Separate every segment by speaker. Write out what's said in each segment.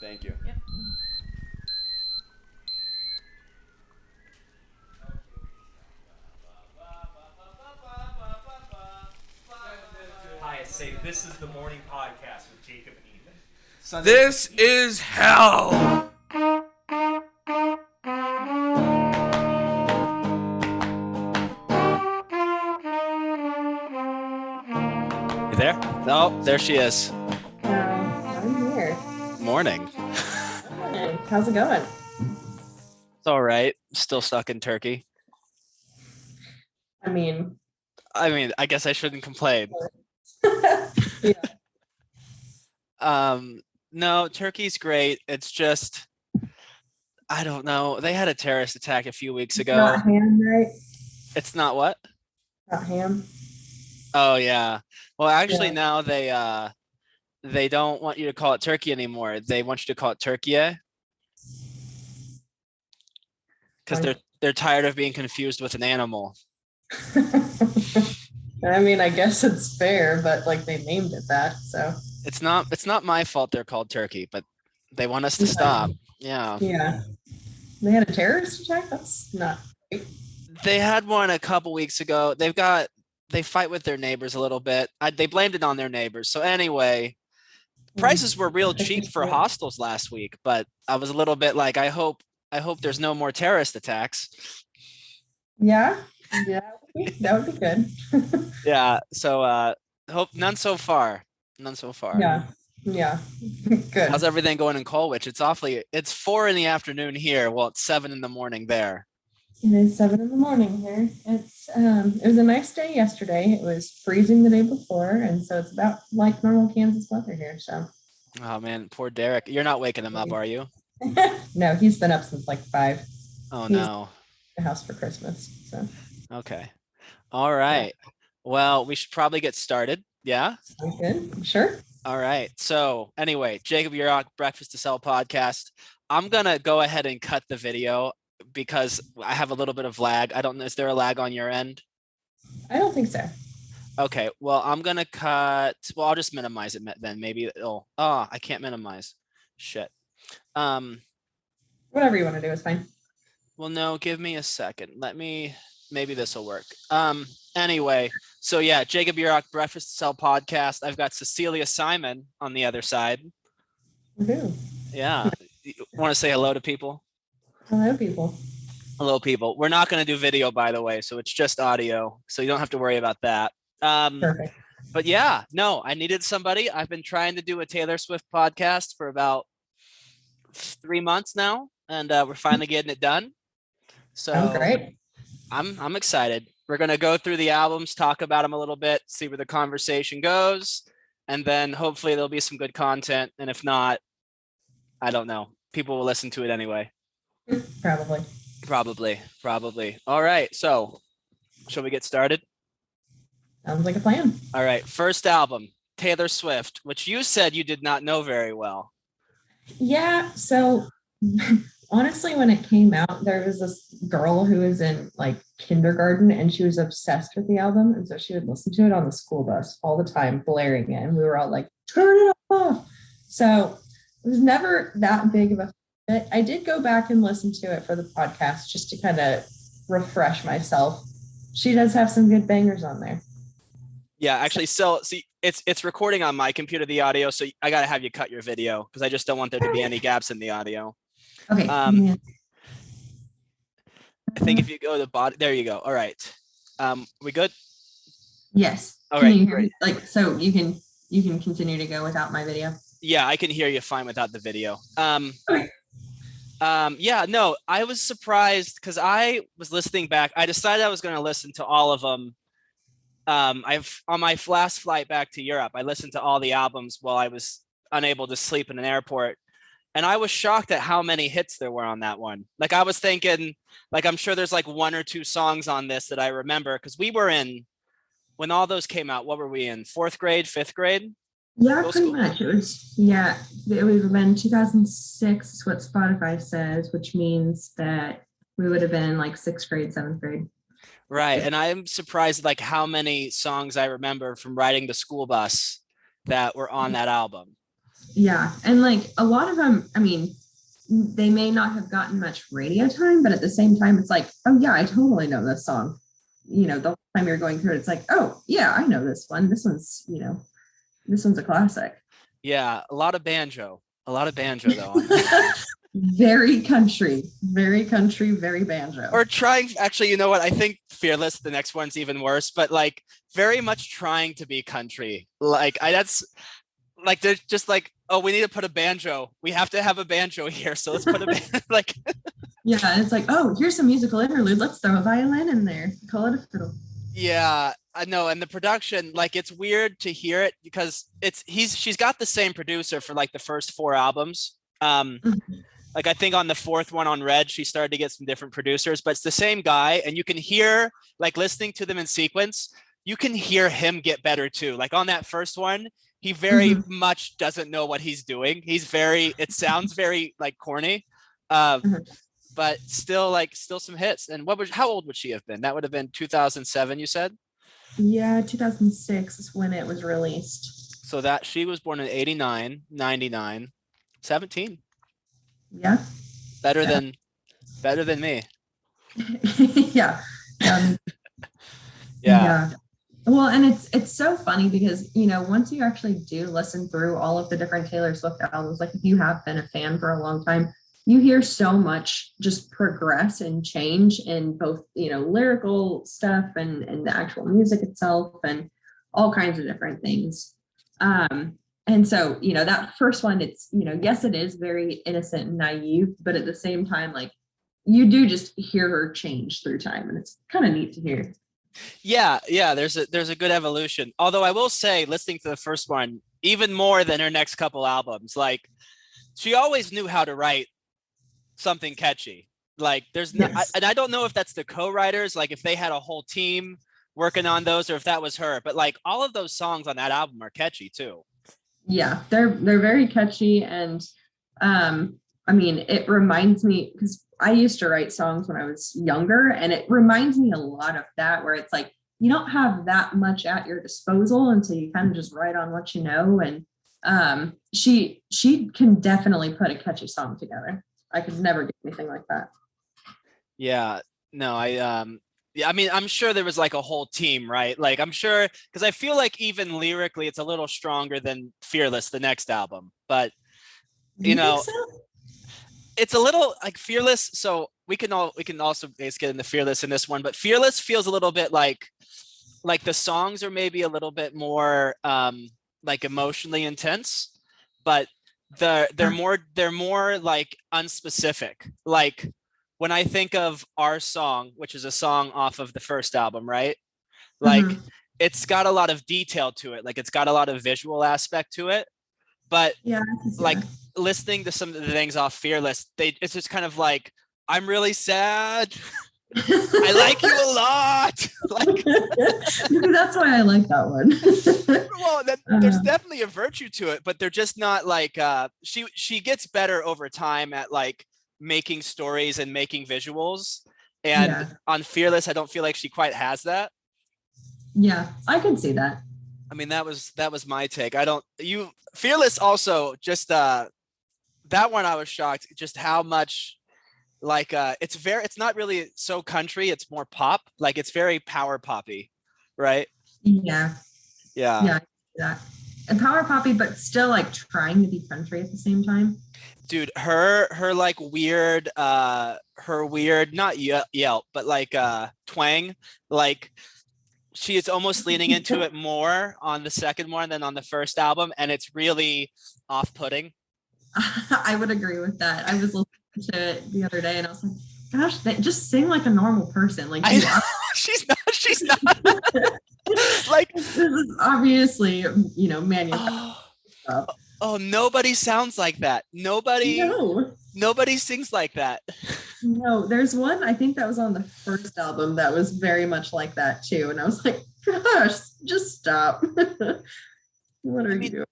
Speaker 1: Thank you.
Speaker 2: Yep.
Speaker 3: Hi, say this is the morning podcast with Jacob and Ethan.
Speaker 1: This is hell.
Speaker 3: You there?
Speaker 4: Oh, there she is.
Speaker 2: I'm here.
Speaker 4: Morning.
Speaker 2: Hey, how's it going?
Speaker 4: It's all right. Still stuck in Turkey.
Speaker 2: I mean,
Speaker 4: I guess I shouldn't complain.
Speaker 2: yeah.
Speaker 4: No, Turkey's great. It's just, I don't know. They had a terrorist attack a few weeks ago.
Speaker 2: Not ham, right?
Speaker 4: It's not what?
Speaker 2: Not ham.
Speaker 4: Oh yeah. Well, actually
Speaker 2: Yeah.
Speaker 4: now they don't want you to call it Turkey anymore. They want you to call it Turkey because they're tired of being confused with an animal.
Speaker 2: I mean, I guess it's fair, but like they named it that, so
Speaker 4: It's not my fault they're called Turkey, but they want us to
Speaker 2: Yeah.
Speaker 4: stop. Yeah.
Speaker 2: yeah. They had a terrorist attack? That's not great.
Speaker 4: They had one a couple weeks ago. They fight with their neighbors a little bit. They blamed it on their neighbors. So anyway, prices were real cheap for hostels last week, but I was a little bit like, I hope there's no more terrorist attacks.
Speaker 2: Yeah. Yeah. That would be good.
Speaker 4: Yeah. So hope none so far. None so far.
Speaker 2: Yeah. Yeah. Good.
Speaker 4: How's everything going in Colwich? It's 4 p.m. here. Well, it's 7 a.m. there.
Speaker 2: It is 7 a.m. here. It was a nice day yesterday. It was freezing the day before, and so it's about like normal Kansas weather here. So
Speaker 4: Oh man, poor Derek. You're not waking him up, are you?
Speaker 2: no, he's been up since like 5.
Speaker 4: Oh
Speaker 2: He's
Speaker 4: no.
Speaker 2: at the house for Christmas. So
Speaker 4: Okay. All right. Well, we should probably get started. Yeah.
Speaker 2: sounds good. Sure.
Speaker 4: All right. So anyway, Jacob, you're on Breakfast to Sell podcast. I'm gonna go ahead and cut the video because I have a little bit of lag. I don't know. Is there a lag on your end?
Speaker 2: I don't think so.
Speaker 4: Okay. Well, I'm gonna cut. Well, I'll just minimize it then. Maybe it'll. Oh, I can't minimize. Shit.
Speaker 2: Whatever you want to do is fine.
Speaker 4: Well, no, give me a second. Maybe this will work. Anyway, so yeah, Jacob Yurok, Breakfast to Sell podcast. I've got Cecilia Simon on the other side.
Speaker 2: Woohoo.
Speaker 4: Yeah. You want to say hello to people?
Speaker 2: Hello, people.
Speaker 4: Hello, people. We're not going to do video, by the way, so it's just audio, so you don't have to worry about that.
Speaker 2: Perfect.
Speaker 4: But yeah, no, I needed somebody. I've been trying to do a Taylor Swift podcast for about 3 months now, and we're finally getting it done. So
Speaker 2: Sounds great.
Speaker 4: I'm excited. We're going to go through the albums, talk about them a little bit, see where the conversation goes, and then hopefully there'll be some good content. And if not, I don't know. People will listen to it anyway. Probably. All right. So shall we get started?
Speaker 2: Sounds like a plan.
Speaker 4: All right. First album, Taylor Swift, which you said you did not know very well.
Speaker 2: Yeah. So honestly, when it came out, there was this girl who was in like kindergarten and she was obsessed with the album. And so she would listen to it on the school bus all the time, blaring it. And we were all like, turn it off. So it was never that big of a fit. I did go back and listen to it for the podcast just to kind of refresh myself. She does have some good bangers on there.
Speaker 4: Yeah, actually, so see, it's recording on my computer, the audio, so I got to have you cut your video because I just don't want there to be any gaps in the audio.
Speaker 2: Okay.
Speaker 4: I think if you go to the bottom, there you go. All right. We good?
Speaker 2: Yes.
Speaker 4: All
Speaker 2: Can
Speaker 4: right,
Speaker 2: you hear
Speaker 4: great.
Speaker 2: me? Like, so you can continue to go without my video.
Speaker 4: Yeah, I can hear you fine without the video.
Speaker 2: Okay.
Speaker 4: Yeah, no, I was surprised because I was listening back. I decided I was going to listen to all of them. I've on my last flight back to Europe, I listened to all the albums while I was unable to sleep in an airport. And I was shocked at how many hits there were on that one. Like I was thinking, like I'm sure there's like 1 or 2 songs on this that I remember because we were in when all those came out. What were we in? 4th grade, 5th grade?
Speaker 2: Yeah,
Speaker 4: Middle
Speaker 2: pretty
Speaker 4: school?
Speaker 2: much. It would have been 2006 is what Spotify says, which means that we would have been in like 6th grade, 7th grade.
Speaker 4: Right. And I'm surprised like how many songs I remember from riding the school bus that were on that album.
Speaker 2: Yeah. And like a lot of them, I mean, they may not have gotten much radio time, but at the same time, it's like, oh yeah, I totally know this song. The whole time you're going through it, it's like, oh yeah, I know this one. This one's a classic.
Speaker 4: Yeah, a lot of banjo though on that.
Speaker 2: Very country, very banjo.
Speaker 4: Or trying, actually, you know what? I think Fearless, the next one's even worse, but like very much trying to be country. Like that's like they're just like, oh, we need to put a banjo. We have to have a banjo here, so let's put a like.
Speaker 2: Yeah, and it's like, oh, here's some musical interlude. Let's throw a violin in there. Call it a fiddle.
Speaker 4: Yeah, I know, and the production, like, it's weird to hear it because she's got the same producer for like the first 4 albums. Like I think on the 4th one on Red, she started to get some different producers, but it's the same guy, and you can hear, like, listening to them in sequence, you can hear him get better too. Like on that first one, he very much doesn't know what he's doing. It sounds very like corny, but still some hits. And how old would she have been? That would have been 2007, you said?
Speaker 2: Yeah, 2006 is when it was released.
Speaker 4: So that she was born in 89, 99, 17.
Speaker 2: Yeah.
Speaker 4: Better than me.
Speaker 2: Yeah.
Speaker 4: Yeah.
Speaker 2: Well, and it's so funny because, once you actually do listen through all of the different Taylor Swift albums, like if you have been a fan for a long time, you hear so much just progress and change in both, lyrical stuff and the actual music itself and all kinds of different things. And so, that first one, it's, yes, it is very innocent and naive, but at the same time, like you do just hear her change through time, and it's kind of neat to hear.
Speaker 4: Yeah, there's a good evolution. Although I will say, listening to the first one, even more than her next couple albums, like she always knew how to write something catchy. Like and I don't know if that's the co-writers, like if they had a whole team working on those or if that was her, but like all of those songs on that album are catchy too.
Speaker 2: Yeah, they're very catchy. And I mean, it reminds me, because I used to write songs when I was younger, and it reminds me a lot of that, where it's like you don't have that much at your disposal, and so you kind of just write on what you know. And she can definitely put a catchy song together. I could never do anything like that.
Speaker 4: Yeah, no, I mean, I'm sure there was like a whole team, right? Like I'm sure, because I feel like even lyrically, it's a little stronger than Fearless, the next album, but you know. It's a little like Fearless. So we can also get into Fearless in this one, but Fearless feels a little bit like the songs are maybe a little bit more like emotionally intense, but they're more like unspecific. Like when I think of Our Song, which is a song off of the first album, right? Like it's got a lot of detail to it. Like it's got a lot of visual aspect to it, but like listening to some of the things off Fearless, it's just kind of like, I'm really sad. I like you a lot. Like
Speaker 2: maybe that's why I like that one.
Speaker 4: Well, there's definitely a virtue to it, but they're just not like she gets better over time at like making stories and making visuals. And on Fearless, I don't feel like she quite has that.
Speaker 2: Yeah, I can see that.
Speaker 4: I mean, that was my take. Fearless also just that one I was shocked just how much like it's not really so country, it's more pop. Like it's very power poppy, right?
Speaker 2: Yeah. And power poppy, but still like trying to be country at the same time.
Speaker 4: Dude, her like weird not yelp, but like twang, like she is almost leaning into it more on the second one than on the first album, and it's really off-putting.
Speaker 2: I would agree with that. I was listening to it the other day and I was like, gosh, just sing like a normal person. Like
Speaker 4: she's not like
Speaker 2: this is obviously, manufactured stuff.
Speaker 4: Oh, nobody sounds like that. Nobody sings like that.
Speaker 2: No, there's one, I think that was on the first album that was very much like that too. And I was like, gosh, just stop. What are you doing?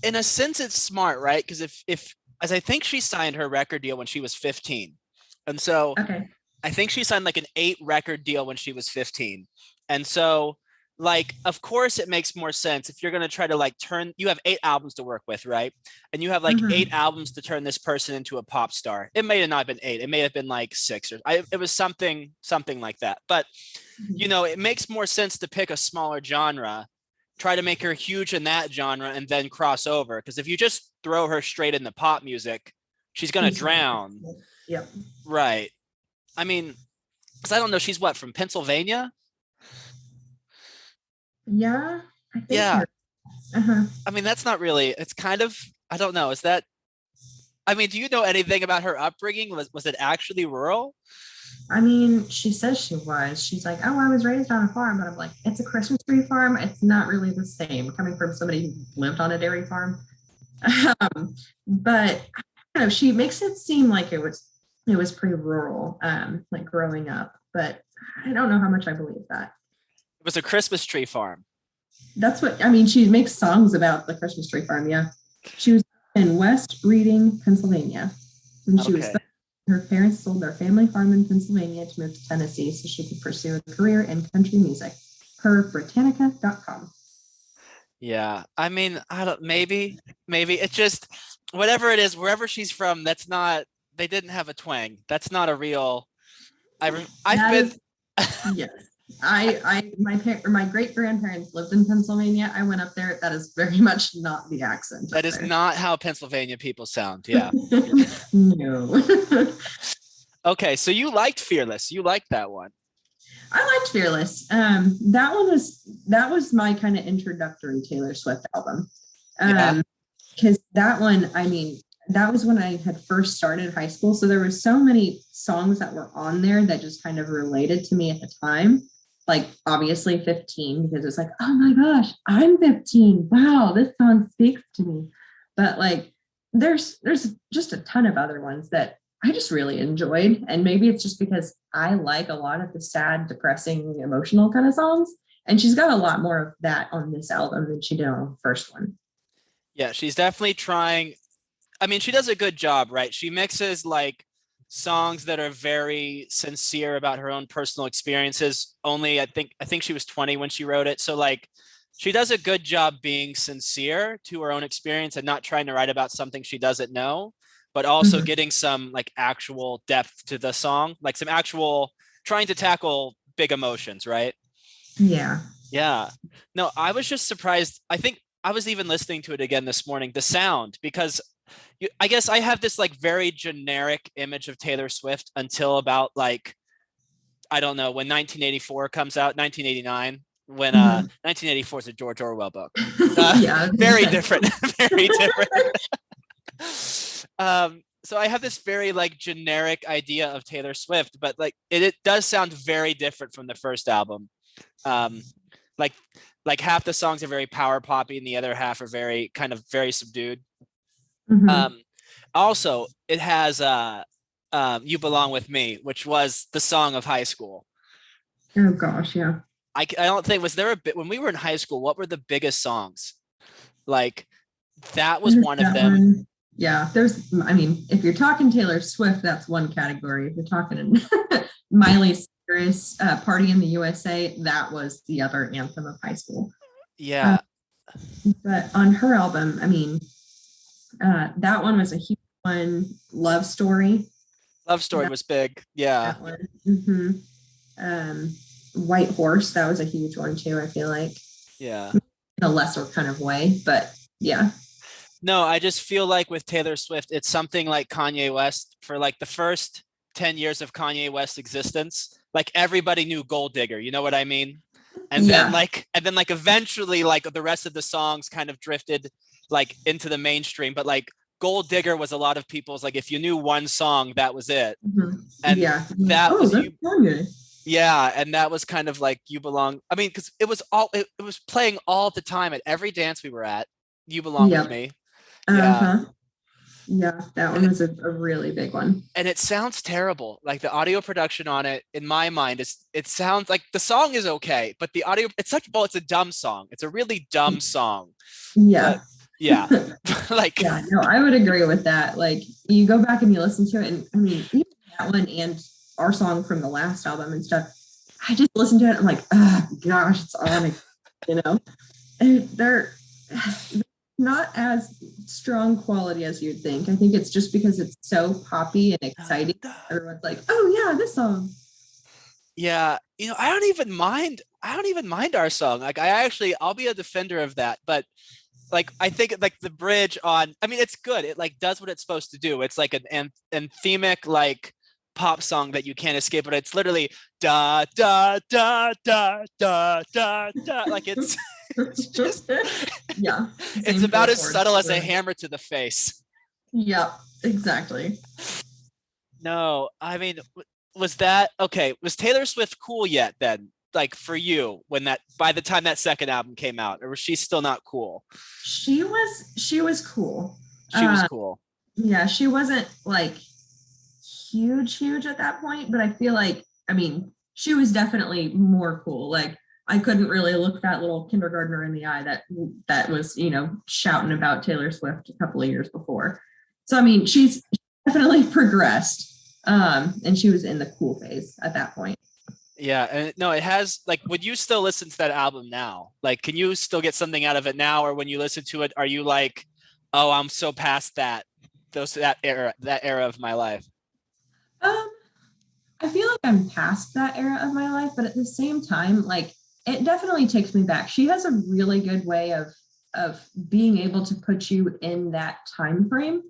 Speaker 4: In a sense, it's smart, right? Because if as I think she signed her record deal when she was 15. And so I think she signed like an 8 record deal when she was 15. And so like, of course it makes more sense if you're going to try to like you have 8 albums to work with, right? And you have like 8 albums to turn this person into a pop star. It may have not been 8, it may have been like 6, or it was something like that. But it makes more sense to pick a smaller genre, try to make her huge in that genre, and then cross over, because if you just throw her straight into pop music, she's going to drown.
Speaker 2: Yep.
Speaker 4: Right. I mean, because I don't know, she's what, from Pennsylvania?
Speaker 2: Yeah. I think
Speaker 4: Yeah.
Speaker 2: Uh-huh.
Speaker 4: I mean, that's not really, it's kind of, I don't know. Is that, I mean, do you know anything about her upbringing? Was it actually rural?
Speaker 2: I mean, she says she was. She's like, oh, I was raised on a farm, but I'm like, it's a Christmas tree farm. It's not really the same coming from somebody who lived on a dairy farm. But I don't know, she makes it seem like it was pretty rural, like growing up, but I don't know how much I believe that.
Speaker 4: It was a Christmas tree farm.
Speaker 2: That's what, I mean, she makes songs about the Christmas tree farm. Yeah. She was in West Reading, Pennsylvania. And she was, her parents sold their family farm in Pennsylvania to move to Tennessee so she could pursue a career in country music, per Britannica.com.
Speaker 4: Yeah. I mean, maybe it's just, whatever it is, wherever she's from, they didn't have a twang. That's not a real, yes. My great grandparents lived in Pennsylvania. I went up there. That is very much not the accent. That is not how Pennsylvania people sound. Yeah.
Speaker 2: No.
Speaker 4: Okay, so you liked Fearless. You liked that one.
Speaker 2: I liked Fearless. That was my kind of introductory Taylor Swift album. Because that one, I mean, that was when I had first started high school. So there were so many songs that were on there that just kind of related to me at the time. Like obviously 15, because it's like, oh my gosh, I'm 15. Wow, this song speaks to me. But like there's just a ton of other ones that I just really enjoyed. And maybe it's just because I like a lot of the sad, depressing, emotional kind of songs. And she's got a lot more of that on this album than she did on the first one.
Speaker 4: Yeah, she's definitely trying. I mean, she does a good job, right? She mixes like songs that are very sincere about her own personal experiences. Only I think she was 20 when she wrote it. So like she does a good job being sincere to her own experience and not trying to write about something she doesn't know, but also getting some like actual depth to the song, like some actual trying to tackle big emotions, right?
Speaker 2: Yeah.
Speaker 4: Yeah. No, I was just surprised. I think I was even listening to it again this morning, the sound, because I guess I have this like very generic image of Taylor Swift until about like, I don't know, when 1984 comes out, 1989, when 1984 is a George Orwell book.
Speaker 2: Yeah,
Speaker 4: very different, very different. So I have this very like generic idea of Taylor Swift, but like it does sound very different from the first album. Like half the songs are very power poppy and the other half are very kind of very subdued. Also, it has You Belong With Me, which was the song of high school.
Speaker 2: Oh gosh, yeah.
Speaker 4: I don't think, was there a bit when we were in high school, what were the biggest songs? Like that was one of them.
Speaker 2: One. Yeah, I mean, if you're talking Taylor Swift, that's one category. If you're talking Miley Cyrus, Party in the USA, that was the other anthem of high school.
Speaker 4: Yeah.
Speaker 2: But on her album, I mean, that one was a huge one. Love Story
Speaker 4: Was big. Yeah.
Speaker 2: That one. White Horse, that was a huge one too, I feel like.
Speaker 4: Yeah.
Speaker 2: In a lesser kind of way, but yeah.
Speaker 4: No, I just feel like with Taylor Swift, it's something like Kanye West. For like the first 10 years of Kanye West's existence, like everybody knew Gold Digger, you know what I mean? And then like eventually like the rest of the songs kind of drifted like into the mainstream, but like Gold Digger was a lot of people's, like if you knew one song, that was it. And that was you. Yeah, and that was kind of like You Belong. I mean, because it was playing all the time at every dance we were at. You Belong With Me.
Speaker 2: Yeah, that one was a really big one.
Speaker 4: And it sounds terrible. Like the audio production on it, in my mind, it sounds like the song is okay, but the audio, it's a dumb song. It's a really dumb song.
Speaker 2: Yeah.
Speaker 4: But, yeah. Like,
Speaker 2: yeah, no, I would agree with that. Like you go back and you listen to it, and I mean, even that one and our song from the last album and stuff, I just listened to it. I'm like, oh gosh, it's on you know, and they're not as strong quality as you'd think. I think it's just because it's so poppy and exciting. Everyone's like, oh yeah, this song.
Speaker 4: Yeah, I don't even mind. I don't even mind our song. Like, I'll be a defender of that. But like, I think like the bridge on, I mean, it's good. It like does what it's supposed to do. It's like an anthemic like pop song that you can't escape. But it's literally da da da da da da da. Like it's just
Speaker 2: Yeah.
Speaker 4: it's about as subtle as a hammer to the face.
Speaker 2: Yeah, exactly.
Speaker 4: No, I mean, was that okay? Was Taylor Swift cool yet then? Like for you, by the time that second album came out, or was she still not cool?
Speaker 2: She was cool.
Speaker 4: She was cool.
Speaker 2: Yeah, she wasn't like huge at that point, but I feel like, I mean, she was definitely more cool. Like I couldn't really look that little kindergartner in the eye that was, shouting about Taylor Swift a couple of years before. So I mean, she's definitely progressed. And she was in the cool phase at that point.
Speaker 4: Yeah, and no, it has like, would you still listen to that album now? Like, can you still get something out of it now? Or when you listen to it, are you like, oh, I'm so past that era of my life?
Speaker 2: I feel like I'm past that era of my life, but at the same time, like it definitely takes me back. She has a really good way of being able to put you in that time frame.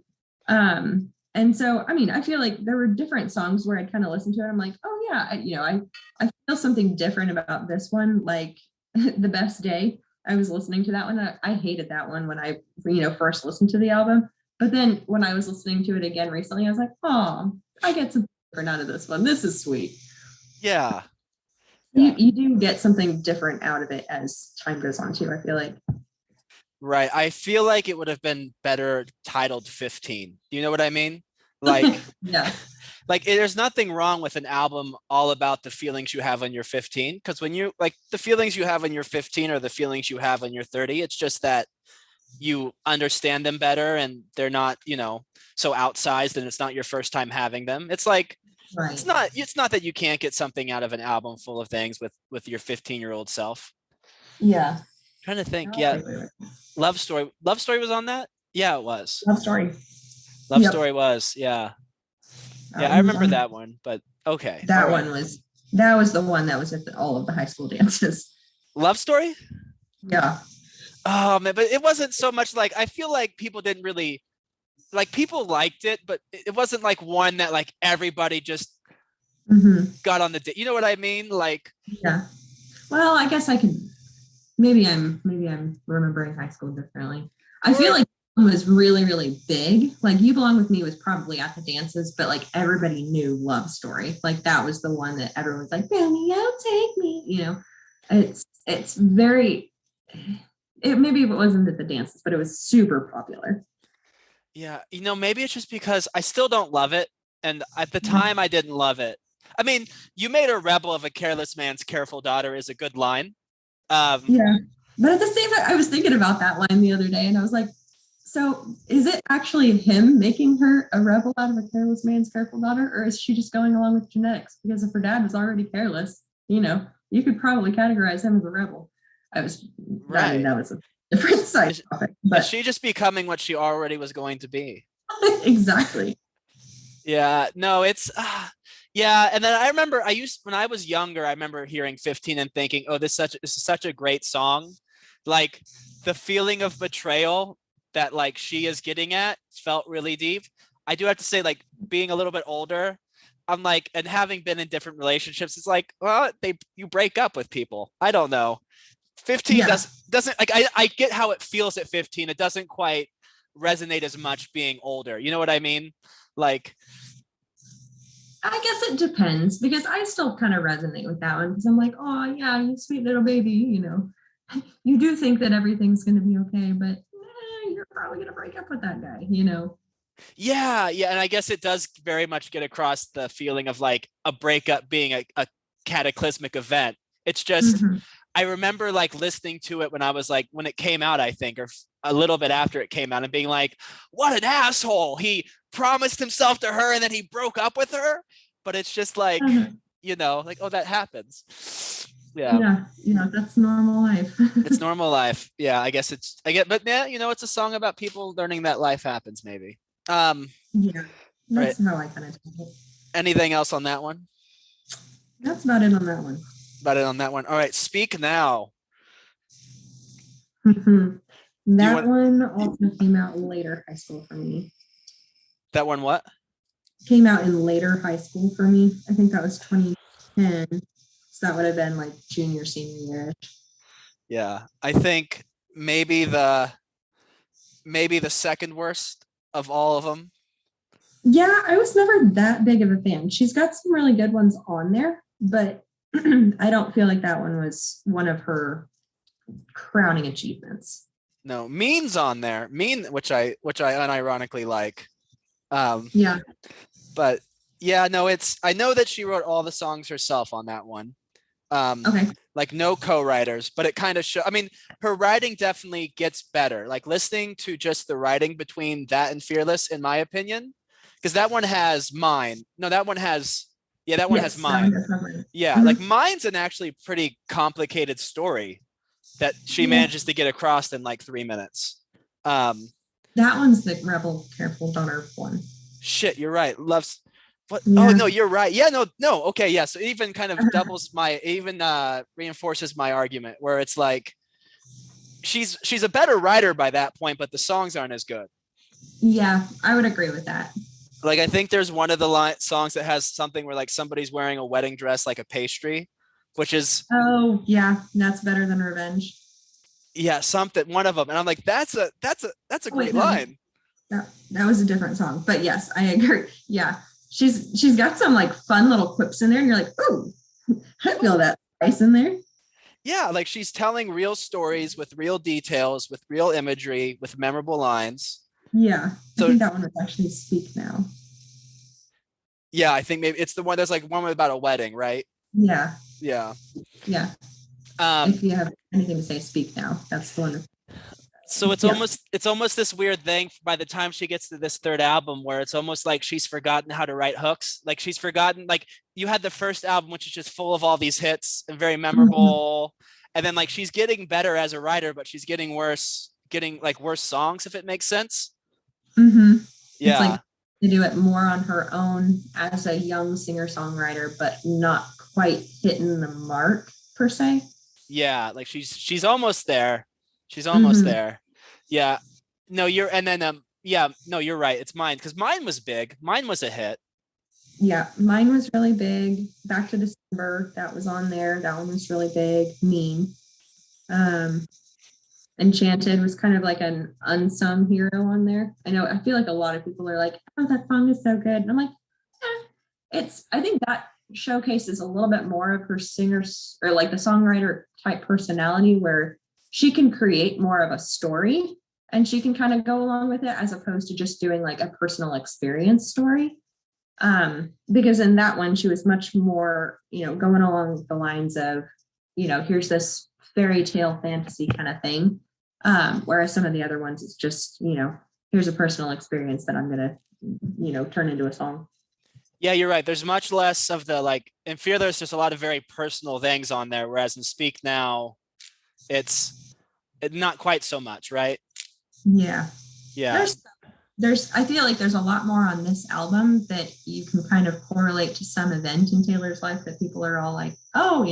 Speaker 2: And so, I mean, I feel like there were different songs where I'd kind of listen to it. I'm like, oh yeah, I feel something different about this one. Like The Best Day, I was listening to that one. I hated that one when I, first listened to the album. But then when I was listening to it again recently, I was like, oh, I get something different out of this one. This is sweet.
Speaker 4: Yeah.
Speaker 2: You do get something different out of it as time goes on too, I feel like.
Speaker 4: Right. I feel like it would have been better titled 15. Do you know what I mean? Like,
Speaker 2: yeah.
Speaker 4: Like there's nothing wrong with an album all about the feelings you have when you're 15. Because when you like the feelings you have when you're 15 are the feelings you have when you're 30. It's just that you understand them better and they're not, so outsized and it's not your first time having them. It's like,
Speaker 2: right.
Speaker 4: It's not that you can't get something out of an album full of things with your 15-year-old self.
Speaker 2: Yeah.
Speaker 4: Trying to think. Yeah. Love Story was on that. Yeah, it was.
Speaker 2: Love Story
Speaker 4: was. Yeah. Yeah, I remember that one, but okay.
Speaker 2: That was the one that was at all of the high school dances.
Speaker 4: Love Story?
Speaker 2: Yeah.
Speaker 4: Oh man, but it wasn't so much like, I feel like people didn't really like, people liked it, but it wasn't like one that like everybody just got on the, you know what I mean? Like,
Speaker 2: yeah. Well, I guess I could, maybe I'm remembering high school differently. I feel like it was really, really big. Like You Belong With Me was probably at the dances, but like everybody knew Love Story. Like that was the one that everyone was like, Romeo, take me. It's very, maybe it wasn't at the dances, but it was super popular.
Speaker 4: Yeah, maybe it's just because I still don't love it. And at the time I didn't love it. I mean, you made a rebel of a careless man's careful daughter is a good line.
Speaker 2: Yeah. But at the same time, I was thinking about that line the other day and I was like, so is it actually him making her a rebel out of a careless man's careful daughter, or is she just going along with genetics? Because if her dad was already careless, you could probably categorize him as a rebel. That was a different side topic. But
Speaker 4: is she just becoming what she already was going to be?
Speaker 2: Exactly.
Speaker 4: Yeah, no, it's yeah. And then I remember when I was younger, I remember hearing 15 and thinking, oh, this is such a great song. Like the feeling of betrayal that like she is getting at felt really deep. I do have to say, like being a little bit older, I'm like, and having been in different relationships, it's like, well, you break up with people. I don't know. 15 doesn't like, I get how it feels at 15. It doesn't quite resonate as much being older. You know what I mean? Like,
Speaker 2: I guess it depends, because I still kind of resonate with that one because I'm like, oh yeah, you sweet little baby, you do think that everything's going to be okay, but you're probably going to break up with that guy,
Speaker 4: Yeah. And I guess it does very much get across the feeling of like a breakup being a cataclysmic event. It's just, I remember like listening to it when it came out, I think, or a little bit after it came out, and being like, what an asshole. He promised himself to her and then he broke up with her. But it's just like, like, oh, that happens. Yeah.
Speaker 2: That's normal life.
Speaker 4: It's normal life. Yeah, I guess but yeah, it's a song about people learning that life happens, maybe.
Speaker 2: Yeah,
Speaker 4: Right.
Speaker 2: that's how I kind of take it.
Speaker 4: Anything else on that one?
Speaker 2: That's about it on that one.
Speaker 4: About it on that one. All right, Speak Now.
Speaker 2: That one also came out later high school for me.
Speaker 4: That one what?
Speaker 2: Came out in later high school for me. I think that was 2010. So that would have been like junior, senior year.
Speaker 4: Yeah, I think maybe the second worst of all of them.
Speaker 2: Yeah, I was never that big of a fan. She's got some really good ones on there, but I don't feel like that one was one of her crowning achievements.
Speaker 4: No, Mean's on there. Mean, which I unironically like.
Speaker 2: Yeah.
Speaker 4: But yeah, no, I know that she wrote all the songs herself on that one.
Speaker 2: Okay.
Speaker 4: Like no co-writers, but it kind of I mean, her writing definitely gets better. Like listening to just the writing between that and Fearless, in my opinion, because that one has Mine. No, that one has has Mine. Yeah,
Speaker 2: Mm-hmm.
Speaker 4: like Mine's an actually pretty complicated story that she manages to get across in like 3 minutes.
Speaker 2: That one's the Rebel Careful Daughter one.
Speaker 4: Shit, you're right. Loves what?
Speaker 2: Yeah.
Speaker 4: Oh no, you're right. Yeah, no. Okay, yeah. So it even kind of reinforces my argument where it's like she's a better writer by that point, but the songs aren't as good.
Speaker 2: Yeah, I would agree with that.
Speaker 4: Like I think there's one of the songs that has something where like somebody's wearing a wedding dress like a pastry, which is
Speaker 2: that's better than Revenge.
Speaker 4: Yeah, one of them, and I'm like, that's a great line.
Speaker 2: That was a different song, but yes, I agree. Yeah, she's got some like fun little quips in there, and you're like, ooh, I feel that spice in there.
Speaker 4: Yeah, like she's telling real stories with real details, with real imagery, with memorable lines.
Speaker 2: Yeah, so, I think that one was actually Speak Now.
Speaker 4: Yeah, I think maybe it's the one. There's like one about a wedding, right?
Speaker 2: Yeah.
Speaker 4: Yeah.
Speaker 2: If you have anything to say, Speak Now. That's the one.
Speaker 4: So it's almost this weird thing by the time she gets to this third album where it's almost like she's forgotten how to write hooks. Like she's forgotten, like you had the first album, which is just full of all these hits and very memorable. Mm-hmm. And then like she's getting better as a writer, but she's getting worse songs, if it makes sense.
Speaker 2: Mm-hmm.
Speaker 4: Yeah.
Speaker 2: It's like to do it more on her own as a young singer-songwriter, but not quite hitting the mark per se.
Speaker 4: Yeah, like she's almost there. She's almost there. Yeah. No, you're right. It's Mine, because Mine was big. Mine was a hit.
Speaker 2: Yeah, Mine was really big. Back to December, that was on there. That one was really big. Mean. Enchanted was kind of like an unsung hero on there. I feel like a lot of people are like, oh, that song is so good. And I'm like, I think that showcases a little bit more of her singers or like the songwriter type personality where she can create more of a story and she can kind of go along with it as opposed to just doing like a personal experience story. Because in that one, she was much more, going along the lines of, here's this fairy tale fantasy kind of thing. Whereas some of the other ones, it's just, here's a personal experience that I'm going to, turn into a song.
Speaker 4: Yeah, you're right. There's much less of the like in Fearless, there's a lot of very personal things on there. Whereas in Speak Now, it's not quite so much, right?
Speaker 2: Yeah.
Speaker 4: Yeah.
Speaker 2: I feel like there's a lot more on this album that you can kind of correlate to some event in Taylor's life that people are all like, oh,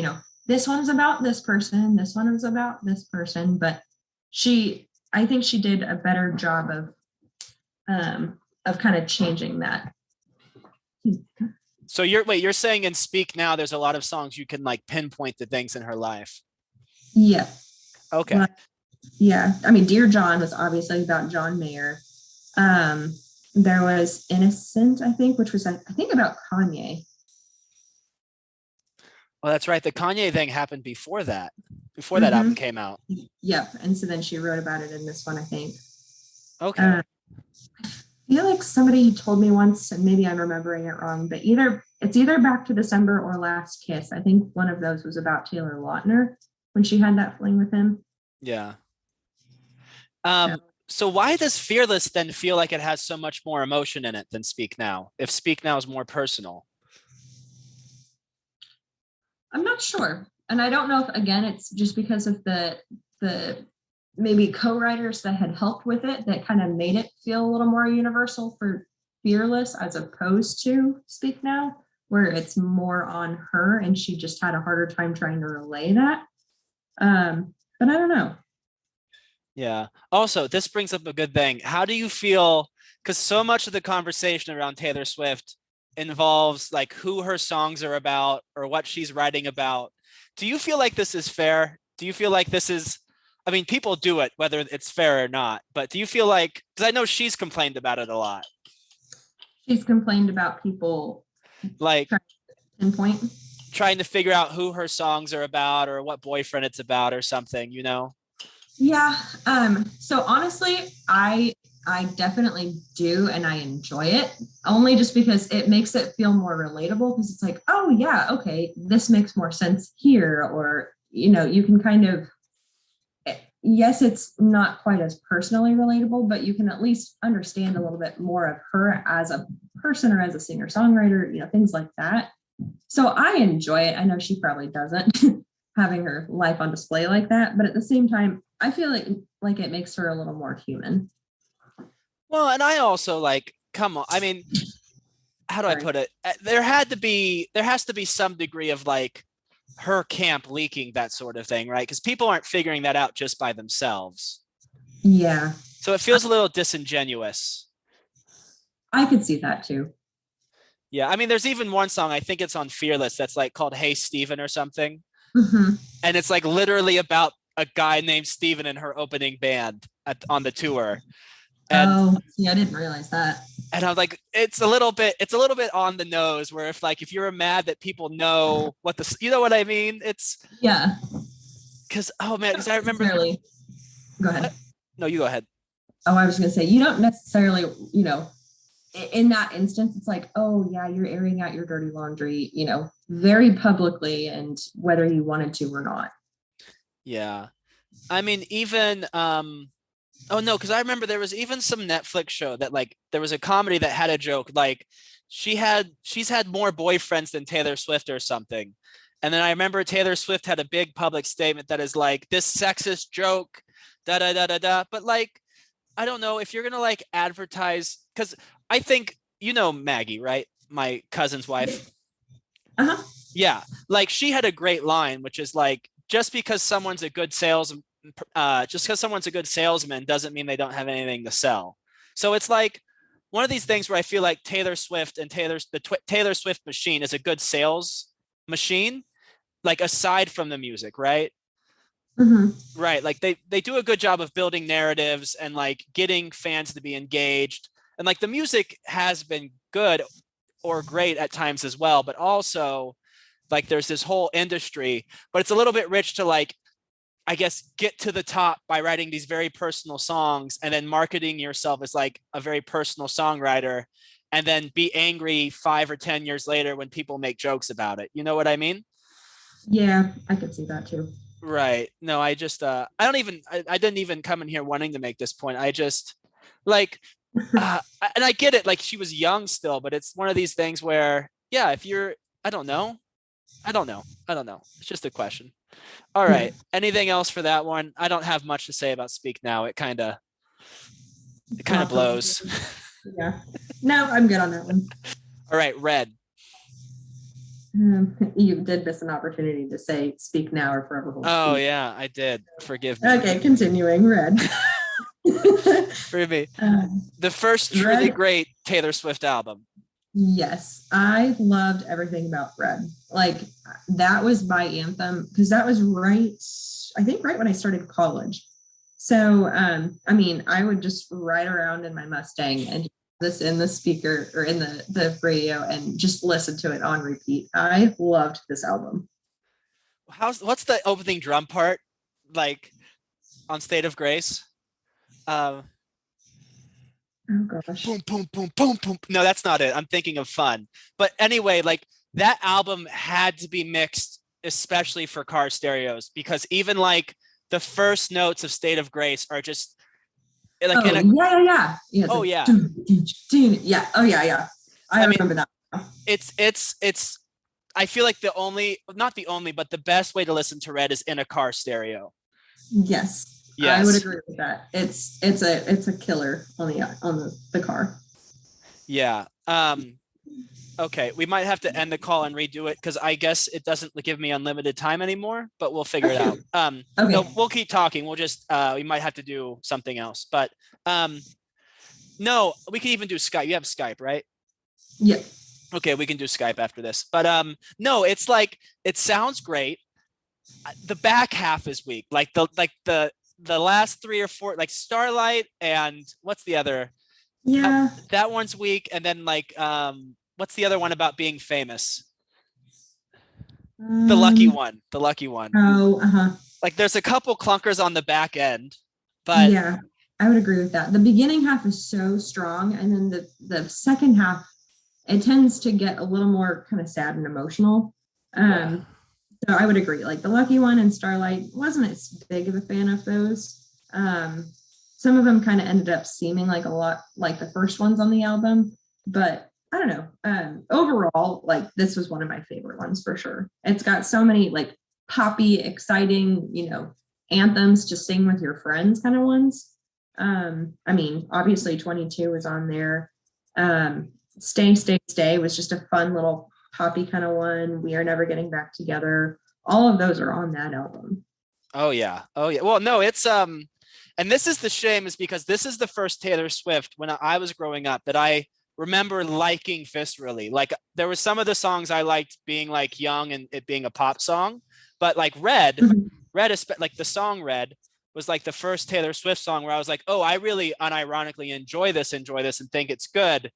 Speaker 2: this one's about this person, this one is about this person. But I think she did a better job of kind of changing that.
Speaker 4: So you're saying in Speak Now, there's a lot of songs you can like pinpoint the things in her life.
Speaker 2: Yeah.
Speaker 4: Okay.
Speaker 2: Yeah. I mean, Dear John was obviously about John Mayer. There was Innocent, I think, which was, I think, about Kanye.
Speaker 4: Oh, that's right. The Kanye thing happened before that album came out.
Speaker 2: Yep. And so then she wrote about it in this one, I think.
Speaker 4: Okay.
Speaker 2: I feel like somebody told me once, and maybe I'm remembering it wrong, but it's either Back to December or Last Kiss. I think one of those was about Taylor Lautner when she had that fling with him.
Speaker 4: Yeah. So why does Fearless then feel like it has so much more emotion in it than Speak Now, if Speak Now is more personal?
Speaker 2: I'm not sure. And I don't know if, again, it's just because of the maybe co-writers that had helped with it that kind of made it feel a little more universal for Fearless as opposed to Speak Now, where it's more on her and she just had a harder time trying to relay that. But I don't know.
Speaker 4: Yeah. Also, this brings up a good thing. How do you feel? Because so much of the conversation around Taylor Swift involves like who her songs are about or what she's writing about. Do you feel like this is fair? Do you feel like this is, I mean, people do it, whether it's fair or not, but do you feel like, because I know she's complained about it a lot.
Speaker 2: She's complained about people
Speaker 4: like
Speaker 2: pinpoint.
Speaker 4: Trying to figure out who her songs are about or what boyfriend it's about or something, you know?
Speaker 2: Yeah. So honestly, I definitely do, and I enjoy it only just because it makes it feel more relatable, because it's like, oh yeah, okay, this makes more sense here. Or, you know, you can kind of, yes, it's not quite as personally relatable, but you can at least understand a little bit more of her as a person or as a singer-songwriter, you know, things like that. So I enjoy it. I know she probably doesn't having her life on display like that, but at the same time, I feel like it makes her a little more human.
Speaker 4: Well, and I also like, come on, I mean, how do I put it? There has to be some degree of like her camp leaking that sort of thing, right? Because people aren't figuring that out just by themselves.
Speaker 2: Yeah.
Speaker 4: So it feels a little disingenuous.
Speaker 2: I could see that too.
Speaker 4: Yeah, I mean, there's even one song, I think it's on Fearless, that's like called Hey Steven or something.
Speaker 2: Mm-hmm.
Speaker 4: And it's like literally about a guy named Steven and her opening band on the tour. And
Speaker 2: yeah, I didn't realize that.
Speaker 4: And I was like, it's a little bit on the nose, where if you're mad that people know what you know what I mean? It's because oh man, because I remember.
Speaker 2: Go ahead.
Speaker 4: No, you go ahead.
Speaker 2: Oh, I was going to say, you don't necessarily, you know, in that instance, it's like, oh yeah, you're airing out your dirty laundry, you know, very publicly, and whether you wanted to or not.
Speaker 4: Yeah, I mean, even oh no, because I remember there was even some Netflix show that like there was a comedy that had a joke like she's had more boyfriends than Taylor Swift or something. And then I remember Taylor Swift had a big public statement that is like, this sexist joke, da da da da da. But like, I don't know if you're gonna like advertise, because I think you know Maggie, right? My cousin's wife.
Speaker 2: Uh-huh.
Speaker 4: Yeah, like she had a great line, which is like, just because someone's a good salesman doesn't mean they don't have anything to sell. So it's like one of these things where I feel like Taylor Swift and Taylor Swift machine is a good sales machine, like aside from the music, right?
Speaker 2: Mm-hmm.
Speaker 4: Right. Like they do a good job of building narratives and like getting fans to be engaged. And like the music has been good or great at times as well, but also like there's this whole industry, but it's a little bit rich to like, I guess, get to the top by writing these very personal songs and then marketing yourself as like a very personal songwriter, and then be angry 5 or 10 years later when people make jokes about it. You know what I mean?
Speaker 2: Yeah, I could see that too.
Speaker 4: Right. No, I just, I didn't even come in here wanting to make this point. I just like, and I get it. Like she was young still, but it's one of these things where, yeah, if you're, I don't know. It's just a question. All right. Anything else for that one? I don't have much to say about Speak Now. It kind of blows.
Speaker 2: Yeah. No, I'm good on that one.
Speaker 4: All right. Red.
Speaker 2: You did miss an opportunity to say Speak Now or Forever Hold
Speaker 4: Oh,
Speaker 2: Speak.
Speaker 4: yeah, I did. Forgive me.
Speaker 2: Okay, continuing. Red.
Speaker 4: Forgive me. The first truly great Taylor Swift album.
Speaker 2: Yes, I loved everything about Red. Like that was my anthem, because that was right when I started college. So, I mean, I would just ride around in my Mustang and this in the speaker or in the radio and just listen to it on repeat. I loved this album.
Speaker 4: What's the opening drum part like on State of Grace?
Speaker 2: Oh gosh.
Speaker 4: Boom, boom, boom, boom, boom. No, that's not it. I'm thinking of Fun. But anyway, like that album had to be mixed, especially for car stereos, because even like the first notes of State of Grace are just like,
Speaker 2: yeah.
Speaker 4: Oh yeah.
Speaker 2: Yeah. Oh yeah. I remember that.
Speaker 4: It's I feel like not the only, but the best way to listen to Red is in a car stereo.
Speaker 2: Yes, I would agree with that. It's a killer on the car.
Speaker 4: Yeah. Okay, we might have to end the call and redo it because I guess it doesn't give me unlimited time anymore, but we'll figure it out.
Speaker 2: Okay.
Speaker 4: No, we'll keep talking. We'll just we might have to do something else. But no, we can even do Skype. You have Skype, right?
Speaker 2: Yeah.
Speaker 4: Okay, we can do Skype after this. But no, it's like it sounds great. The back half is weak. Like the last 3 or 4, like Starlight and what's the other?
Speaker 2: Yeah.
Speaker 4: That one's weak. And then like what's the other one about being famous? The lucky one. The lucky one.
Speaker 2: Oh,
Speaker 4: Like there's a couple clunkers on the back end, but
Speaker 2: yeah, I would agree with that. The beginning half is so strong, and then the second half, it tends to get a little more kind of sad and emotional. So I would agree. Like the lucky one and Starlight, wasn't as big of a fan of those. Some of them kind of ended up seeming like a lot like the first ones on the album, but I don't know. Overall, like this was one of my favorite ones for sure. It's got so many like poppy, exciting, anthems to sing with your friends kind of ones. I mean, obviously 22 is on there. Stay, Stay, Stay was just a fun little poppy kind of one. We Are Never Getting Back Together. All of those are on that album.
Speaker 4: Oh yeah. Well, no, it's and this is the shame is because this is the first Taylor Swift when I was growing up that I remember liking viscerally. Like there were some of the songs I liked being like young and it being a pop song, but like Red, like the song Red was like the first Taylor Swift song where I was like, oh, I really unironically enjoy this and think it's good.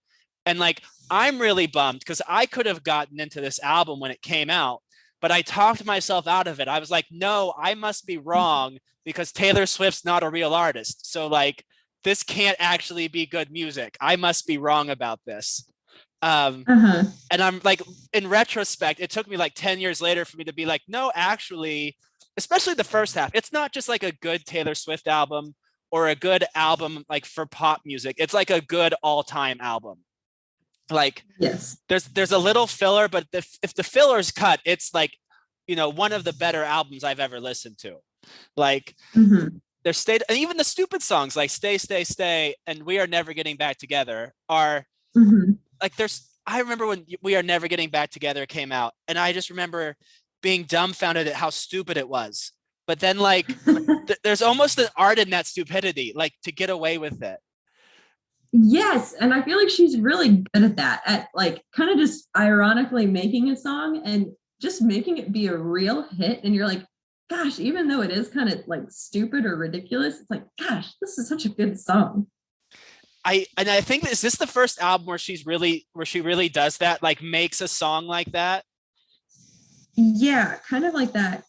Speaker 4: And like, I'm really bummed because I could have gotten into this album when it came out, but I talked myself out of it. I was like, no, I must be wrong because Taylor Swift's not a real artist. So like, this can't actually be good music. I must be wrong about this. And I'm like, in retrospect, it took me like 10 years later for me to be like, no, actually, especially the first half, it's not just like a good Taylor Swift album or a good album like for pop music. It's like a good all-time album. Like, yes, there's a little filler, but if the filler's cut, it's like, one of the better albums I've ever listened to. Like, there's stayed, and even the stupid songs like Stay, Stay, Stay, and We Are Never Getting Back Together are like, I remember when We Are Never Getting Back Together came out, and I just remember being dumbfounded at how stupid it was. But then like, there's almost an art in that stupidity, like to get away with it.
Speaker 2: Yes, and I feel like she's really good at that, at like kind of just ironically making a song and just making it be a real hit. And you're like, gosh, even though it is kind of like stupid or ridiculous, it's like, gosh, this is such a good song.
Speaker 4: I think is this the first album where she really does that, like makes a song like that?
Speaker 2: Yeah, kind of like that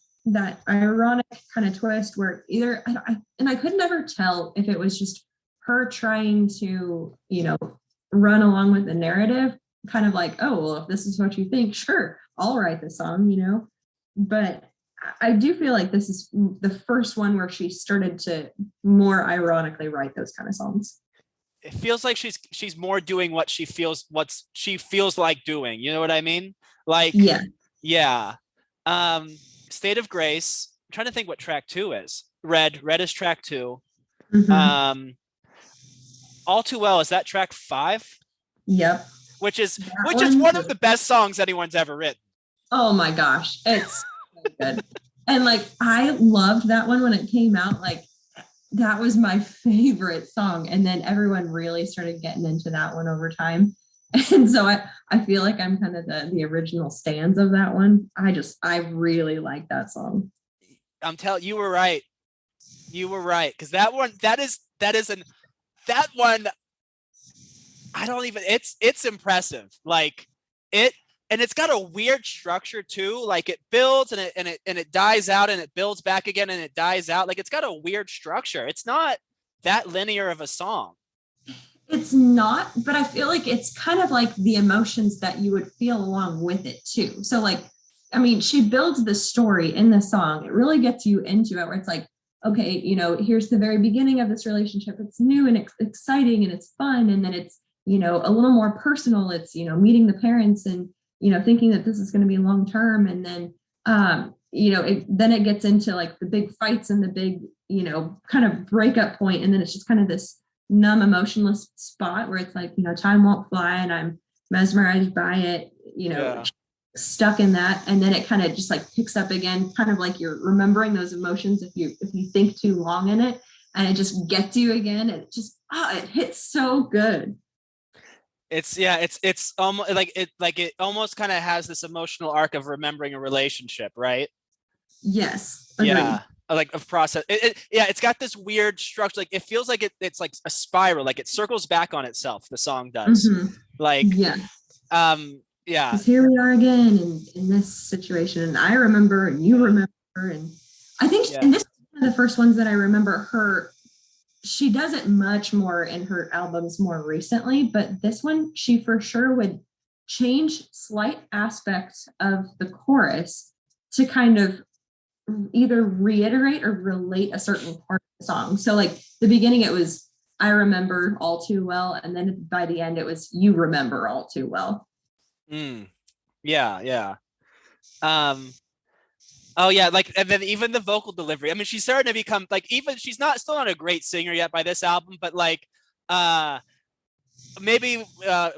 Speaker 2: ironic kind of twist where either I could never tell if it was just her trying to, run along with the narrative, kind of like, oh, well, if this is what you think, sure, I'll write the song, but I do feel like this is the first one where she started to more ironically write those kind of songs.
Speaker 4: It feels like she's more doing what she feels like doing. You know what I mean? Like, yeah. State of Grace. I'm trying to think what track 2 is. Red is track 2. All Too Well, is that track 5?
Speaker 2: Yep.
Speaker 4: Which is one of the best songs anyone's ever written.
Speaker 2: Oh my gosh, it's so good. And like, I loved that one when it came out. Like, that was my favorite song. And then everyone really started getting into that one over time. And so I feel like I'm kind of the original stans of that one. I really like that song.
Speaker 4: I'm telling you, were right. Because that one, that one, I don't even, it's impressive. Like and it's got a weird structure too. Like it builds and it dies out and it builds back again and it dies out. Like it's got a weird structure. It's not that linear of a song.
Speaker 2: It's not, but I feel like it's kind of like the emotions that you would feel along with it too. So like, I mean, she builds the story in the song. It really gets you into it where it's like, okay, here's the very beginning of this relationship. It's new and exciting and it's fun. And then it's, a little more personal. It's, meeting the parents and, thinking that this is going to be long term. And then, then it gets into like the big fights and the big, kind of breakup point. And then it's just kind of this numb, emotionless spot where it's like, time won't fly and I'm mesmerized by it, stuck in that. And then it kind of just like picks up again, kind of like you're remembering those emotions if you think too long in it, and it just gets you again. And it just, it hits so good.
Speaker 4: It's almost it almost kind of has this emotional arc of remembering a relationship, right?
Speaker 2: Yes. Agreed.
Speaker 4: Yeah. Like of process. It's got this weird structure. Like it feels like it's like a spiral, like it circles back on itself. The song does. Like,
Speaker 2: yeah.
Speaker 4: Yeah.
Speaker 2: Because here we are again in this situation. And I remember, and you remember, and I think, and this is one of the first ones that I remember she does it much more in her albums more recently, but this one, she for sure would change slight aspects of the chorus to kind of either reiterate or relate a certain part of the song. So like the beginning, it was, I remember all too well. And then by the end, it was, you remember all too well.
Speaker 4: Yeah. Oh yeah, like, and then even the vocal delivery. I mean, she's starting to become like, even she's still not a great singer yet by this album, but like, maybe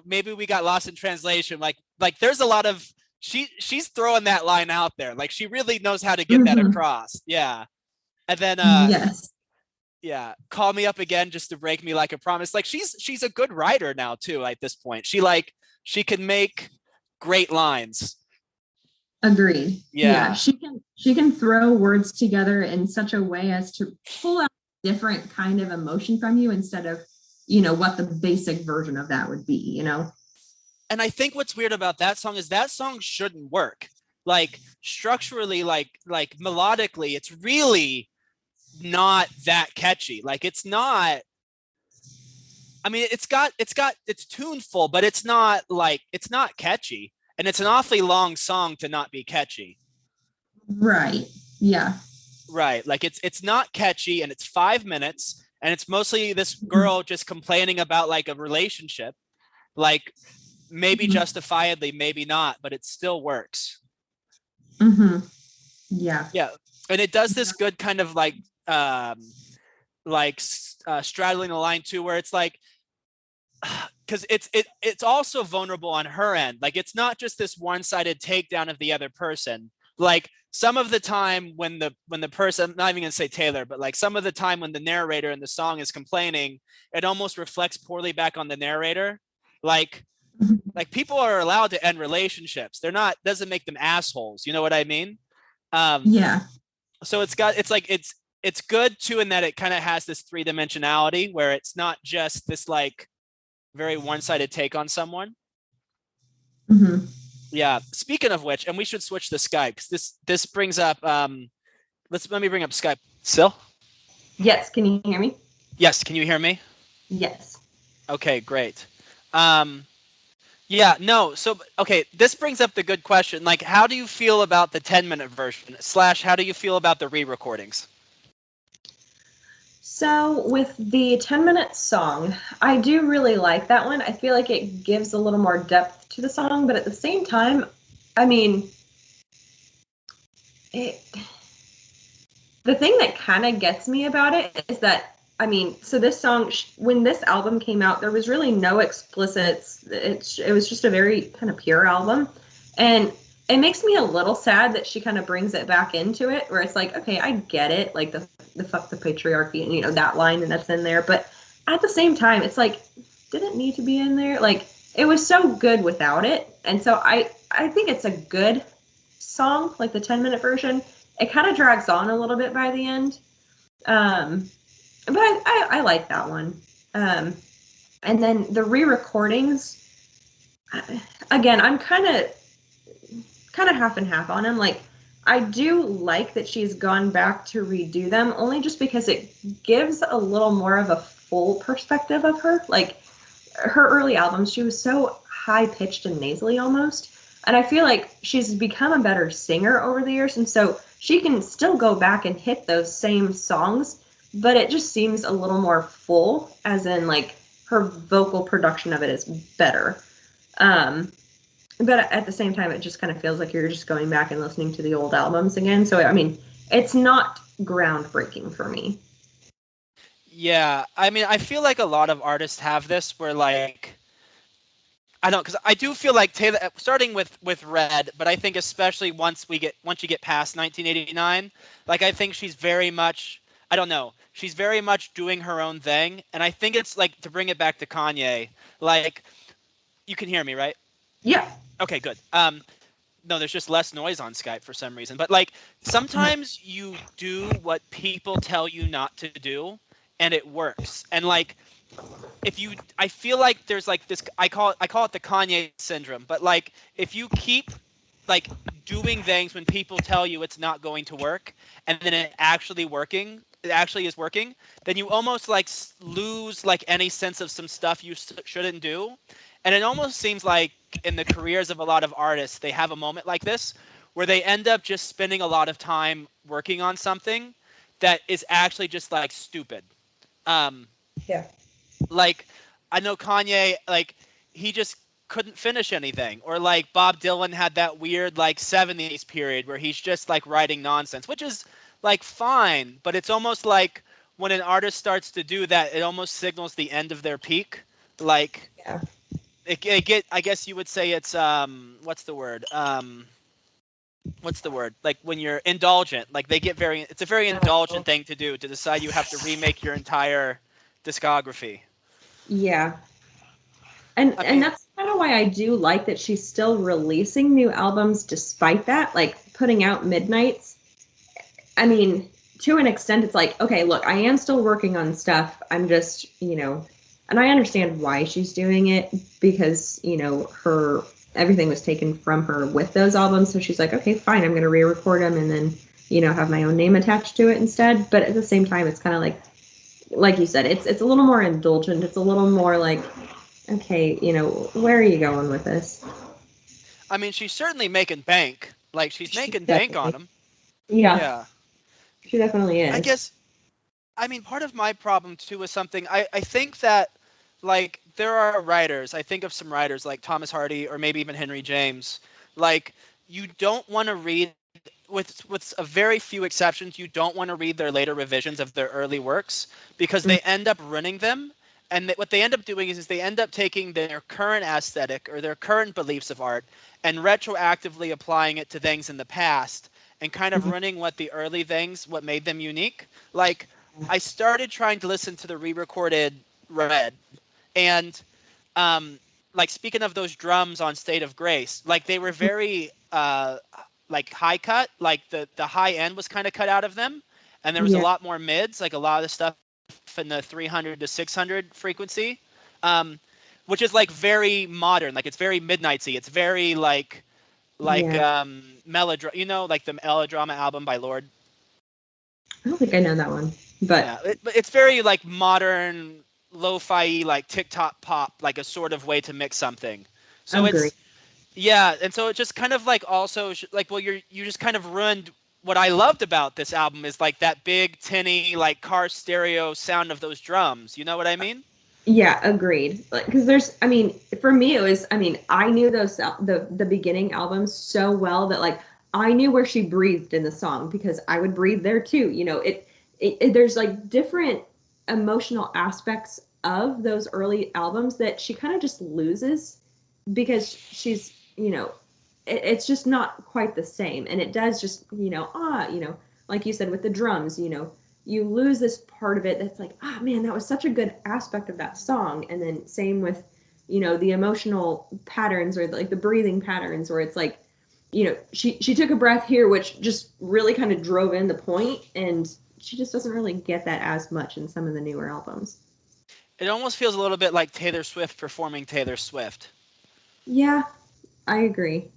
Speaker 4: we got lost in translation. Like there's a lot of she's throwing that line out there. Like she really knows how to get that across. Yeah, and then
Speaker 2: yes,
Speaker 4: yeah, call me up again just to break me like a promise. Like she's a good writer now too. At this point, she can make great lines.
Speaker 2: Agreed.
Speaker 4: Yeah.
Speaker 2: She can throw words together in such a way as to pull out different kind of emotion from you instead of, what the basic version of that would be,
Speaker 4: And I think what's weird about that song is that song shouldn't work. Like structurally, like melodically, it's really not that catchy. Like it's not, I mean, it's tuneful, but it's not catchy. And it's an awfully long song to not be catchy.
Speaker 2: Right. Yeah.
Speaker 4: Right. Like it's not catchy, and it's 5 minutes, and it's mostly this girl just complaining about like a relationship, like maybe justifiably, maybe not, but it still works.
Speaker 2: Yeah.
Speaker 4: Yeah. And it does this good kind of like straddling the line too, where it's like, because it's also vulnerable on her end. Like it's not just this one-sided takedown of the other person. Like some of the time when the person, I'm not even gonna say Taylor, but like some of the time when the narrator in the song is complaining, it almost reflects poorly back on the narrator. Like people are allowed to end relationships. Doesn't make them assholes. You know what I mean?
Speaker 2: Yeah.
Speaker 4: So it's good too, in that it kind of has this three-dimensionality where it's not just this like very one-sided take on someone. Yeah. Speaking of which, and we should switch to Skype, because this brings up let me bring up Skype. Sil?
Speaker 2: Yes, can you hear me?
Speaker 4: Yes, can you hear me?
Speaker 2: Yes.
Speaker 4: Okay, great. Yeah, no, so okay, this brings up the good question. Like, how do you feel about the 10-minute version / how do you feel about the re-recordings?
Speaker 2: So with the 10-minute song, I do really like that one. I feel like it gives a little more depth to the song, but at the same time, I mean, the thing that kind of gets me about it is that, I mean, so this song, when this album came out, there was really no explicits. It was just a very kind of pure album. And it makes me a little sad that she kind of brings it back into it, where it's like, okay, I get it, like the fuck the patriarchy and that line, and that's in there, but at the same time it's like, did it need to be in there? Like it was so good without it. And so I think it's a good song, like the 10-minute version. It kind of drags on a little bit by the end, but I like that one. And then the re-recordings, again, I'm kind of half and half on them. Like, I do like that she's gone back to redo them, only just because it gives a little more of a full perspective of her. Like, her early albums, she was so high-pitched and nasally almost. And I feel like she's become a better singer over the years, and so she can still go back and hit those same songs, but it just seems a little more full, as in, like, her vocal production of it is better. But at the same time, it just kind of feels like you're just going back and listening to the old albums again. So, I mean, it's not groundbreaking for me.
Speaker 4: Yeah, I mean, I feel like a lot of artists have this where like I don't, because I do feel like Taylor, starting with Red, but I think especially once you get past 1989, like I think she's very much, I don't know, she's very much doing her own thing, and I think it's like to bring it back to Kanye, like you can hear me, right?
Speaker 2: Yeah.
Speaker 4: Okay, good. No, there's just less noise on Skype for some reason. But like sometimes you do what people tell you not to do and it works. And like I feel like there's like this I call it the Kanye syndrome. But like if you keep like doing things when people tell you it's not going to work and then it actually is working, then you almost like lose like any sense of some stuff you shouldn't do. And it almost seems like in the careers of a lot of artists, they have a moment like this where they end up just spending a lot of time working on something that is actually just like stupid.
Speaker 2: Yeah.
Speaker 4: Like I know Kanye, like he just couldn't finish anything, or like Bob Dylan had that weird like 70s period where he's just like writing nonsense, which is like fine, but it's almost like when an artist starts to do that, it almost signals the end of their peak. Like
Speaker 2: Yeah.
Speaker 4: I guess you would say it's what's the word? Like when you're indulgent, like it's a very indulgent thing to do, to decide you have to remake your entire discography.
Speaker 2: Yeah. And
Speaker 4: I mean,
Speaker 2: and that's kind of why I do like that she's still releasing new albums despite that, like putting out Midnights. I mean, to an extent, it's like, okay, look, I am still working on stuff. I'm just, and I understand why she's doing it because, her everything was taken from her with those albums. So she's like, okay, fine, I'm going to re-record them and then, have my own name attached to it instead. But at the same time, it's kind of like you said, it's a little more indulgent. It's a little more like, okay, where are you going with this?
Speaker 4: I mean, she's certainly making bank. Like she's making bank on them.
Speaker 2: Yeah.
Speaker 4: Yeah.
Speaker 2: She definitely is.
Speaker 4: I guess, I mean, part of my problem too is something I think that like there are writers, I think of some writers like Thomas Hardy or maybe even Henry James, like you don't want to read with a very few exceptions, you don't want to read their later revisions of their early works because they end up ruining them. And what they end up doing is they end up taking their current aesthetic or their current beliefs of art and retroactively applying it to things in the past and kind of running what the early things, what made them unique. Like I started trying to listen to the re-recorded Red, and like speaking of those drums on State of Grace, like they were very like high cut, like the high end was kind of cut out of them, and there was a lot more mids, like a lot of the stuff in the 300 to 600 frequency, which is like very modern, like it's very Midnightsy, it's very like melodrama, like the Melodrama album by Lorde.
Speaker 2: I don't think I know that one, but
Speaker 4: yeah, it's very like modern lo-fi, like TikTok pop, like a sort of way to mix something. So it's and so it just kind of like also like, well, you just kind of ruined what I loved about this album is like that big tinny like car stereo sound of those drums. You know what I mean?
Speaker 2: Yeah, agreed. Like, because I mean, for me, it was, I mean, I knew the beginning albums so well that like I knew where she breathed in the song because I would breathe there too. There's like different emotional aspects of those early albums that she kind of just loses because she's, it's just not quite the same. And it does just, like you said, with the drums, you lose this part of it that's like, man, that was such a good aspect of that song. And then same with, the emotional patterns or like the breathing patterns where it's like, she took a breath here, which just really kind of drove in the point, and she just doesn't really get that as much in some of the newer albums.
Speaker 4: It almost feels a little bit like Taylor Swift performing Taylor Swift.
Speaker 2: Yeah, I agree.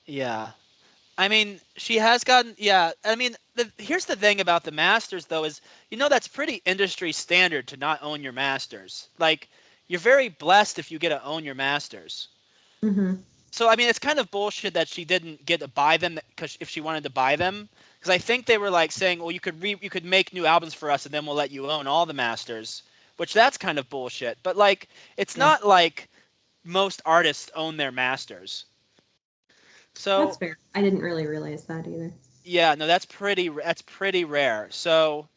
Speaker 4: Yeah. I mean, she has gotten, I mean, here's the thing about the masters, though, is, that's pretty industry standard to not own your masters. Like, you're very blessed if you get to own your masters.
Speaker 2: Mm-hmm.
Speaker 4: So, I mean, it's kind of bullshit that she didn't get to buy them because if she wanted to buy them. Because I think they were like saying, well, you could make new albums for us and then we'll let you own all the masters, which that's kind of bullshit. But, like, it's not like most artists own their masters. So
Speaker 2: That's fair. I didn't really realize that either.
Speaker 4: yeah, no, that's pretty rare. So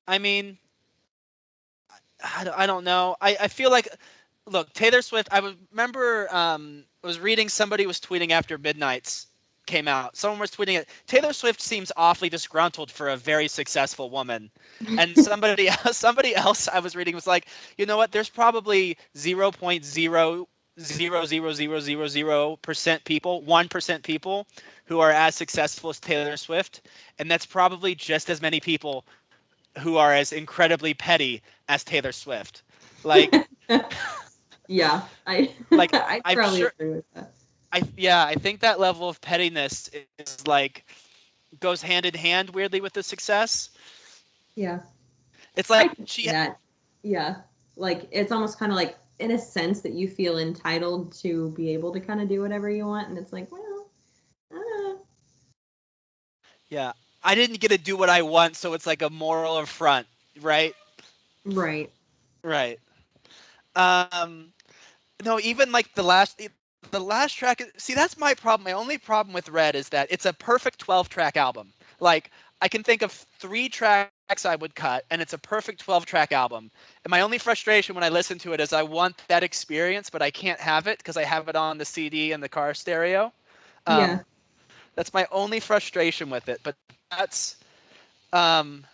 Speaker 4: I mean, I don't know. I feel like, look, Taylor Swift. I remember I was reading, somebody was tweeting after Midnight's came out. Someone was tweeting it. Taylor Swift seems awfully disgruntled for a very successful woman. And somebody else I was reading was like, you know what? There's probably 0.0000000% people, 1% people who are as successful as Taylor Swift, and that's probably just as many people who are as incredibly petty as Taylor Swift. Like,
Speaker 2: Yeah, I
Speaker 4: like
Speaker 2: I
Speaker 4: I'm
Speaker 2: probably
Speaker 4: sure.
Speaker 2: agree with that.
Speaker 4: I think that level of pettiness is like goes hand in hand weirdly with the success.
Speaker 2: Yeah,
Speaker 4: It's
Speaker 2: I
Speaker 4: like
Speaker 2: can see that. Yeah, like it's almost kind of like in a sense that you feel entitled to be able to kind of do whatever you want, and it's like, well,
Speaker 4: yeah, I didn't get to do what I want, so it's like a moral affront, right?
Speaker 2: right.
Speaker 4: Right. Um, no, even like the last track. See, that's my problem. My only problem with Red is that it's a perfect 12-track album. Like, I can think of 3 tracks I would cut, and it's a perfect 12-track album. And my only frustration when I listen to it is I want that experience, but I can't have it because I have it on the CD and the car stereo.
Speaker 2: Yeah.
Speaker 4: That's my only frustration with it. But that's um,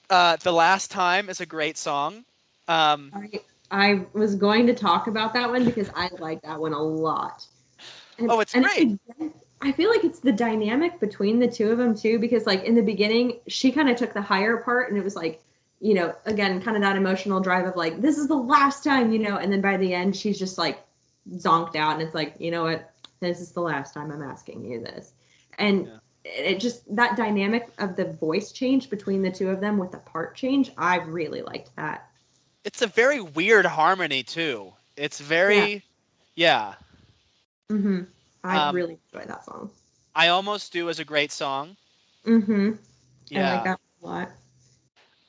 Speaker 4: The Last Time is a great song.
Speaker 2: I was going to talk about that one because I like that one a lot.
Speaker 4: It's great.
Speaker 2: I feel like it's the dynamic between the two of them too, because like in the beginning, she kind of took the higher part and it was like, you know, again, kind of that emotional drive of like, this is the last time, you know, and then by the end, she's just like zonked out and it's like, you know what, this is the last time I'm asking you this. And it just, that dynamic of the voice change between the two of them with the part change, I really liked that.
Speaker 4: It's a very weird harmony too. It's very, yeah.
Speaker 2: Mm-hmm. I really enjoy that song.
Speaker 4: I Almost Do is a great song.
Speaker 2: Mm-hmm.
Speaker 4: Yeah.
Speaker 2: I like that a lot.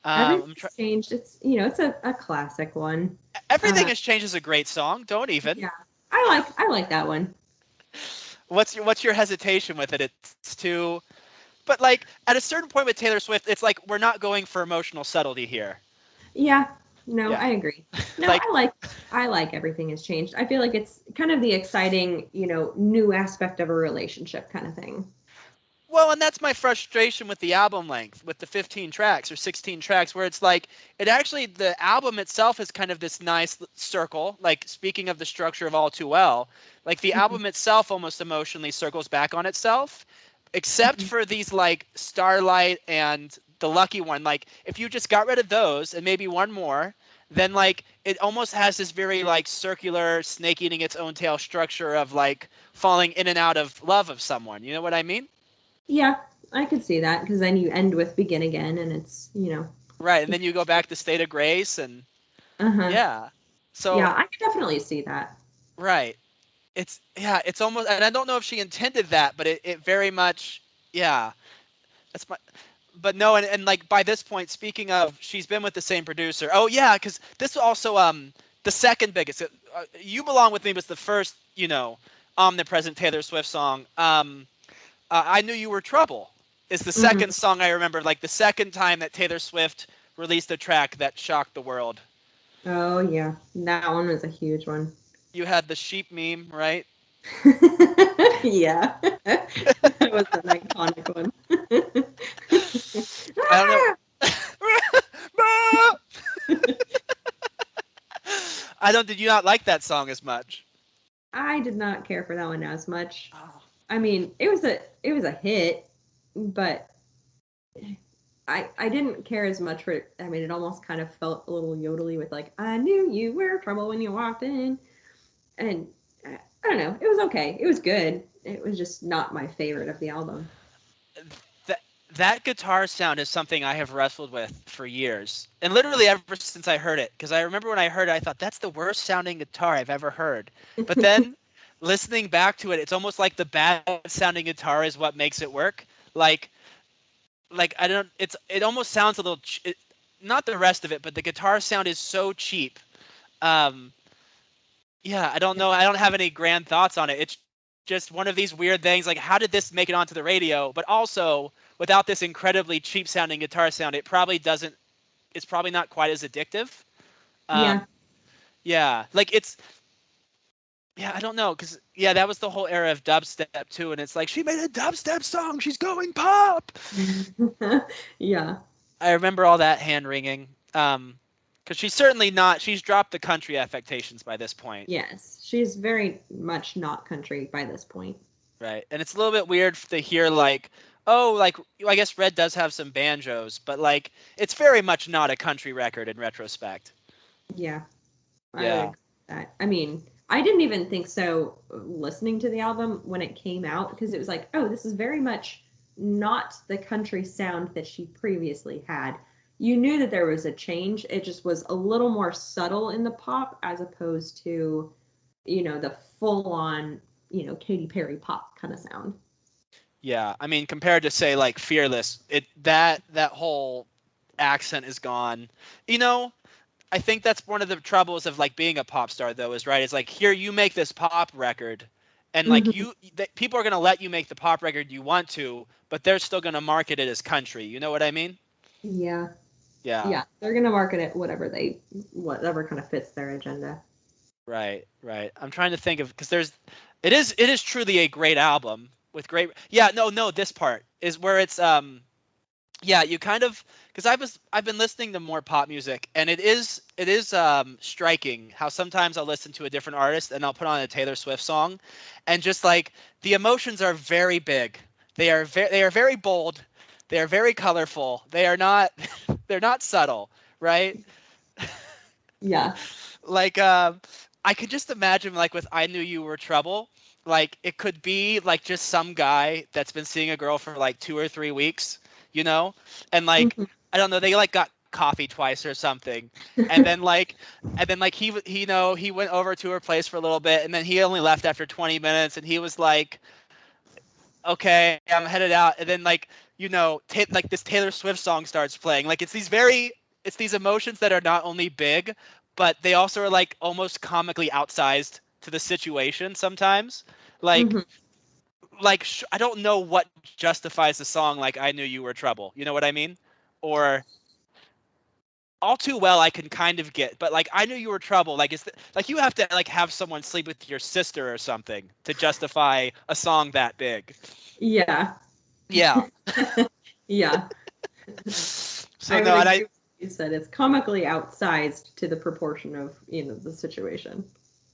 Speaker 2: Everything's changed. It's, you know, it's a classic one.
Speaker 4: Everything Has Changed is a great song. Don't even.
Speaker 2: Yeah, I like that one.
Speaker 4: What's your hesitation with it? It's too, but like at a certain point with Taylor Swift, it's like we're not going for emotional subtlety here.
Speaker 2: Yeah. No, I agree. No,
Speaker 4: Like,
Speaker 2: I like Everything Has Changed. I feel like it's kind of the exciting, you know, new aspect of a relationship kind of thing.
Speaker 4: Well, and that's my frustration with the album length, with the 15 tracks or 16 tracks, where it's like, the album itself is kind of this nice circle. Like, speaking of the structure of All Too Well, like the album itself almost emotionally circles back on itself, except for these like Starlight and the Lucky One. Like, if you just got rid of those and maybe one more, then like it almost has this very like circular, snake eating its own tail structure of like falling in and out of love of someone. You know what I mean?
Speaker 2: Yeah, I could see that because then you end with Begin Again and it's, you know.
Speaker 4: Right, and then you go back to State of Grace and yeah. So
Speaker 2: yeah, I could definitely see that.
Speaker 4: Right. It's almost, and I don't know if she intended that, but it very much, yeah. That's my, but no, and like by this point, speaking of, she's been with the same producer. Oh yeah, because this was also the second biggest. You Belong With Me was the first, you know, omnipresent Taylor Swift song. I Knew You Were Trouble is the second song I remember, like the second time that Taylor Swift released a track that shocked the world.
Speaker 2: Oh yeah, that one was a huge one.
Speaker 4: You had the sheep meme, right?
Speaker 2: Yeah, that was an iconic one.
Speaker 4: I don't know. Did you not like that song as much?
Speaker 2: I did not care for that one as much.
Speaker 4: Oh.
Speaker 2: I mean, it was a hit, but I didn't care as much for it. I mean, it almost kind of felt a little yodely with like, I knew you were trouble when you walked in. And I don't know. It was okay. It was good. It was just not my favorite of the album.
Speaker 4: That guitar sound is something I have wrestled with for years. And literally ever since I heard it. Because I remember when I heard it, I thought, that's the worst sounding guitar I've ever heard. But then listening back to it, it's almost like the bad sounding guitar is what makes it work. Like I don't, it almost sounds a little, not the rest of it, but the guitar sound is so cheap. Yeah, I don't know. I don't have any grand thoughts on it. It's just one of these weird things. Like, how did this make it onto the radio? But also, without this incredibly cheap sounding guitar sound, it probably doesn't. It's probably not quite as addictive.
Speaker 2: Yeah.
Speaker 4: Yeah, like it's. Yeah, I don't know, because yeah, that was the whole era of dubstep too, and it's like she made a dubstep song. She's going pop.
Speaker 2: Yeah.
Speaker 4: I remember all that hand wringing. Because she's certainly not. She's dropped the country affectations by this point.
Speaker 2: Yes. She's very much not country by this point.
Speaker 4: Right. And it's a little bit weird to hear like, oh, like I guess Red does have some banjos, but like it's very much not a country record in retrospect.
Speaker 2: Yeah. I
Speaker 4: Yeah.
Speaker 2: would agree with that. I mean, I didn't even think so listening to the album when it came out, because it was like, oh, this is very much not the country sound that she previously had. You knew that there was a change. It just was a little more subtle in the pop as opposed to, the full on, Katy Perry pop kind of sound.
Speaker 4: Yeah. I mean, compared to say like Fearless, that whole accent is gone. I think that's one of the troubles of like being a pop star though, is right. It's like, here, you make this pop record and like people are going to let you make the pop record you want to, but they're still going to market it as country. You know what I mean?
Speaker 2: Yeah.
Speaker 4: Yeah.
Speaker 2: Yeah. They're going to market it whatever kind of fits their agenda.
Speaker 4: Right. I'm trying to think of, because it is truly a great album with great. Yeah. No. This part is where it's yeah, you kind of, because I've been listening to more pop music, and it is striking how sometimes I'll listen to a different artist and I'll put on a Taylor Swift song, and just like the emotions are very big. They are very bold. They are very colorful. They are not they're not subtle, right?
Speaker 2: Yeah.
Speaker 4: Like I could just imagine like with I Knew You Were Trouble, like it could be like just some guy that's been seeing a girl for like 2 or 3 weeks, and like I don't know, they like got coffee twice or something, and then like he went over to her place for a little bit, and then he only left after 20 minutes, and he was like, okay, I'm headed out, and then like like this Taylor Swift song starts playing. Like it's these emotions that are not only big, but they also are like almost comically outsized to the situation sometimes. Like I don't know what justifies a song like I Knew You Were Trouble. You know what I mean? Or All Too Well I can kind of get, but like I Knew You Were Trouble, like like you have to like have someone sleep with your sister or something to justify a song that big.
Speaker 2: Yeah.
Speaker 4: Yeah.
Speaker 2: Yeah.
Speaker 4: So no, and
Speaker 2: you said it's comically outsized to the proportion of the situation.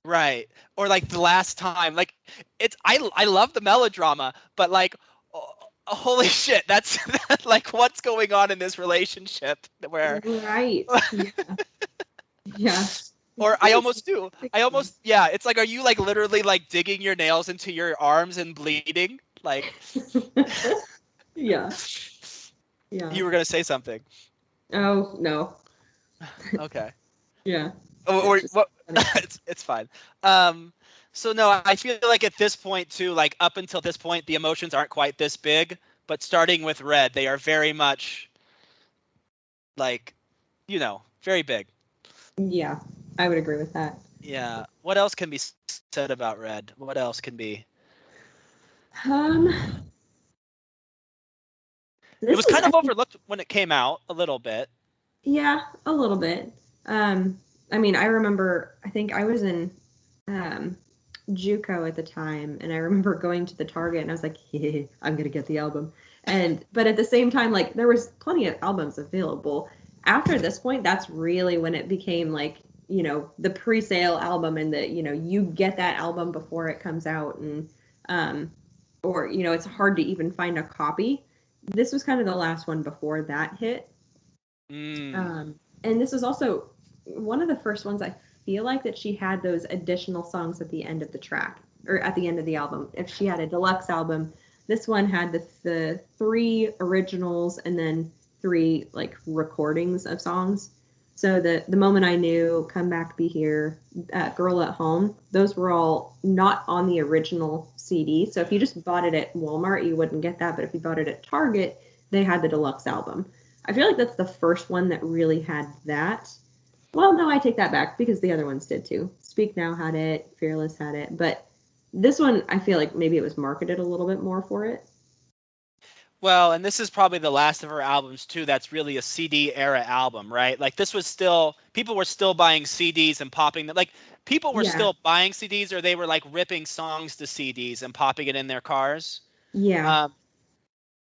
Speaker 4: Right. Or like the last time, like I love the melodrama, but like holy shit, that's like what's going on in this relationship where
Speaker 2: right. Yeah.
Speaker 4: Or I almost yeah, it's like, are you like literally like digging your nails into your arms and bleeding? Like
Speaker 2: Yeah.
Speaker 4: You were gonna say something.
Speaker 2: Oh no.
Speaker 4: Okay.
Speaker 2: Yeah.
Speaker 4: Or what? It's fine. So no, I feel like at this point too, like up until this point, the emotions aren't quite this big, but starting with Red, they are very much like, very big.
Speaker 2: Yeah, I would agree with that.
Speaker 4: Yeah. What else can be said about Red? What else can be? It was kind of overlooked when it came out a little bit.
Speaker 2: Yeah, a little bit. I mean, I remember, I think I was in JUCO at the time, and I remember going to the Target, and I was like, hey, I'm going to get the album. But at the same time, like, there was plenty of albums available. After this point, that's really when it became like, the pre-sale album, and that, you get that album before it comes out, and or, it's hard to even find a copy. This was kind of the last one before that hit. And this was also one of the first ones I feel like that she had those additional songs at the end of the track, or at the end of the album. If she had a deluxe album, this one had the 3 originals and then 3 like recordings of songs. So the Moment I Knew, Come Back, Be Here, Girl at Home, those were all not on the original CD. So if you just bought it at Walmart, you wouldn't get that. But if you bought it at Target, they had the deluxe album. I feel like that's the first one that really had that. Well, no, I take that back, because the other ones did too. Speak Now had it, Fearless had it, but this one I feel like maybe it was marketed a little bit more for it.
Speaker 4: Well, and this is probably the last of her albums too. That's really a CD era album, right? Like this was still people were still buying CDs and popping them. Like people were
Speaker 2: Yeah.
Speaker 4: still buying CDs, or they were like ripping songs to CDs and popping it in their cars.
Speaker 2: Yeah.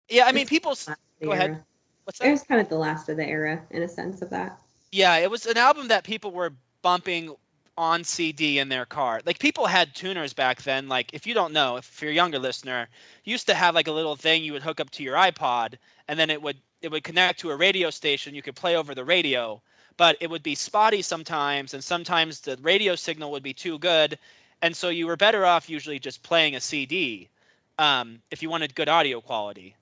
Speaker 4: Yeah, I mean,
Speaker 2: It's
Speaker 4: people.
Speaker 2: the
Speaker 4: Go ahead.
Speaker 2: era.
Speaker 4: What's
Speaker 2: It
Speaker 4: that?
Speaker 2: was kind of the last of the era in a sense of that.
Speaker 4: Yeah, it was an album that people were bumping on CD in their car. Like people had tuners back then. Like if you don't know, if you're a younger listener, you used to have like a little thing you would hook up to your iPod, and then it would connect to a radio station. You could play over the radio, but it would be spotty sometimes, and sometimes the radio signal would be too good, and so you were better off usually just playing a CD if you wanted good audio quality.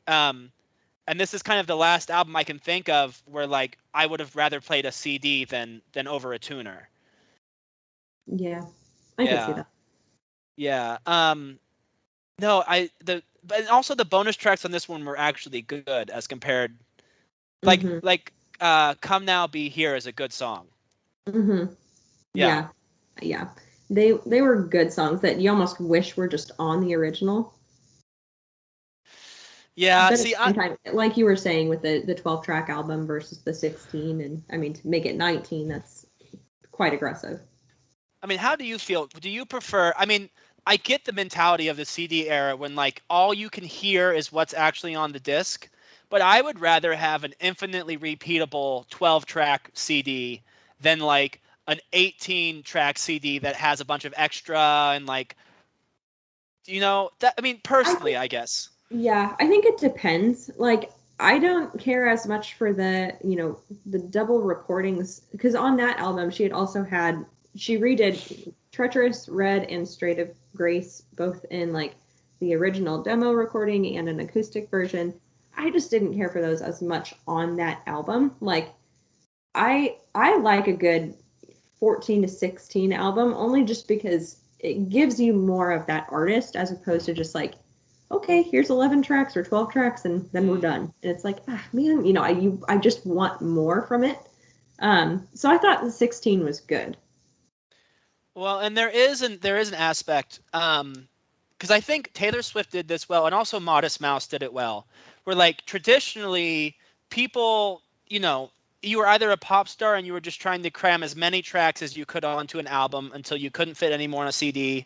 Speaker 4: And this is kind of the last album I can think of where like I would have rather played a CD than over a tuner.
Speaker 2: Yeah, I can see that.
Speaker 4: Yeah. No, but also the bonus tracks on this one were actually good as compared. Like Come Now Be Here is a good song.
Speaker 2: Mm-hmm. Yeah. They were good songs that you almost wish were just on the original.
Speaker 4: Yeah,
Speaker 2: but
Speaker 4: see,
Speaker 2: like you were saying with the 12-track album versus the 16, and I mean to make it 19, that's quite aggressive.
Speaker 4: I mean, how do you feel? Do you prefer? I mean, I get the mentality of the CD era when like all you can hear is what's actually on the disc, but I would rather have an infinitely repeatable 12-track CD than like an 18-track CD that has a bunch of extra and like, that. I mean, personally, I guess.
Speaker 2: Yeah, I think it depends. Like, I don't care as much for the double recordings, because on that album she redid Treacherous, Red, and Straight of Grace, both in like the original demo recording and an acoustic version. I just didn't care for those as much on that album. Like, I like a good 14 to 16 album only just because it gives you more of that artist as opposed to just like, okay, here's 11 tracks or 12 tracks and then we're done. And it's like, man, I just want more from it. So I thought the 16 was good.
Speaker 4: Well, and there is an aspect, because I think Taylor Swift did this well, and also Modest Mouse did it well, where like traditionally people, you were either a pop star and you were just trying to cram as many tracks as you could onto an album until you couldn't fit any more on a CD,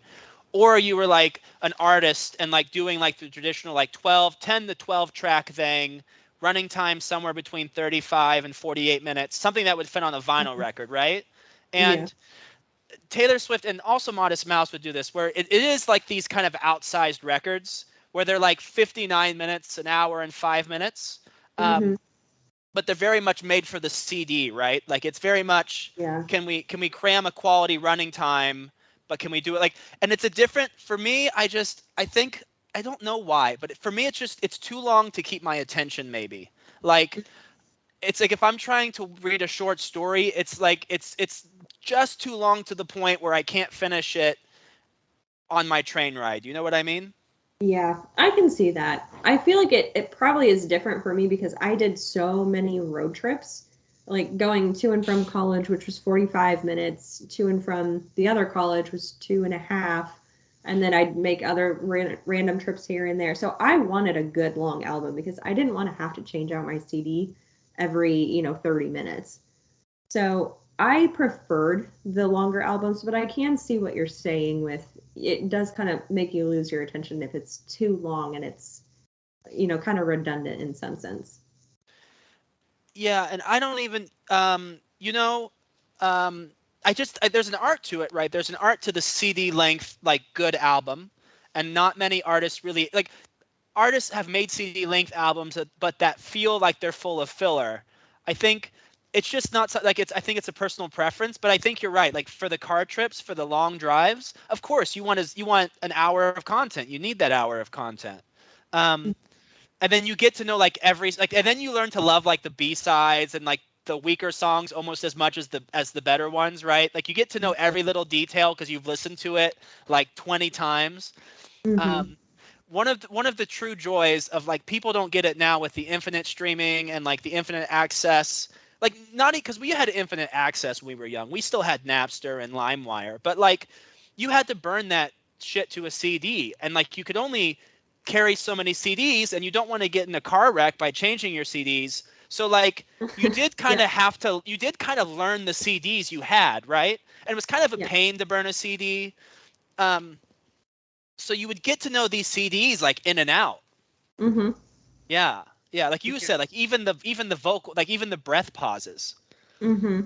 Speaker 4: or you were like an artist and like doing like the traditional like 10 to 12 track thing, running time somewhere between 35 and 48 minutes, something that would fit on a vinyl record, right? And Taylor Swift and also Modest Mouse would do this, where it is like these kind of outsized records where they're like 59 minutes, an hour, and 5 minutes. But they're very much made for the CD, right? Like it's very much, can we cram a quality running time, but can we do it like, and it's a different, for me, I think, I don't know why, but for me, it's too long to keep my attention maybe. Like, it's like if I'm trying to read a short story, it's like, it's just too long to the point where I can't finish it on my train ride. You know what I mean?
Speaker 2: Yeah, I can see that. I feel like it probably is different for me because I did so many road trips, like going to and from college, which was 45 minutes, to and from the other college was 2.5. And then I'd make other random trips here and there. So I wanted a good long album because I didn't want to have to change out my CD every, 30 minutes. So I preferred the longer albums, but I can see what you're saying with it does kind of make you lose your attention if it's too long and it's, kind of redundant in some sense.
Speaker 4: Yeah, and I don't even, there's an art to it, right? There's an art to the CD length, like good album, and not many artists really, like artists have made CD length albums, but that feel like they're full of filler. I think it's just not like I think it's a personal preference, but I think you're right. Like for the car trips, for the long drives, of course you want an hour of content. You need that hour of content. And then you get to know like and then you learn to love like the B-sides and like the weaker songs almost as much as the better ones, right? Like you get to know every little detail because you've listened to it like 20 times. One of the true joys of like people don't get it now with the infinite streaming and like the infinite access like not because we had infinite access when we were young. We still had Napster and LimeWire, but like you had to burn that shit to a CD, and like you could only carry so many CDs, and you don't want to get in a car wreck by changing your CDs. So like you did kind of have to, you did kind of learn the CDs you had, right? And it was kind of a pain to burn a CD. So you would get to know these CDs like in and out.
Speaker 2: Mm-hmm.
Speaker 4: Yeah. Yeah, like you said, like even the vocal, like even the breath pauses.
Speaker 2: Mm-hmm.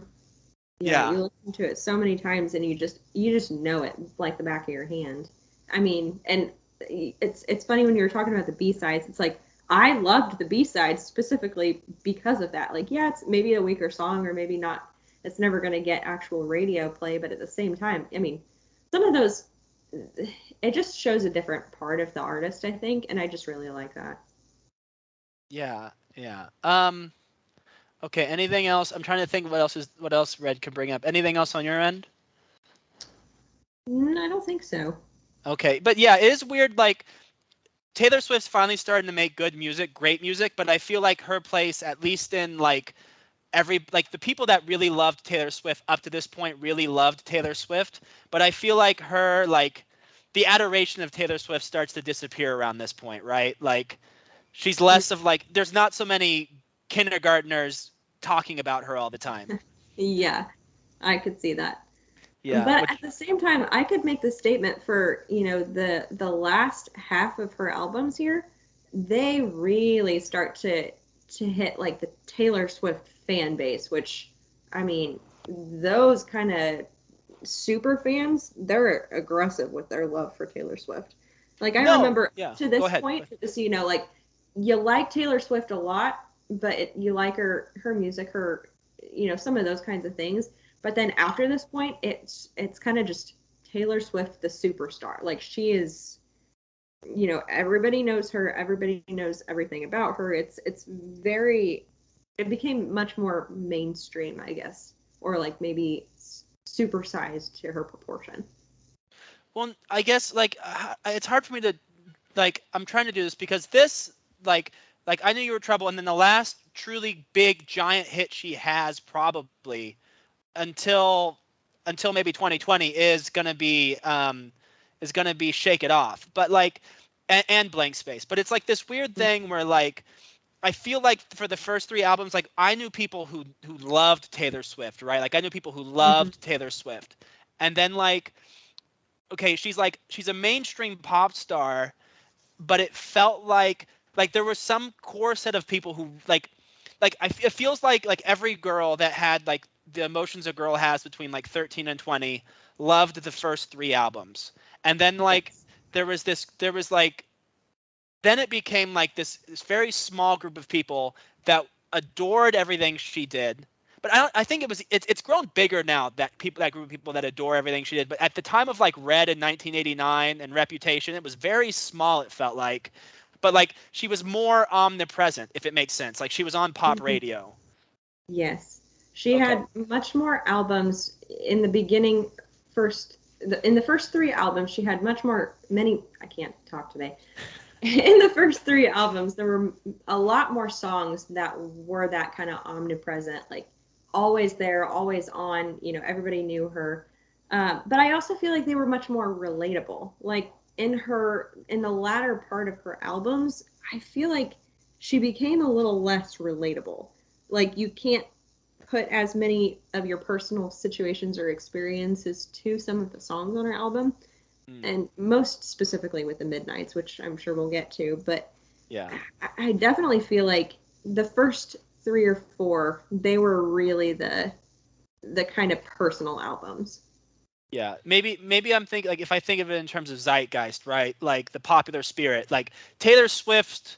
Speaker 4: Yeah.
Speaker 2: You listen to it so many times and you just know it like the back of your hand. I mean, and it's funny when you were talking about the B-sides, it's like I loved the B-sides specifically because of that. Like, yeah, it's maybe a weaker song or maybe not, it's never going to get actual radio play, but at the same time, I mean, some of those, it just shows a different part of the artist, I think, and I just really like that.
Speaker 4: Yeah. Okay, anything else? I'm trying to think what else Red could bring up. Anything else on your end?
Speaker 2: I don't think so.
Speaker 4: Okay, but yeah, it is weird. Like Taylor Swift's finally starting to make good music, great music, but I feel like her place, at least in like the people that really loved Taylor Swift up to this point really loved Taylor Swift, but I feel like her like the adoration of Taylor Swift starts to disappear around this point, right? Like she's less of like there's not so many kindergartners talking about her all the time.
Speaker 2: Yeah, I could see that.
Speaker 4: Yeah.
Speaker 2: But at the same time, I could make the statement for, the last half of her albums here, they really start to hit like the Taylor Swift fan base, which, I mean, those kind of super fans, they're aggressive with their love for Taylor Swift. Like I remember to this point, just so you know, like you like Taylor Swift a lot, but you like her music, her, some of those kinds of things. But then after this point, it's kind of just Taylor Swift, the superstar. Like she is, everybody knows her. Everybody knows everything about her. It became much more mainstream, I guess, or like maybe supersized to her proportion.
Speaker 4: Well, I guess like it's hard for me to like I'm trying to do this because this like I Knew You Were Trouble, and then the last truly big giant hit she has probably until maybe 2020 is gonna be Shake It Off, but like and Blank Space. But it's like this weird thing where like I feel like for the first three albums, like I knew people who loved Taylor Swift, right? Like I knew people who loved Taylor Swift, and then like okay, she's a mainstream pop star, but it felt like there was some core set of people who it feels like every girl that had like the emotions a girl has between like 13 and 20 loved the first three albums, and then like then it became like this very small group of people that adored everything she did. But I think it's grown bigger now, that group of people that adore everything she did. But at the time of like Red in 1989 and Reputation, it was very small, it felt like. But like she was more omnipresent, if it makes sense. Like she was on pop radio.
Speaker 2: Yes. She had much more albums in the beginning. In the first three albums, she had I can't talk today. In the first three albums, there were a lot more songs that were that kind of omnipresent, like always there, always on, everybody knew her. But I also feel like they were much more relatable. Like in the latter part of her albums, I feel like she became a little less relatable. Like you can't put as many of your personal situations or experiences to some of the songs on her album. And most specifically with the Midnights, which I'm sure we'll get to. But yeah, I definitely feel like the first three or four, they were really the kind of personal albums.
Speaker 4: Yeah, maybe I'm thinking like if I think of it in terms of zeitgeist, right? Like the popular spirit, like Taylor Swift,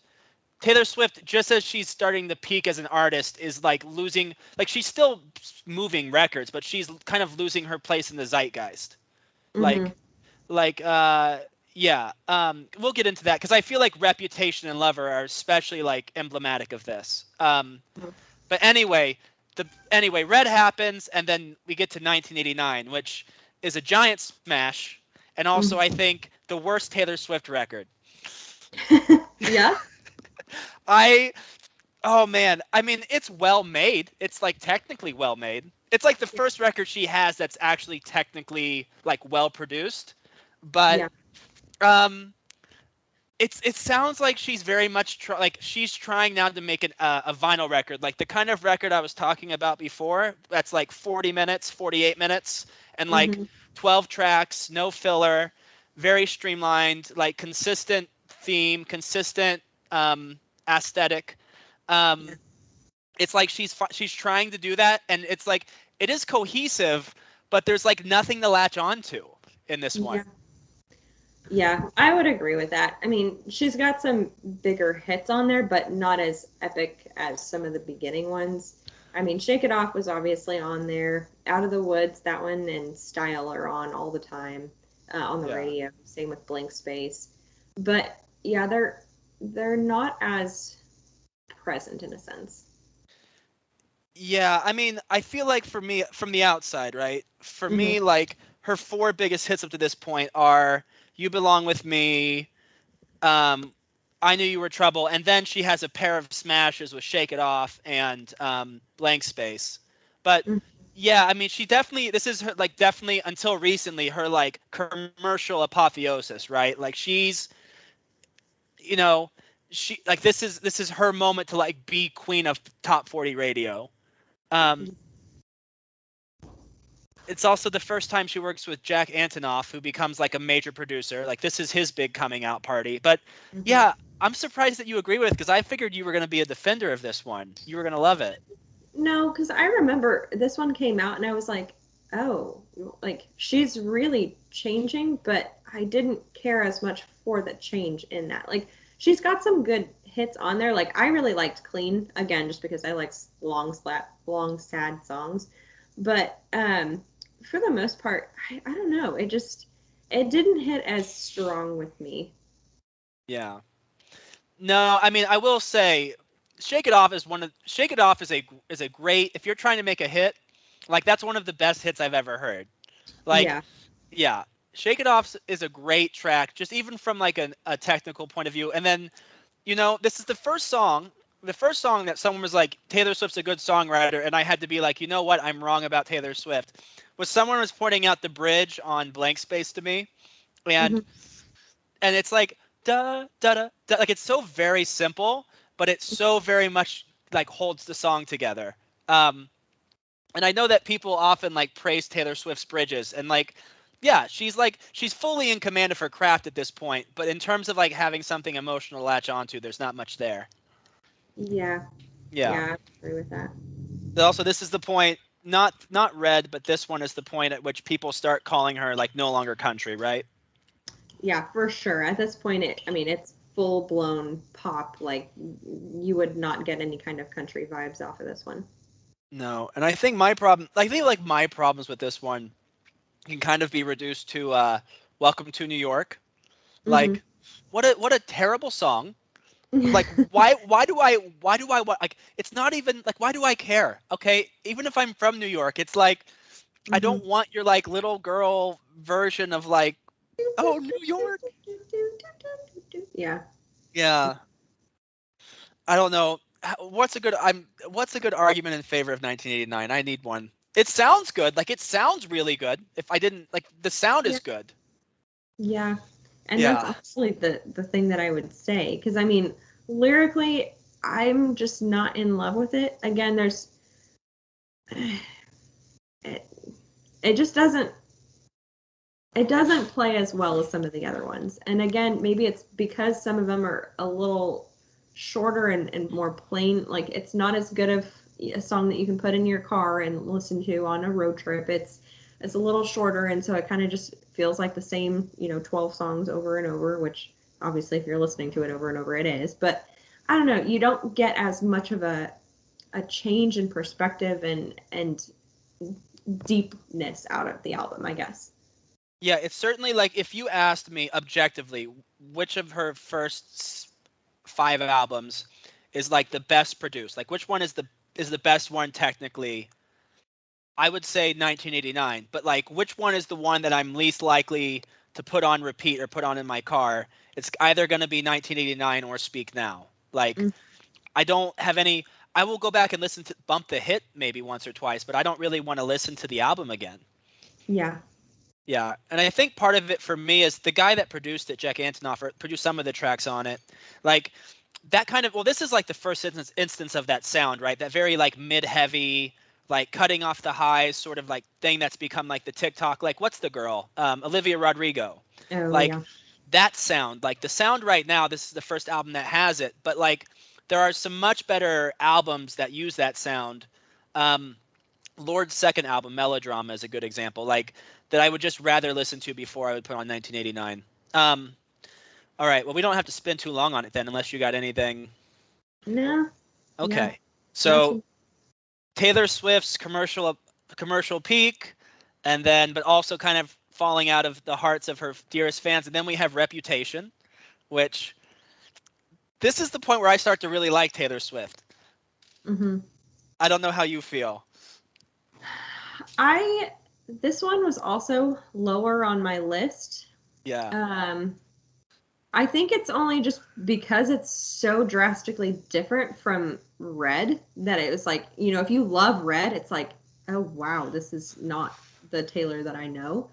Speaker 4: just as she's starting to peak as an artist, is like losing, like she's still moving records, but she's kind of losing her place in the zeitgeist. We'll get into that because I feel like Reputation and Lover are especially like emblematic of this. But anyway, Red happens, and then we get to 1989, which is a giant smash, and also I think the worst Taylor Swift record.
Speaker 2: Yeah.
Speaker 4: Oh man, I mean, it's well made. It's like technically well made. It's like the first record she has that's actually technically like well produced, but
Speaker 2: Yeah.
Speaker 4: um, it sounds like she's very much like she's trying now to make a vinyl record, like the kind of record I was talking about before. That's like 40 minutes, 48 minutes, and like
Speaker 2: Hmm.
Speaker 4: 12 tracks, no filler, very streamlined, like consistent theme, consistent aesthetic.
Speaker 2: Yeah.
Speaker 4: Um, it's like she's trying to do that, and it's like it is cohesive, but there's like nothing to latch onto in this one.
Speaker 2: Yeah. Yeah, I would agree with that. I mean, she's got some bigger hits on there, but not as epic as some of the beginning ones. I mean, Shake It Off was obviously on there. Out of the Woods, that one, and Style are on all the time on the
Speaker 4: Yeah.
Speaker 2: radio. Same with Blank Space. But yeah, they're not as present in a sense.
Speaker 4: Yeah, I mean, I feel like for me, from the outside, right? For
Speaker 2: Hmm.
Speaker 4: me, like her four biggest hits up to this point are "You Belong with Me," um, "I Knew You Were Trouble," and then she has a pair of smashes with "Shake It Off" and "Blank Space." But yeah, I mean, she definitely this is her like definitely until recently her like commercial apotheosis, right? Like she's you know she like this is her moment to like be queen of top 40 radio. Um, it's also the first time she works with Jack Antonoff, who becomes like a major producer. Like this is his big coming out party. But
Speaker 2: Hmm.
Speaker 4: yeah, I'm surprised that you agree with it because I figured you were going to be a defender of this one. You were going to love it.
Speaker 2: No, because I remember this one came out and I was like, oh, like she's really changing, but I didn't care as much for the change in that. Like she's got some good hits on there. Like I really liked Clean again, just because I like long, sad songs. But for the most part, I don't know. It didn't hit as strong with me.
Speaker 4: Yeah. No, I mean I will say, Shake It Off is a great if you're trying to make a hit, like that's one of the best hits I've ever heard. Like
Speaker 2: Yeah.
Speaker 4: yeah, Shake It Off is a great track, just even from like a technical point of view. And then this is the first song that someone was like, Taylor Swift's a good songwriter, and I had to be like, you know what, I'm wrong about Taylor Swift. Was someone was pointing out the bridge on Blank Space to me, and
Speaker 2: Hmm.
Speaker 4: and it's like da da da da, like it's so very simple, but it so very much like holds the song together. Um, and I know that people often like praise Taylor Swift's bridges, and like yeah, she's fully in command of her craft at this point, but in terms of like having something emotional to latch onto, there's not much there.
Speaker 2: Yeah.
Speaker 4: Yeah.
Speaker 2: Yeah, I agree with that.
Speaker 4: Also, this is the point, not Red, but this one is the point at which people start calling her like no longer country, right?
Speaker 2: Yeah, for sure. At this point, I mean, it's full blown pop. Like, you would not get any kind of country vibes off of this one.
Speaker 4: No, and I think like my problems with this one can kind of be reduced to Welcome to New York.
Speaker 2: Hmm.
Speaker 4: Like, what a terrible song. Like, why do I want, like, it's not even like, why do I care? Okay, even if I'm from New York, it's like I
Speaker 2: Hmm.
Speaker 4: don't want your like little girl version of like, oh, New York.
Speaker 2: Yeah.
Speaker 4: Yeah, I don't know. What's a good argument in favor of 1989? I need one. It sounds good. Like it sounds really good. If I didn't like the sound
Speaker 2: Yeah.
Speaker 4: is good.
Speaker 2: Yeah. And that's
Speaker 4: Yeah.
Speaker 2: honestly the thing that I would say. Because, I mean, lyrically, I'm just not in love with it. Again, it, it just doesn't play as well as some of the other ones. And again, maybe it's because some of them are a little shorter and more plain. Like it's not as good of a song that you can put in your car and listen to on a road trip. It's a little shorter, and so it kind of just feels like the same, 12 songs over and over, which obviously if you're listening to it over and over it is. But I don't know, you don't get as much of a change in perspective and deepness out of the album, I guess.
Speaker 4: Yeah, it's certainly like if you asked me objectively which of her first five albums is like the best produced, like which one is the best one technically, I would say 1989. But like which one is the one that I'm least likely to put on repeat or put on in my car? It's either going to be 1989 or Speak Now. Like
Speaker 2: Mm.
Speaker 4: I don't have any. I will go back and listen to Bump the Hit maybe once or twice, but I don't really want to listen to the album again.
Speaker 2: Yeah.
Speaker 4: Yeah, and I think part of it for me is the guy that produced it, Jack Antonoff, produced some of the tracks on it. Like that kind of, well, this is like the first instance of that sound, right? That very like mid-heavy, like cutting off the highs sort of like thing that's become like the TikTok, like what's the girl? Olivia Rodrigo.
Speaker 2: Oh,
Speaker 4: Like
Speaker 2: yeah.
Speaker 4: that sound, like the sound right now, this is the first album that has it, but like there are some much better albums that use that sound. Lord's second album, Melodrama, is a good example, like that I would just rather listen to before I would put on 1989. All right, well, we don't have to spend too long on it then, unless you got anything.
Speaker 2: No.
Speaker 4: Okay,
Speaker 2: Yeah.
Speaker 4: so Taylor Swift's commercial peak, and then but also kind of falling out of the hearts of her dearest fans, and then we have Reputation, which this is the point where I start to really like Taylor Swift.
Speaker 2: Mm-hmm.
Speaker 4: I don't know how you feel.
Speaker 2: This one was also lower on my list.
Speaker 4: Yeah.
Speaker 2: I think it's only just because it's so drastically different from Red that it was like, you know, if you love Red, it's like, oh wow, this is not the Taylor that I know.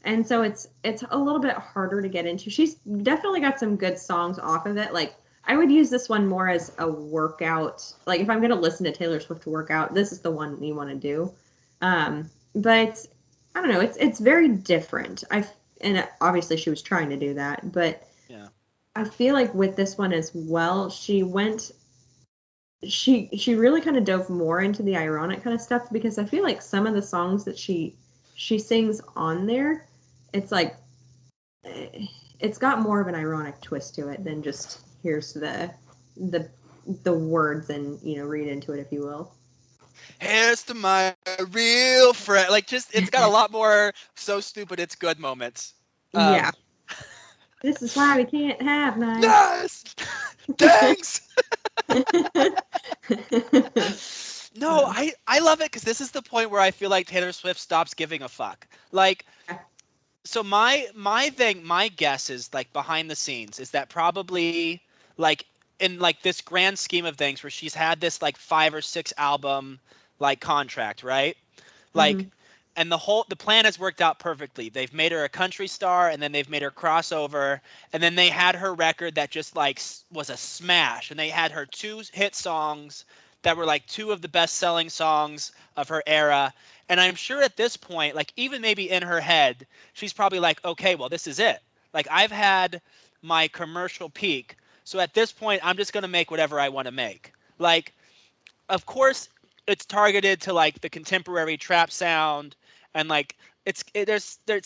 Speaker 2: And so it's a little bit harder to get into. She's definitely got some good songs off of it. Like I would use this one more as a workout. Like if I'm going to listen to Taylor Swift to work out, this is the one you want to do. But I don't know, it's very different. And obviously she was trying to do that, but
Speaker 4: Yeah.
Speaker 2: I feel like with this one as well, she really kind of dove more into the ironic kind of stuff, because I feel like some of the songs that she sings on there, it's like it's got more of an ironic twist to it than just here's the words and, you know, read into it if you will.
Speaker 4: Here's to my real friend. Like, just it's got a lot more so stupid it's good moments.
Speaker 2: Yeah. This is why we can't have nice.
Speaker 4: Nice. Thanks. No, I love it because this is the point where I feel like Taylor Swift stops giving a fuck. Like, so my guess is like behind the scenes is that probably like in like this grand scheme of things where she's had this like 5 or 6 album like contract, right? Like,
Speaker 2: Mhm.
Speaker 4: and the plan has worked out perfectly. They've made her a country star, and then they've made her crossover, and then they had her record that just like was a smash, and they had her 2 hit songs that were like 2 of the best selling songs of her era. And I'm sure at this point, like even maybe in her head, she's probably like, okay, well, this is it. Like I've had my commercial peak. So at this point, I'm just going to make whatever I want to make. Like, of course, it's targeted to like the contemporary trap sound, and like it's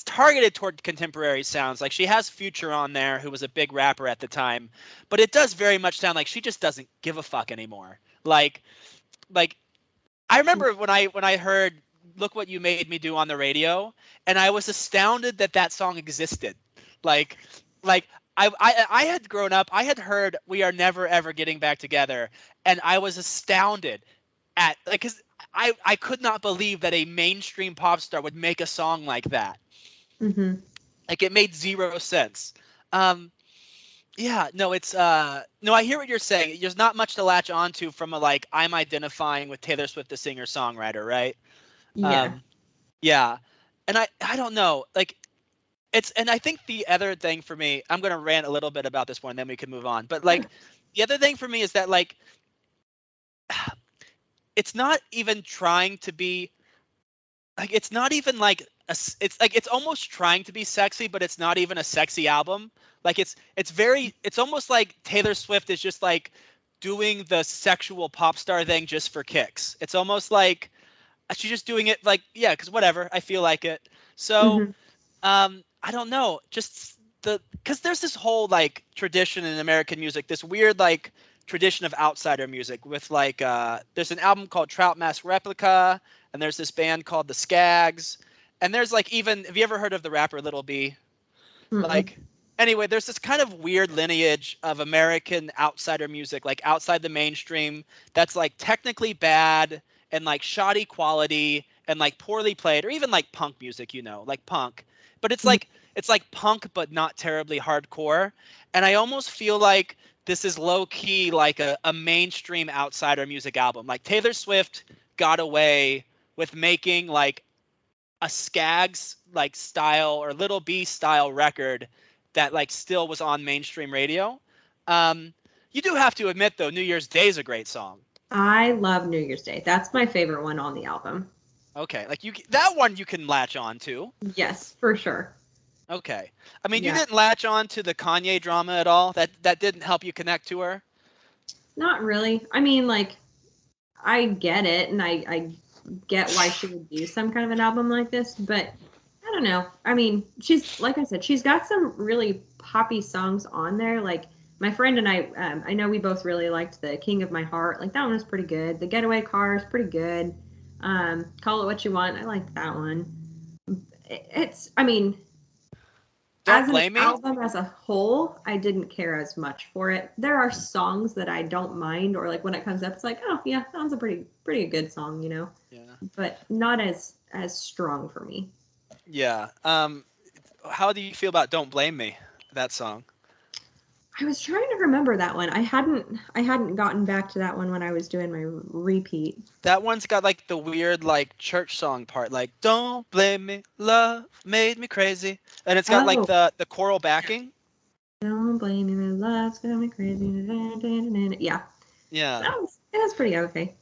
Speaker 4: targeted toward contemporary sounds. Like she has Future on there, who was a big rapper at the time, but it does very much sound like she just doesn't give a fuck anymore. Like I remember when I heard "Look What You Made Me Do" on the radio, and I was astounded that song existed. Like I had grown up, I had heard "We Are Never Ever Getting Back Together," and I was astounded at like because I could not believe that a mainstream pop star would make a song like that.
Speaker 2: Mm-hmm.
Speaker 4: Like it made 0 sense. Yeah, no, it's no, I hear what you're saying. There's not much to latch onto from a like I'm identifying with Taylor Swift, the singer-songwriter, right?
Speaker 2: Yeah.
Speaker 4: Yeah. And I don't know. Like and I think the other thing for me, I'm gonna rant a little bit about this one, then we can move on. But like the other thing for me is that like it's not even trying to be like it's not even like it's like it's almost trying to be sexy, but it's not even a sexy album. Like it's almost like Taylor Swift is just like doing the sexual pop star thing just for kicks. It's almost like she's just doing it like, yeah, because whatever, I feel like it. So I don't know, just because there's this whole like tradition in American music, this weird like tradition of outsider music with like there's an album called Trout Mask Replica, and there's this band called the Skags, and there's like even, have you ever heard of the rapper Little B? Like anyway, there's this kind of weird lineage of American outsider music, like outside the mainstream, that's like technically bad and like shoddy quality and like poorly played, or even like punk music, you know, like punk. But it's like it's like punk but not terribly hardcore, and I almost feel like this is low key like a mainstream outsider music album. Like Taylor Swift got away with making like a Skaggs like style or Little B style record that like still was on mainstream radio. You do have to admit though, New Year's Day is a great song.
Speaker 5: I love New Year's Day. That's my favorite one on the album.
Speaker 4: Okay, like that one you can latch on to.
Speaker 5: Yes, for sure.
Speaker 4: Okay, I mean you
Speaker 5: Yeah.
Speaker 4: didn't latch on to the Kanye drama at all. That didn't help you connect to her.
Speaker 5: Not really. I mean, like, I get it, and I get why she would do some kind of an album like this, but I don't know. I mean, she's, like I said, she's got some really poppy songs on there. Like, my friend and I know we both really liked the King of My Heart. Like, that one was pretty good. The Getaway Car is pretty good. Call It What You Want. I like that one. I mean,
Speaker 4: Don't
Speaker 5: as
Speaker 4: blame
Speaker 5: an
Speaker 4: me.
Speaker 5: album as a whole, I didn't care as much for it. There are songs that I don't mind, or like when it comes up, it's like, oh yeah, that one's a pretty good song, you know.
Speaker 4: Yeah.
Speaker 5: But not as strong for me.
Speaker 4: Yeah. How do you feel about Don't Blame Me? That song.
Speaker 5: I was trying to remember that one. I hadn't gotten back to that one when I was doing my repeat.
Speaker 4: That one's got like the weird like church song part, like "Don't blame me, love made me crazy," and it's got like
Speaker 5: Oh.
Speaker 4: the choral backing.
Speaker 5: Don't blame me, my love's got me crazy. Yeah,
Speaker 4: Yeah.
Speaker 5: it was pretty okay.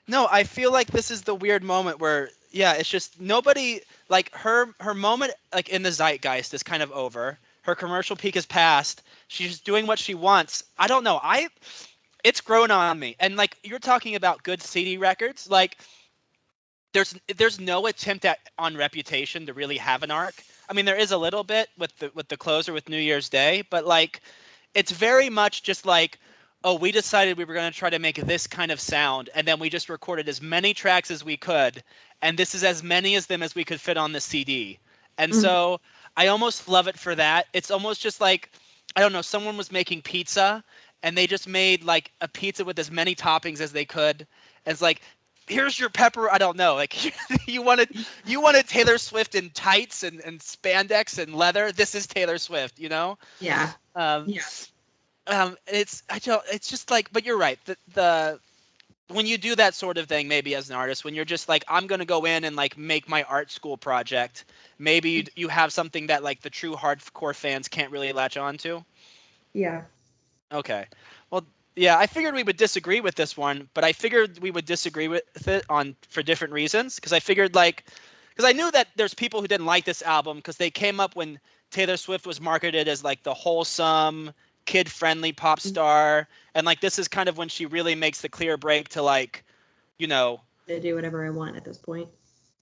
Speaker 4: No, I feel like this is the weird moment where yeah, it's just nobody like her moment like in the zeitgeist is kind of over. Her commercial peak is past. She's doing what she wants. I don't know. It's grown on me. And like you're talking about good CD records, like there's no attempt on Reputation to really have an arc. I mean, there is a little bit with the closer with New Year's Day, but like it's very much just like, oh, we decided we were going to try to make this kind of sound, and then we just recorded as many tracks as we could, and this is as many as them as we could fit on the CD. And so I almost love it for that. It's almost just like, I don't know, someone was making pizza and they just made like a pizza with as many toppings as they could. And it's like, here's your pepper. I don't know. Like you wanted Taylor Swift in tights and spandex and leather. This is Taylor Swift, you know?
Speaker 5: Yeah. Yeah.
Speaker 4: It's just like, but you're right. The when you do that sort of thing, maybe as an artist, when you're just like, I'm going to go in and like make my art school project, maybe you have something that like the true hardcore fans can't really latch on to.
Speaker 5: Yeah.
Speaker 4: Okay. Well, yeah, I figured we would disagree with this one, but I figured we would disagree with it for different reasons. Because I knew that there's people who didn't like this album because they came up when Taylor Swift was marketed as like the wholesome, kid-friendly pop star, and like this is kind of when she really makes the clear break to like, you know,
Speaker 5: To do whatever I want at this point.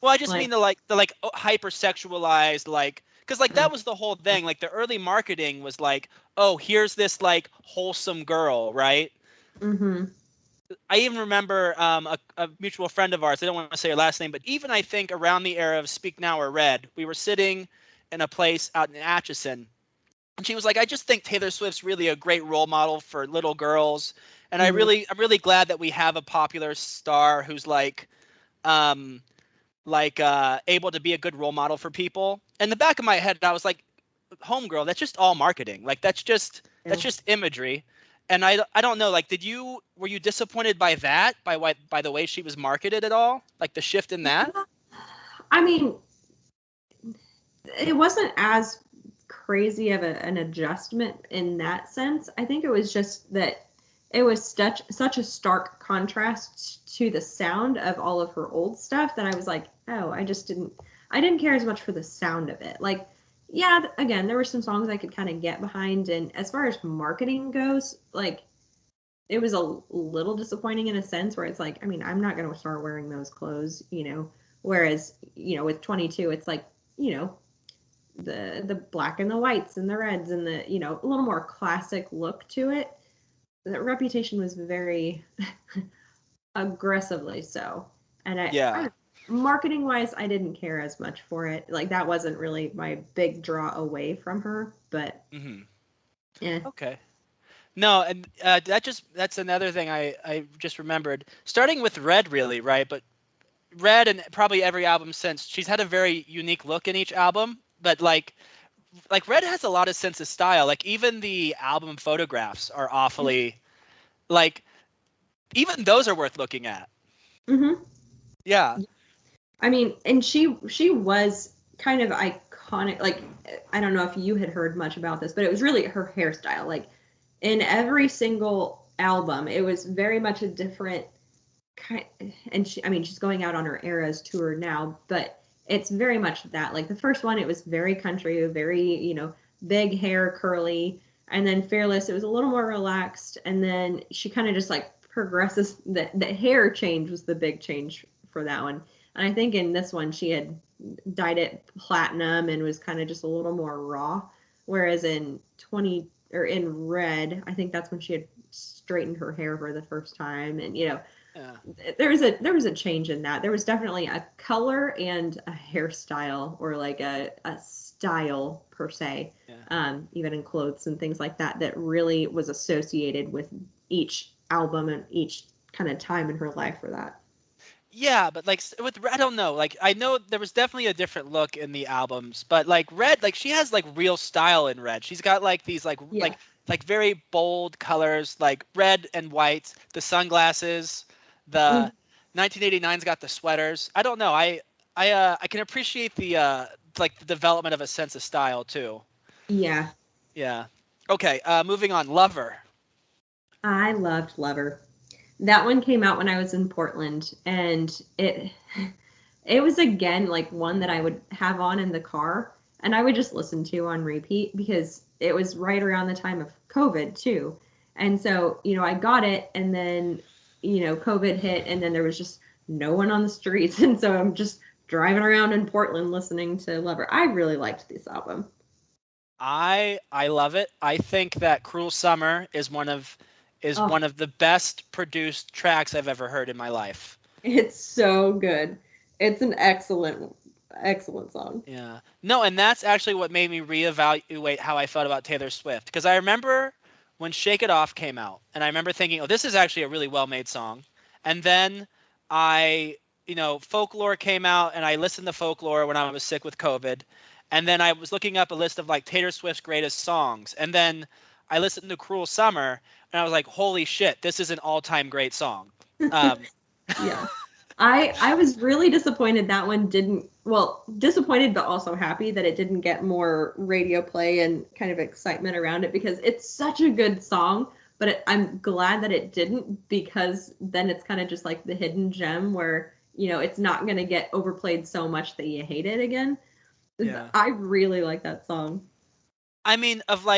Speaker 4: well, I just
Speaker 5: Like-
Speaker 4: mean the hypersexualized, like, because like that was the whole thing. Like the early marketing was like, oh, here's this like wholesome girl, right?
Speaker 5: Mm-hmm.
Speaker 4: I even remember a mutual friend of ours. I don't want to say her last name, but even I think around the era of Speak Now or Red, we were sitting in a place out in Atchison, and she was like, I just think Taylor Swift's really a great role model for little girls, and I'm really glad that we have a popular star who's like able to be a good role model for people. In the back of my head, I was like, homegirl, that's just all marketing. Like that's just imagery. And I don't know, like, were you disappointed by that, by the way she was marketed at all? Like the shift in that?
Speaker 5: I mean, it wasn't as crazy of an adjustment in that sense. I think it was just that it was such a stark contrast to the sound of all of her old stuff that I was like, oh, I didn't care as much for the sound of it. Like, yeah, again, there were some songs I could kind of get behind, and as far as marketing goes, like, it was a little disappointing in a sense where it's like, I mean, I'm not going to start wearing those clothes, you know, whereas, you know, with 22, it's like, you know, the black and the whites and the reds and the, you know, a little more classic look to it. The Reputation was very aggressively so. And marketing wise, I didn't care as much for it. Like that wasn't really my big draw away from her, but yeah.
Speaker 4: Okay. No, and that's another thing I just remembered. Starting with Red, really, right? But Red and probably every album since, she's had a very unique look in each album. But like like Red has a lot of sense of style. Like even the album photographs are awfully like even those are worth looking at.
Speaker 5: Mm-hmm.
Speaker 4: Yeah.
Speaker 5: I mean, and she was kind of iconic. Like, I don't know if you had heard much about this, but it was really her hairstyle. Like, in every single album, it was very much a different kind. And she, I mean, she's going out on her Eras tour now, but it's very much that. Like the first one, it was very country, very, you know, big hair, curly. And then Fearless, it was a little more relaxed. And then she kind of just like progresses. The hair change was the big change for that one. And I think in this one, she had dyed it platinum and was kind of just a little more raw. Whereas in in Red, I think that's when she had straightened her hair for the first time. And, you know,
Speaker 4: Yeah.
Speaker 5: there was a change in that. There was definitely a color and a hairstyle, or like a style per se, even in clothes and things like that, that really was associated with each album and each kind of time in her life for that.
Speaker 4: Yeah, but like with I don't know. Like I know there was definitely a different look in the albums, but like Red, like she has like real style in Red. She's got like these
Speaker 5: Yeah.
Speaker 4: like very bold colors, like red and white, the sunglasses, the 1989's got the sweaters. I don't know. I can appreciate the like the development of a sense of style too.
Speaker 5: Yeah.
Speaker 4: Yeah. Okay, moving on. Lover.
Speaker 5: I loved Lover. That one came out when I was in Portland, and it was again like one that I would have on in the car and I would just listen to on repeat because it was right around the time of COVID too. And so, you know, I got it, and then, you know, COVID hit, and then there was just no one on the streets. And so I'm just driving around in Portland listening to Lover. I really liked this album.
Speaker 4: I love it. I think that Cruel Summer is one of
Speaker 5: Oh,
Speaker 4: the best produced tracks I've ever heard in my life.
Speaker 5: it's so good. It's an excellent song.
Speaker 4: Yeah. No, and that's actually what made me reevaluate how I felt about Taylor Swift. Because I remember when Shake It Off came out, and I remember thinking, oh, this is actually a really well-made song. And then Folklore came out, and I listened to Folklore when I was sick with COVID. And then I was looking up a list of like Taylor Swift's greatest songs. And then I listened to Cruel Summer, and I was like, holy shit, this is an all-time great song.
Speaker 5: Yeah. I was really disappointed that one didn't, well, disappointed but also happy that it didn't get more radio play and kind of excitement around it, because it's such a good song, but I'm glad that it didn't, because then it's kind of just like the hidden gem where, you know, it's not going to get overplayed so much that you hate it again.
Speaker 4: Yeah.
Speaker 5: I really like that song.
Speaker 4: I mean, of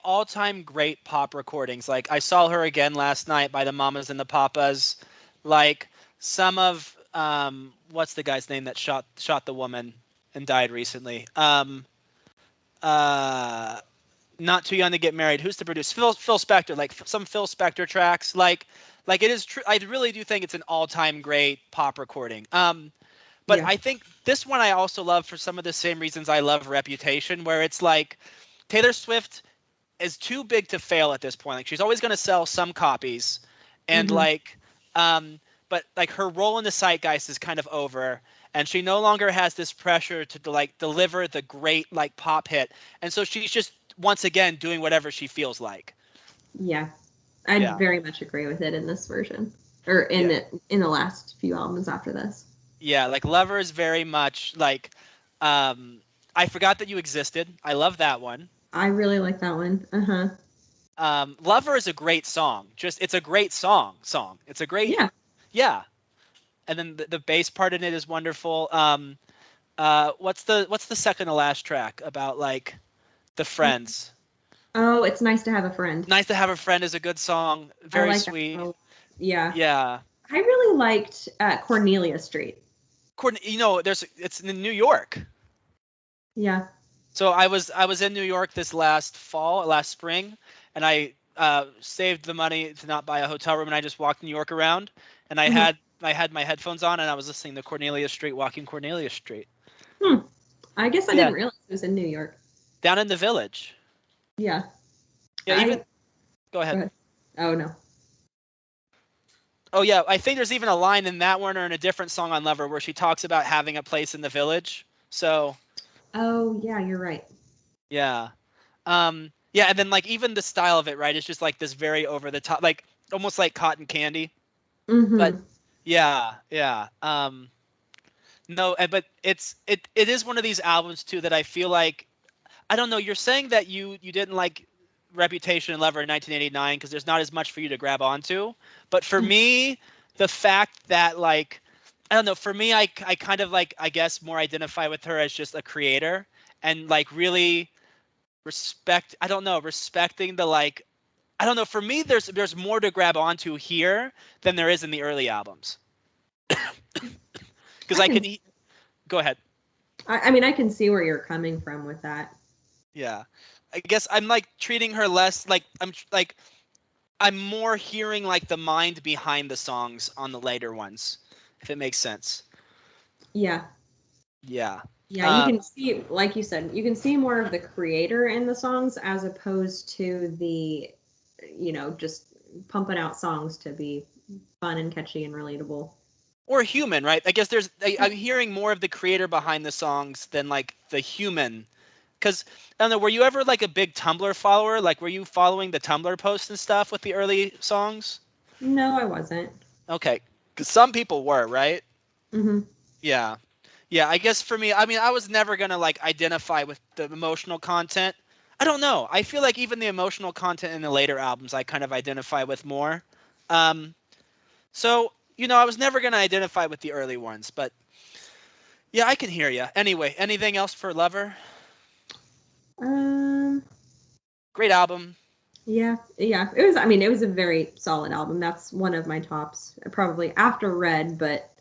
Speaker 4: all-time great pop recordings. Like I saw her again last night by the Mamas and the Papas. Like some of what's the guy's name that shot the woman and died recently? Not Too Young to Get Married. Who's to produce? Phil Spector. Like some Phil Spector tracks. Like it is true. I really do think it's an all-time great pop recording. But
Speaker 5: Yeah.
Speaker 4: I think this one I also love for some of the same reasons I love Reputation, where it's like Taylor Swift is too big to fail at this point. Like she's always going to sell some copies, and but like her role in the zeitgeist is kind of over, and she no longer has this pressure to like deliver the great like pop hit, and so she's just once again doing whatever she feels like.
Speaker 5: Yeah. I very much agree with it in this version, or in the last few albums after this.
Speaker 4: Yeah, like Lover is very much like I Forgot That You Existed. I love that one.
Speaker 5: I really like that one.
Speaker 4: Lover is a great song. It's a great song. It's a great yeah. And then the bass part in it is wonderful. What's the second to last track about like the friends?
Speaker 5: Oh, It's Nice to Have a Friend.
Speaker 4: Nice to Have a Friend is a good song. Very
Speaker 5: like
Speaker 4: sweet.
Speaker 5: Yeah.
Speaker 4: Yeah.
Speaker 5: I really liked Cornelia Street.
Speaker 4: It's in New York.
Speaker 5: Yeah.
Speaker 4: So I was in New York this last spring, and I saved the money to not buy a hotel room, and I just walked New York around, and I had my headphones on, and I was listening to Cornelia Street, walking Cornelia Street.
Speaker 5: I guess I didn't realize it was in New York.
Speaker 4: Down in the Village.
Speaker 5: Yeah.
Speaker 4: Yeah. Go ahead.
Speaker 5: Go ahead. Oh no.
Speaker 4: Oh yeah, I think there's even a line in that one or in a different song on Lover where she talks about having a place in the village. So.
Speaker 5: Oh yeah, you're right.
Speaker 4: Yeah. Yeah, and then like even the style of it, right? It's just like this very over the top, like almost like cotton candy. But
Speaker 5: Mm-hmm.
Speaker 4: yeah. No, but it is one of these albums too that I feel like, I don't know. You're saying that you didn't like Reputation and Lover in 1989 because there's not as much for you to grab onto. But for me, the fact that like, I don't know. For me, I kind of like, I guess, more identify with her as just a creator and like really respect. I don't know, respecting the like. I don't know. For me, there's more to grab onto here than there is in the early albums. Because I can go ahead.
Speaker 5: I mean, I can see where you're coming from with that.
Speaker 4: Yeah. I guess I'm like treating her less like I'm more hearing like the mind behind the songs on the later ones, if it makes sense.
Speaker 5: Yeah.
Speaker 4: Yeah.
Speaker 5: Yeah, you can see, like you said, you can see more of the creator in the songs as opposed to the, just pumping out songs to be fun and catchy and relatable.
Speaker 4: Or human, right? I guess I'm hearing more of the creator behind the songs than like the human. Because I don't know, were you ever like a big Tumblr follower? Like, were you following the Tumblr posts and stuff with the early songs?
Speaker 5: No, I wasn't.
Speaker 4: Okay, because some people were, right?
Speaker 5: Mm-hmm.
Speaker 4: Yeah. Yeah, I guess for me, I mean, I was never going to like identify with the emotional content. I don't know. I feel like even the emotional content in the later albums I kind of identify with more. Um, so, I was never going to identify with the early ones, but yeah, I can hear you. Anyway, anything else for Lover?
Speaker 5: Um,
Speaker 4: Great album.
Speaker 5: yeah. It was, I mean, it was a very solid album. That's one of my tops, probably after Red, but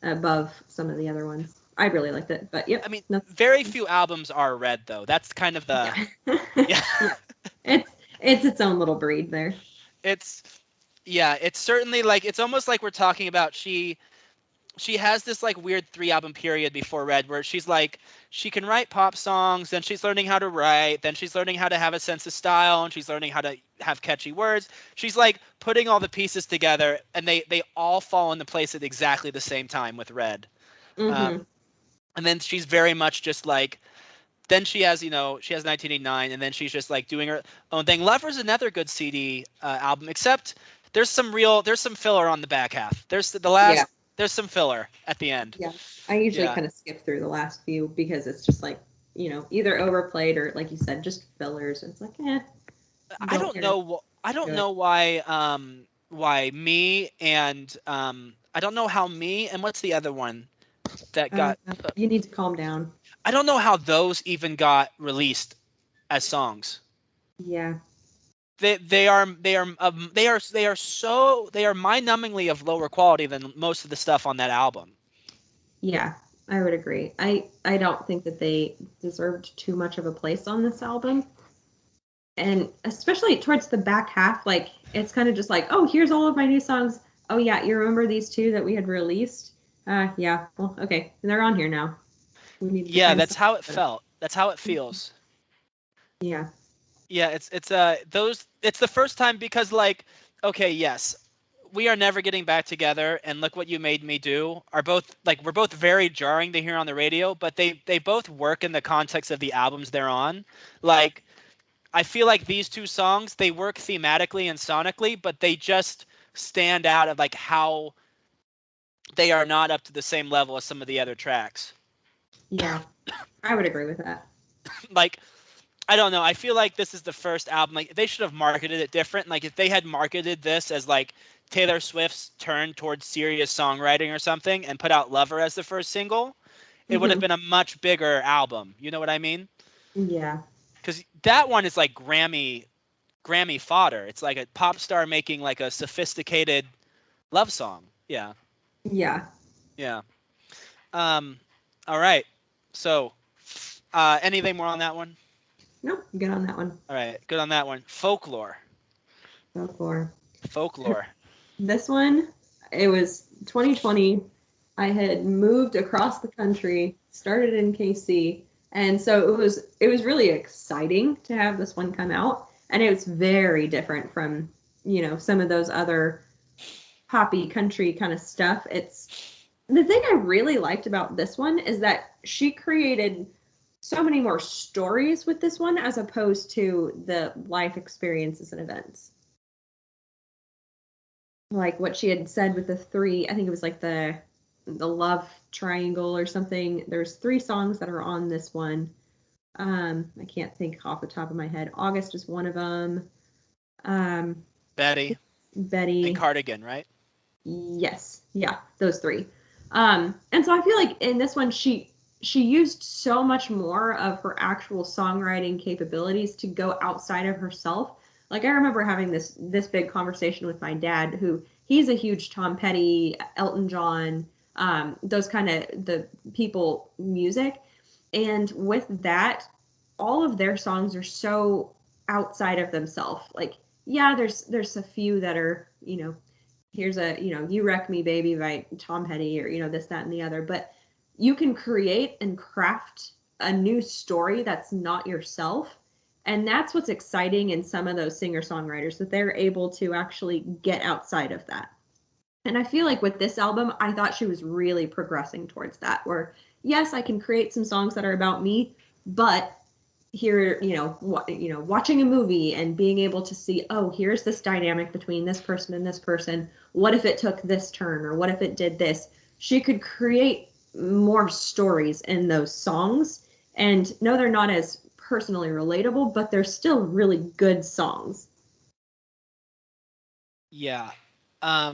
Speaker 5: above some of the other ones. I really liked it, but yep.
Speaker 4: I mean, very few albums are Red though. That's kind of the
Speaker 5: yeah. It's its own little breed there.
Speaker 4: It's certainly like, it's almost like we're talking about she has this like weird 3 album period before Red where she's like, she can write pop songs, then she's learning how to write, then she's learning how to have a sense of style, and she's learning how to have catchy words. She's like putting all the pieces together, and they all fall into place at exactly the same time with Red.
Speaker 5: Mm-hmm.
Speaker 4: And then she's very much just like, then she has 1989, and then she's just like doing her own thing. Lover's another good CD album, except there's some filler on the back half. There's some filler at the end.
Speaker 5: Yeah, I usually kind of skip through the last few because it's just like, either overplayed or, like you said, just fillers. It's like,
Speaker 4: I don't know why Me and I don't know how Me and what's the other one that got.
Speaker 5: You Need to Calm Down.
Speaker 4: I don't know how those even got released as songs.
Speaker 5: Yeah.
Speaker 4: They are mind-numbingly of lower quality than most of the stuff on that album.
Speaker 5: Yeah, I would agree. I don't think that they deserved too much of a place on this album. And especially towards the back half, like, it's kind of just like, oh, here's all of my new songs. Oh yeah, you remember these 2 that we had released? Yeah. Well, okay, and they're on here now.
Speaker 4: That's how it felt. That's how it feels.
Speaker 5: Yeah.
Speaker 4: Yeah, it's the first time, because like, okay, yes, We Are Never Getting Back Together and Look What You Made Me Do are both like, we're both very jarring to hear on the radio, but they both work in the context of the albums they're on. Like, I feel like these 2 songs, they work thematically and sonically, but they just stand out of like how they are not up to the same level as some of the other tracks.
Speaker 5: Yeah, I would agree with that.
Speaker 4: Like, I don't know. I feel like this is the first album. Like, they should have marketed it different. Like, if they had marketed this as like Taylor Swift's turn towards serious songwriting or something and put out Lover as the first single, it would have been a much bigger album. You know what I mean?
Speaker 5: Yeah.
Speaker 4: Because that one is like Grammy fodder. It's like a pop star making like a sophisticated love song. Yeah.
Speaker 5: Yeah.
Speaker 4: Yeah. All right. So, anything more on that one?
Speaker 5: Nope, good on that one.
Speaker 4: All right, good on that one. Folklore. Folklore.
Speaker 5: This one, it was 2020. I had moved across the country, started in KC, and so it was really exciting to have this one come out, and it was very different from, some of those other poppy country kind of stuff. It's the thing I really liked about this one is that she created so many more stories with this one as opposed to the life experiences and events. Like what she had said with the three, I think it was like the love triangle or something. There's 3 songs that are on this one. I can't think off the top of my head. August is one of them.
Speaker 4: Betty
Speaker 5: Betty.
Speaker 4: and Cardigan, right?
Speaker 5: Yes. Yeah, those 3. And so I feel like in this one, she used so much more of her actual songwriting capabilities to go outside of herself. Like I remember having this big conversation with my dad, who he's a huge Tom Petty, Elton John, those kind of the people music. And with that, all of their songs are so outside of themselves. Like, yeah, there's a few that are, here's a, You Wreck Me Baby by Tom Petty, or, this, that, and the other. But you can create and craft a new story that's not yourself. And that's what's exciting in some of those singer-songwriters, that they're able to actually get outside of that. And I feel like with this album, I thought she was really progressing towards that, where, yes, I can create some songs that are about me, but here, watching a movie and being able to see, oh, here's this dynamic between this person and this person. What if it took this turn, or what if it did this? She could create more stories in those songs. And no, they're not as personally relatable, but they're still really good songs.
Speaker 4: Yeah. I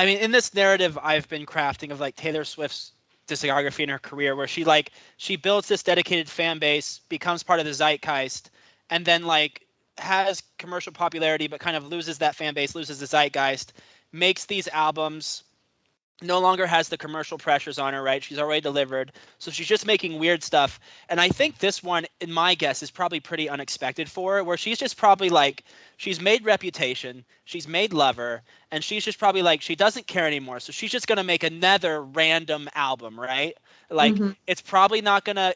Speaker 4: mean, in this narrative I've been crafting of like Taylor Swift's discography in her career, where she builds this dedicated fan base, becomes part of the zeitgeist, and then like has commercial popularity, but kind of loses that fan base, loses the zeitgeist, makes these albums, no longer has the commercial pressures on her, right? She's already delivered. So she's just making weird stuff. And I think this one, in my guess, is probably pretty unexpected for her, where she's just probably like, she's made Reputation, she's made Lover, and she's just probably like, she doesn't care anymore. So she's just going to make another random album, right? Like, it's probably not going to,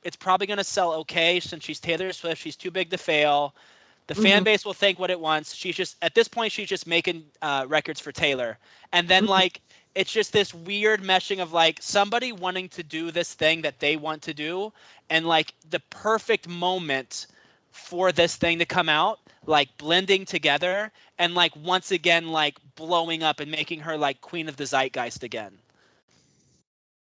Speaker 4: it's probably going to sell okay, since she's Taylor Swift, she's too big to fail. The fan base will think what it wants. She's just, at this point, she's just making records for Taylor. And then like, it's just this weird meshing of like somebody wanting to do this thing that they want to do, and like the perfect moment for this thing to come out, like blending together, and like once again like blowing up and making her like queen of the zeitgeist again.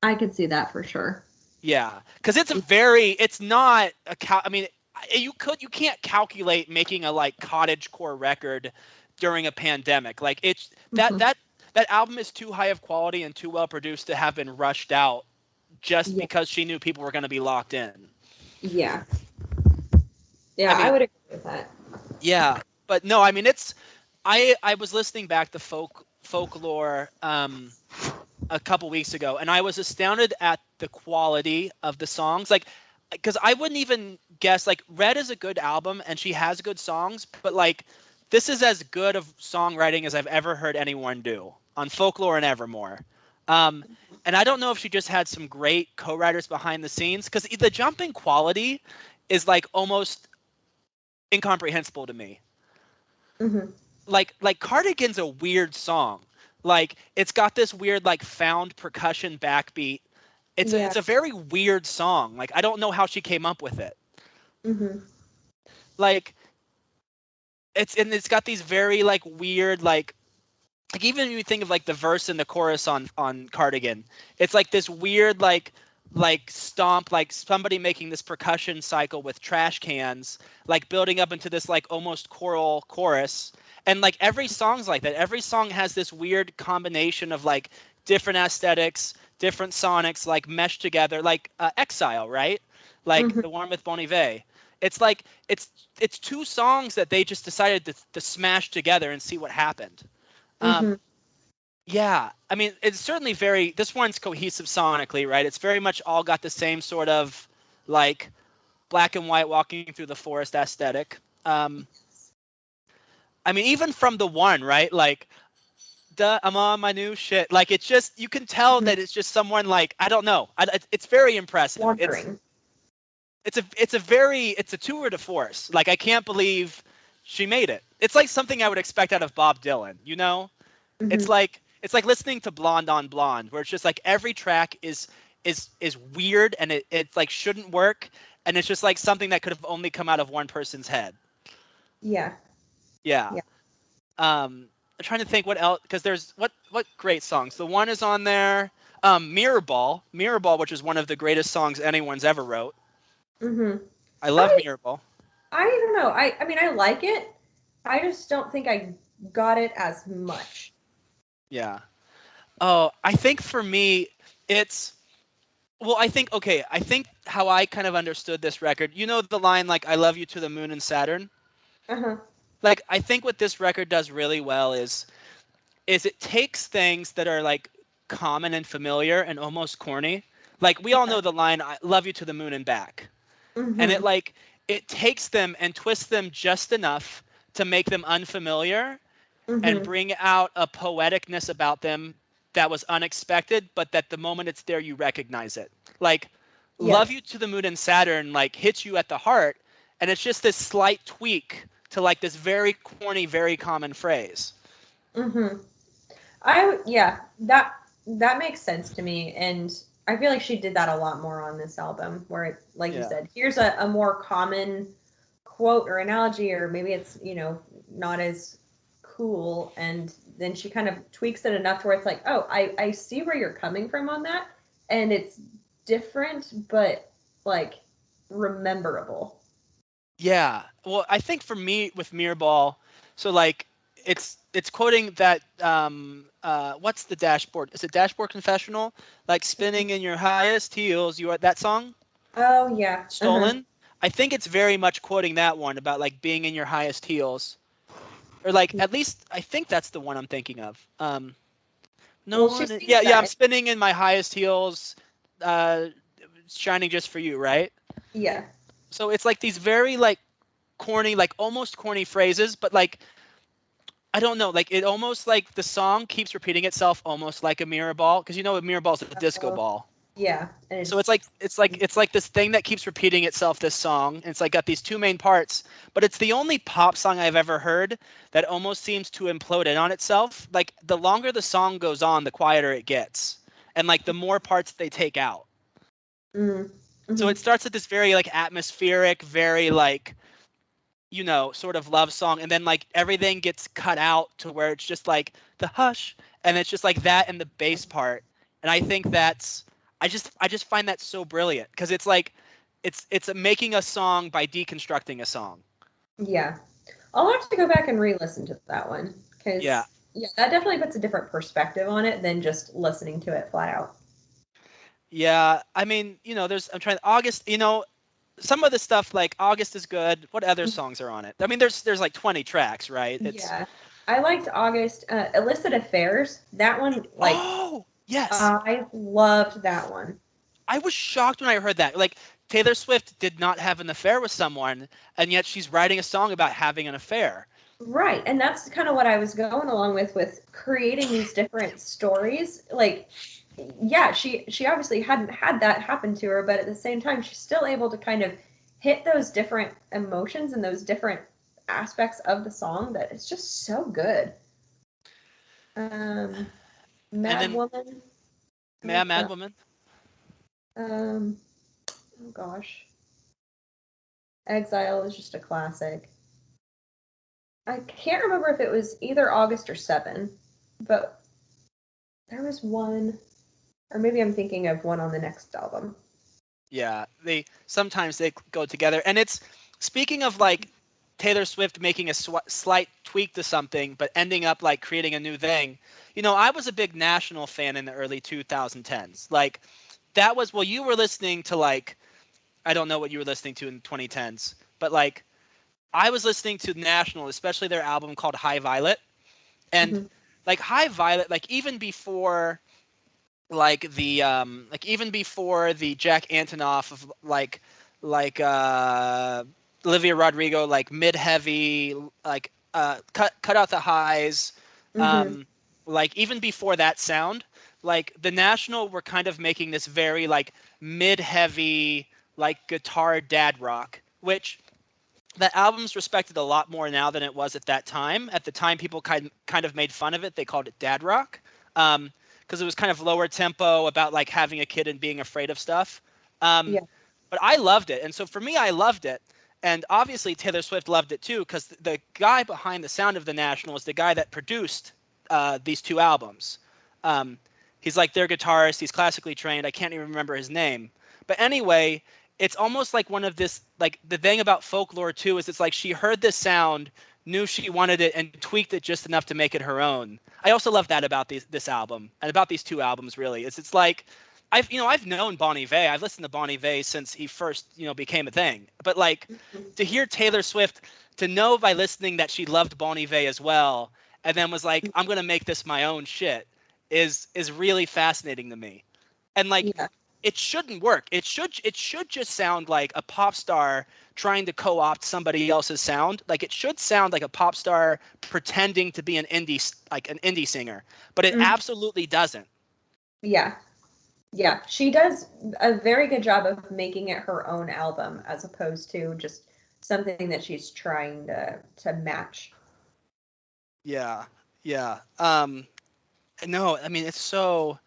Speaker 5: I could see that for sure.
Speaker 4: Yeah, because it's not I mean, you can't calculate making a like cottagecore record during a pandemic. Like it's that album is too high of quality and too well produced to have been rushed out just because she knew people were going to be locked in.
Speaker 5: Yeah. Yeah, I would agree with that.
Speaker 4: Yeah, but no, I mean, I was listening back to Folklore a couple weeks ago, and I was astounded at the quality of the songs. Like, because I wouldn't even guess, like, Red is a good album and she has good songs, but like, this is as good of songwriting as I've ever heard anyone do on Folklore and Evermore. And I don't know if she just had some great co-writers behind the scenes, because the jump in quality is like almost incomprehensible to me. Like Cardigan's a weird song. Like, it's got this weird like found percussion backbeat. It's a very weird song. Like, I don't know how she came up with it. Like, it's got these very like weird like even when you think of like the verse and the chorus on Cardigan, it's like this weird like stomp, like somebody making this percussion cycle with trash cans, like building up into this like almost choral chorus. And like every song's like that. Every song has this weird combination of like different aesthetics, different sonics, like meshed together, like Exile, right? Like the one with Bon Iver. It's like it's 2 songs that they just decided to smash together and see what happened. Yeah, I mean, it's certainly this one's cohesive sonically, right? It's very much all got the same sort of like black and white walking through the forest aesthetic. I mean, even from the one, right? Like, I'm on my new shit. Like, it's just, you can tell that it's just someone like, I don't know. It's very impressive.
Speaker 5: Wandering.
Speaker 4: It's a tour de force. Like, I can't believe she made it. It's like something I would expect out of Bob Dylan, you know? It's like listening to Blonde on Blonde, where it's just like every track is is weird, and it like shouldn't work, and it's just like something that could have only come out of one person's head.
Speaker 2: Yeah.
Speaker 4: Yeah.
Speaker 2: Yeah.
Speaker 4: I'm trying to think what else, because there's what great songs. The one is on there, Mirror Ball, which is one of the greatest songs anyone's ever wrote.
Speaker 2: Mm-hmm.
Speaker 4: I love Mirror Ball.
Speaker 2: I don't know. I mean, I like it. I just don't think I got it as much.
Speaker 4: Yeah. Oh, I think for me, it's, well, I think how I kind of understood this record, you know, the line like "I love you to the moon and Saturn."
Speaker 2: Uh-huh.
Speaker 4: Like, I think what this record does really well is it takes things that are like common and familiar and almost corny. Like, we all know the line "I love you to the moon and back,"
Speaker 2: Mm-hmm.
Speaker 4: and it takes them and twists them just enough to make them unfamiliar and
Speaker 2: Mm-hmm.
Speaker 4: bring out a poeticness about them that was unexpected, but that the moment it's there, you recognize it. Like, "Love
Speaker 2: Yes.
Speaker 4: You to the Moon and Saturn" like hits you at the heart, and it's just this slight tweak to like this very corny, very common phrase.
Speaker 2: Mm-hmm. That makes sense to me, and I feel like she did that a lot more on this album, where it, like you
Speaker 4: Yeah.
Speaker 2: said, here's a more common quote or analogy, or maybe it's, not as cool, and then she kind of tweaks it enough to where it's like, oh, I see where you're coming from on that, and it's different, but like rememberable.
Speaker 4: Yeah. Well, I think for me with Mirrorball, so like it's quoting that what's the dashboard? Is it Dashboard Confessional? Like, "spinning in your highest heels, you are," that song?
Speaker 2: Oh yeah.
Speaker 4: Stolen. I think it's very much quoting that one about like being in your highest heels. Or like, at least I think that's the one I'm thinking of. No
Speaker 2: Well, she
Speaker 4: one.
Speaker 2: sings
Speaker 4: Yeah,
Speaker 2: that
Speaker 4: I'm spinning in my highest heels, shining just for you, right?
Speaker 2: Yeah.
Speaker 4: So it's like these very like corny, like almost corny phrases, but like, I don't know, like it almost like the song keeps repeating itself, almost like a mirror ball, because you know a mirror ball is a disco ball.
Speaker 2: Yeah. And
Speaker 4: So it's like this thing that keeps repeating itself, this song, and it's like got these two main parts, but it's the only pop song I've ever heard that almost seems to implode in on itself. Like, the longer the song goes on, the quieter it gets, and like the more parts they take out.
Speaker 2: Mm-hmm.
Speaker 4: So it starts at this very like atmospheric, very like, sort of love song, and then like everything gets cut out to where it's just like the hush, and it's just like that and the bass part. And I think that's, I just find that so brilliant, because it's like it's making a song by deconstructing a song.
Speaker 2: Yeah. I'll have to go back and re-listen to that one, because
Speaker 4: Yeah.
Speaker 2: that definitely puts a different perspective on it than just listening to it flat out.
Speaker 4: Yeah, I mean, I'm trying August, some of the stuff like August is good. What other songs are on it? I mean, there's like 20 tracks, right?
Speaker 2: Yeah. I liked August. Illicit Affairs. That one, like,
Speaker 4: Oh, yes.
Speaker 2: I loved that one.
Speaker 4: I was shocked when I heard that. Like, Taylor Swift did not have an affair with someone, and yet she's writing a song about having an affair.
Speaker 2: Right. And that's kind of what I was going along with creating these different stories. Like, yeah, she obviously hadn't had that happen to her, but at the same time, she's still able to kind of hit those different emotions and those different aspects of the song that it's just so good. Mad Woman.
Speaker 4: Yeah, Mad Woman.
Speaker 2: Oh gosh. Exile is just a classic. I can't remember if it was either August or 7, but there was one, or maybe I'm thinking of one on the next album.
Speaker 4: Yeah, sometimes they go together. And it's, speaking of like Taylor Swift making a slight tweak to something, but ending up like creating a new thing. I was a big National fan in the early 2010s. Like, that was, well, you were listening to like, I don't know what you were listening to in 2010s, but like, I was listening to National, especially their album called High Violet. And like High Violet, like even before even before the Jack Antonoff of like Olivia Rodrigo, like mid-heavy, like cut out the highs, like even before that sound, like the National were kind of making this very like mid-heavy, like guitar dad rock, which the album's respected a lot more now than it was at that time. At the time, people kind of made fun of it. They called it dad rock. Because because it was kind of lower tempo about like having a kid and being afraid of stuff.
Speaker 2: Yeah.
Speaker 4: But I loved it. And so for me, I loved it. And obviously Taylor Swift loved it too, because the guy behind the sound of the National is the guy that produced these two albums. He's like their guitarist. He's classically trained. I can't even remember his name. But anyway, it's almost like one of this, like the thing about Folklore too is it's like she heard this sound, knew she wanted it, and tweaked it just enough to make it her own. I also love that about this album and about these two albums. Really, it's like I've known Bon Iver. I've listened to Bon Iver since he first became a thing. But like to hear Taylor Swift, to know by listening that she loved Bon Iver as well, and then was like, I'm gonna make this my own shit, is really fascinating to me. And like it shouldn't work. It should just sound like a pop star trying to co-opt somebody else's sound. Like it should sound like a pop star pretending to be an indie singer, but it absolutely doesn't.
Speaker 2: Yeah. Yeah, she does a very good job of making it her own album as opposed to just something that she's trying to match.
Speaker 4: Yeah. No, I mean it's so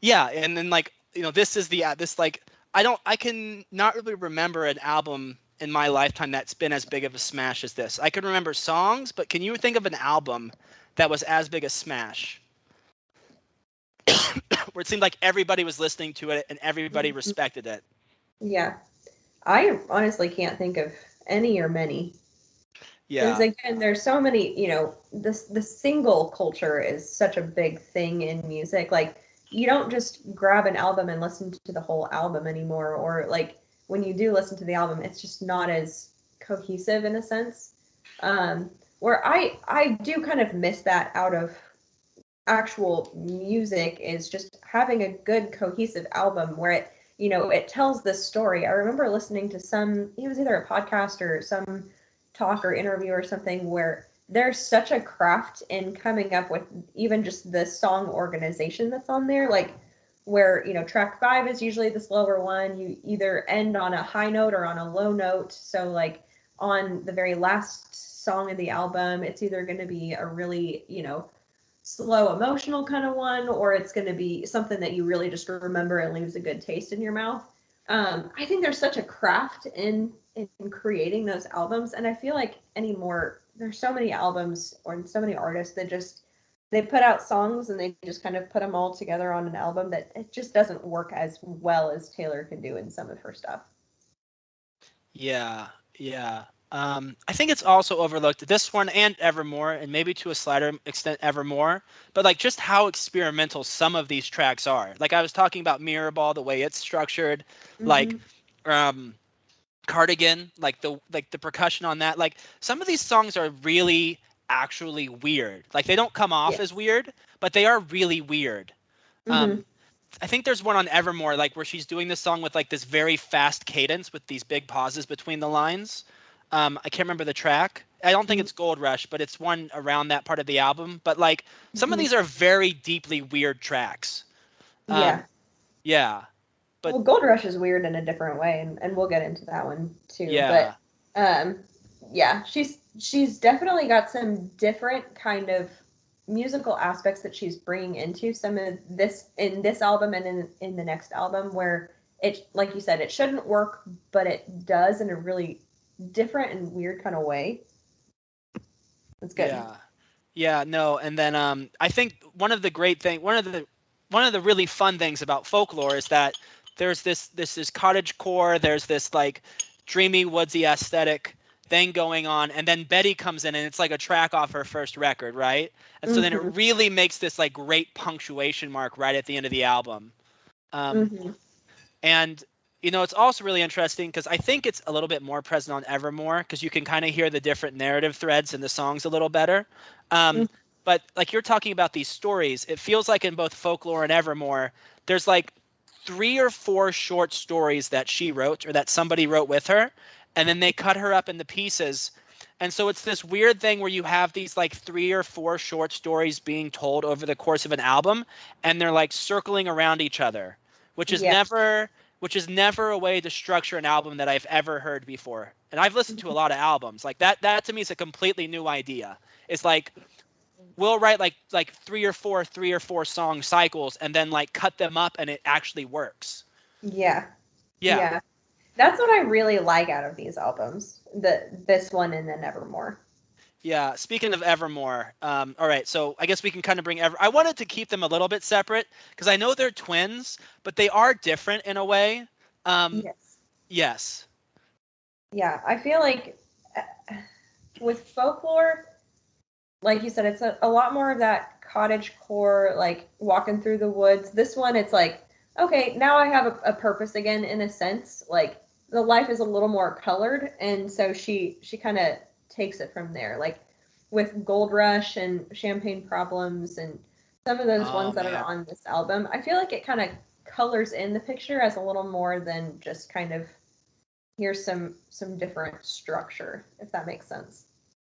Speaker 4: and then like this is this like I can not really remember an album in my lifetime that's been as big of a smash as this. I can remember songs, but can you think of an album that was as big a smash? Where it seemed like everybody was listening to it and everybody respected it.
Speaker 2: Yeah. I honestly can't think of any or many.
Speaker 4: Yeah.
Speaker 2: Because again, there's so many, the single culture is such a big thing in music. Like you don't just grab an album and listen to the whole album anymore. Or like when you do listen to the album, it's just not as cohesive in a sense. Where I do kind of miss that out of actual music, is just having a good cohesive album where it tells this story. I remember listening to it was either a podcast or some talk or interview or something, where there's such a craft in coming up with even just the song organization that's on there, like where track 5 is usually the slower one. You either end on a high note or on a low note. So like on the very last song of the album, it's either going to be a really slow emotional kind of one, or it's going to be something that you really just remember and leaves a good taste in your mouth. I think there's such a craft in creating those albums, and I feel like anymore there's so many albums or so many artists that they put out songs and they just kind of put them all together on an album that it just doesn't work as well as Taylor can do in some of her stuff.
Speaker 4: Yeah. I think it's also overlooked, this one and Evermore, and maybe to a slighter extent Evermore, but like just how experimental some of these tracks are. Like I was talking about Mirror Ball, the way it's structured, like Cardigan, like the percussion on that. Like some of these songs are really actually weird. Like they don't come off as weird, but they are really weird. I think there's one on Evermore, like where she's doing this song with like this very fast cadence with these big pauses between the lines. I can't remember the track. I don't think it's Gold Rush, but it's one around that part of the album. But like some of these are very deeply weird tracks. Yeah. But
Speaker 2: well, Gold Rush is weird in a different way, and we'll get into that one too.
Speaker 4: Yeah.
Speaker 2: But she's definitely got some different kind of musical aspects that she's bringing into some of this in this album and in the next album, where it, like you said, it shouldn't work, but it does in a really different and weird kind of way. It's good.
Speaker 4: Yeah, no, and then I think one of the really fun things about Folklore is that there's this cottage core, there's this like dreamy woodsy aesthetic thing going on, and then Betty comes in and it's like a track off her first record, right? And so then it really makes this like great punctuation mark right at the end of the album. And it's also really interesting because I think it's a little bit more present on Evermore because you can kind of hear the different narrative threads in the songs a little better. But like you're talking about these stories, it feels like in both Folklore and Evermore, there's like 3 or 4 short stories that she wrote or that somebody wrote with her, and then they cut her up into pieces. And so it's this weird thing where you have these like 3 or 4 short stories being told over the course of an album, and they're like circling around each other, which is never a way to structure an album that I've ever heard before. And I've listened to a lot of albums. Like that to me is a completely new idea. It's like we'll write like three or four song cycles and then like cut them up and it actually works.
Speaker 5: Yeah.
Speaker 4: Yeah.
Speaker 5: That's what I really like out of these albums. This one and then Evermore.
Speaker 4: Yeah, speaking of Evermore, all right, so I guess we can kind of bring I wanted to keep them a little bit separate because I know they're twins, but they are different in a way.
Speaker 5: Yes.
Speaker 4: Yes.
Speaker 5: Yeah, I feel like with Folklore, like you said, it's a lot more of that cottage core, like walking through the woods. This one, it's like, okay, now I have a purpose again, in a sense. Like the life is a little more colored, and so she kind of takes it from there. Like with Gold Rush and Champagne Problems and some of those ones that are on this album, I feel like it kind of colors in the picture as a little more than just kind of here's some different structure, if that makes sense.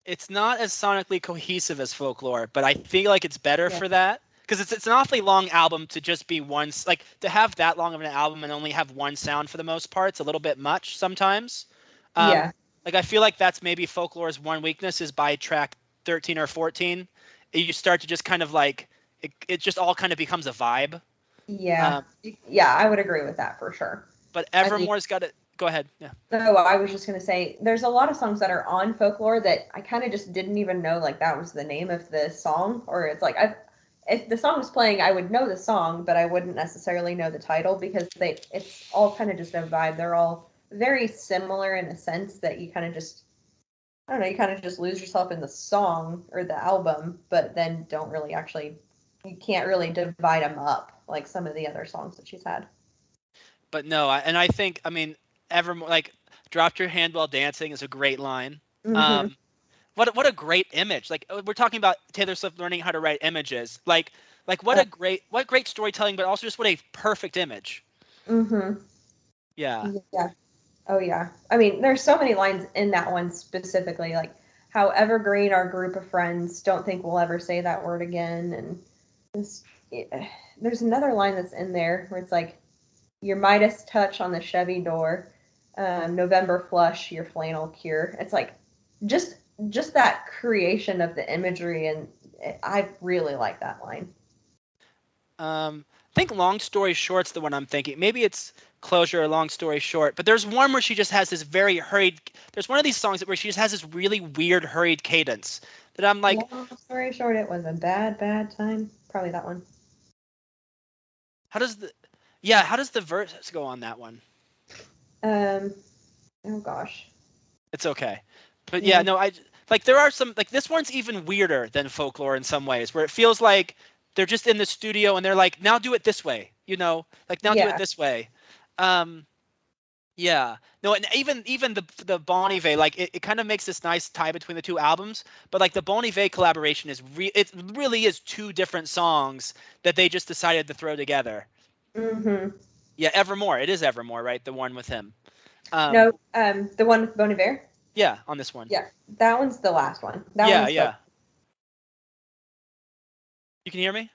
Speaker 4: It's not as sonically cohesive as Folklore, but I feel like it's better for that because it's an awfully long album to just be one, like to have that long of an album and only have one sound for the most part. It's a little bit much sometimes. Like I feel like that's maybe Folklore's one weakness is by track 13 or 14, you start to just kind of like it just all kind of becomes a vibe.
Speaker 5: Yeah, I would agree with that for sure.
Speaker 4: But Evermore's got it. Go ahead. Yeah.
Speaker 5: No, I was just going to say, there's a lot of songs that are on Folklore that I kind of just didn't even know, like, that was the name of the song. Or it's like, if the song was playing, I would know the song, but I wouldn't necessarily know the title because it's all kind of just a vibe. They're all very similar in a sense that you kind of just, I don't know, you kind of just lose yourself in the song or the album, but then don't really actually, you can't really divide them up like some of the other songs that she's had.
Speaker 4: But no, I think, I mean, Evermore, like, dropped your hand while dancing is a great line.
Speaker 5: Mm-hmm.
Speaker 4: What a great image. Like, we're talking about Taylor Swift learning how to write images. Like what great storytelling, but also just what a perfect image.
Speaker 5: Mm-hmm.
Speaker 4: Yeah.
Speaker 5: Yeah. Oh yeah. I mean, there's so many lines in that one specifically, like how evergreen our group of friends, don't think we'll ever say that word again. And there's another line that's in there where it's like, your Midas touch on the Chevy door, November flush, your flannel cure. It's like just that creation of the imagery, and I really like that line.
Speaker 4: I think Long Story Short's the one I'm thinking. Maybe it's Closure or Long Story Short, but there's one where she just has this very hurried. There's one of these songs where she just has this really weird hurried cadence that I'm like.
Speaker 5: Long story short, it was a bad time. Probably that one.
Speaker 4: How does the verse go on that one?
Speaker 5: Oh gosh.
Speaker 4: It's okay. But yeah, no, there are some, like, this one's even weirder than Folklore in some ways, where it feels like they're just in the studio and they're like, now do it this way, do it this way. Yeah. No, and even the Bon Iver, like, it kind of makes this nice tie between the two albums, but like the Bon Iver collaboration it really is two different songs that they just decided to throw together.
Speaker 5: Mm-hmm.
Speaker 4: Yeah, Evermore. It is Evermore, right? The one with him.
Speaker 5: No, the one with Bon Iver?
Speaker 4: Yeah, on this one.
Speaker 5: Yeah, that one's the last one.
Speaker 4: Yeah. You can hear me?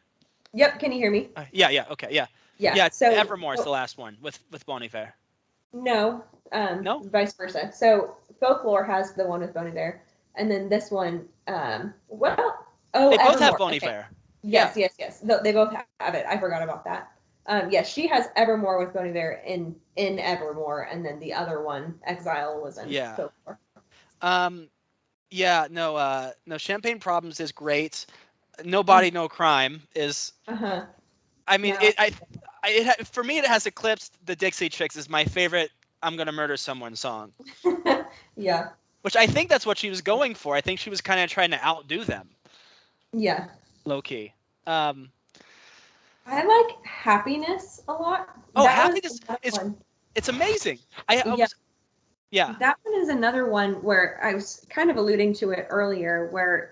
Speaker 5: Yep, can you hear me?
Speaker 4: Yeah, okay, yeah. Yeah, so Evermore is the last one with Bon Iver.
Speaker 5: No,
Speaker 4: no?
Speaker 5: Vice versa. So Folklore has the one with Bon Iver, and then this one,
Speaker 4: they both have Bon Iver.
Speaker 5: Okay. Yes. They both have it. I forgot about that. Yes, she has Evermore with Bon Iver in Evermore, and then the other one, Exile, was in Folklore.
Speaker 4: No, Champagne Problems is great. Nobody, No Crime is. I mean, for me, it has eclipsed the Dixie Chicks as my favorite "I'm Gonna Murder Someone" song.
Speaker 5: Yeah.
Speaker 4: Which I think that's what she was going for. I think she was kind of trying to outdo them. Yeah. Low key.
Speaker 5: I like Happiness a lot.
Speaker 4: Oh, Happiness it's amazing. Yeah.
Speaker 5: That one is another one where I was kind of alluding to it earlier, where,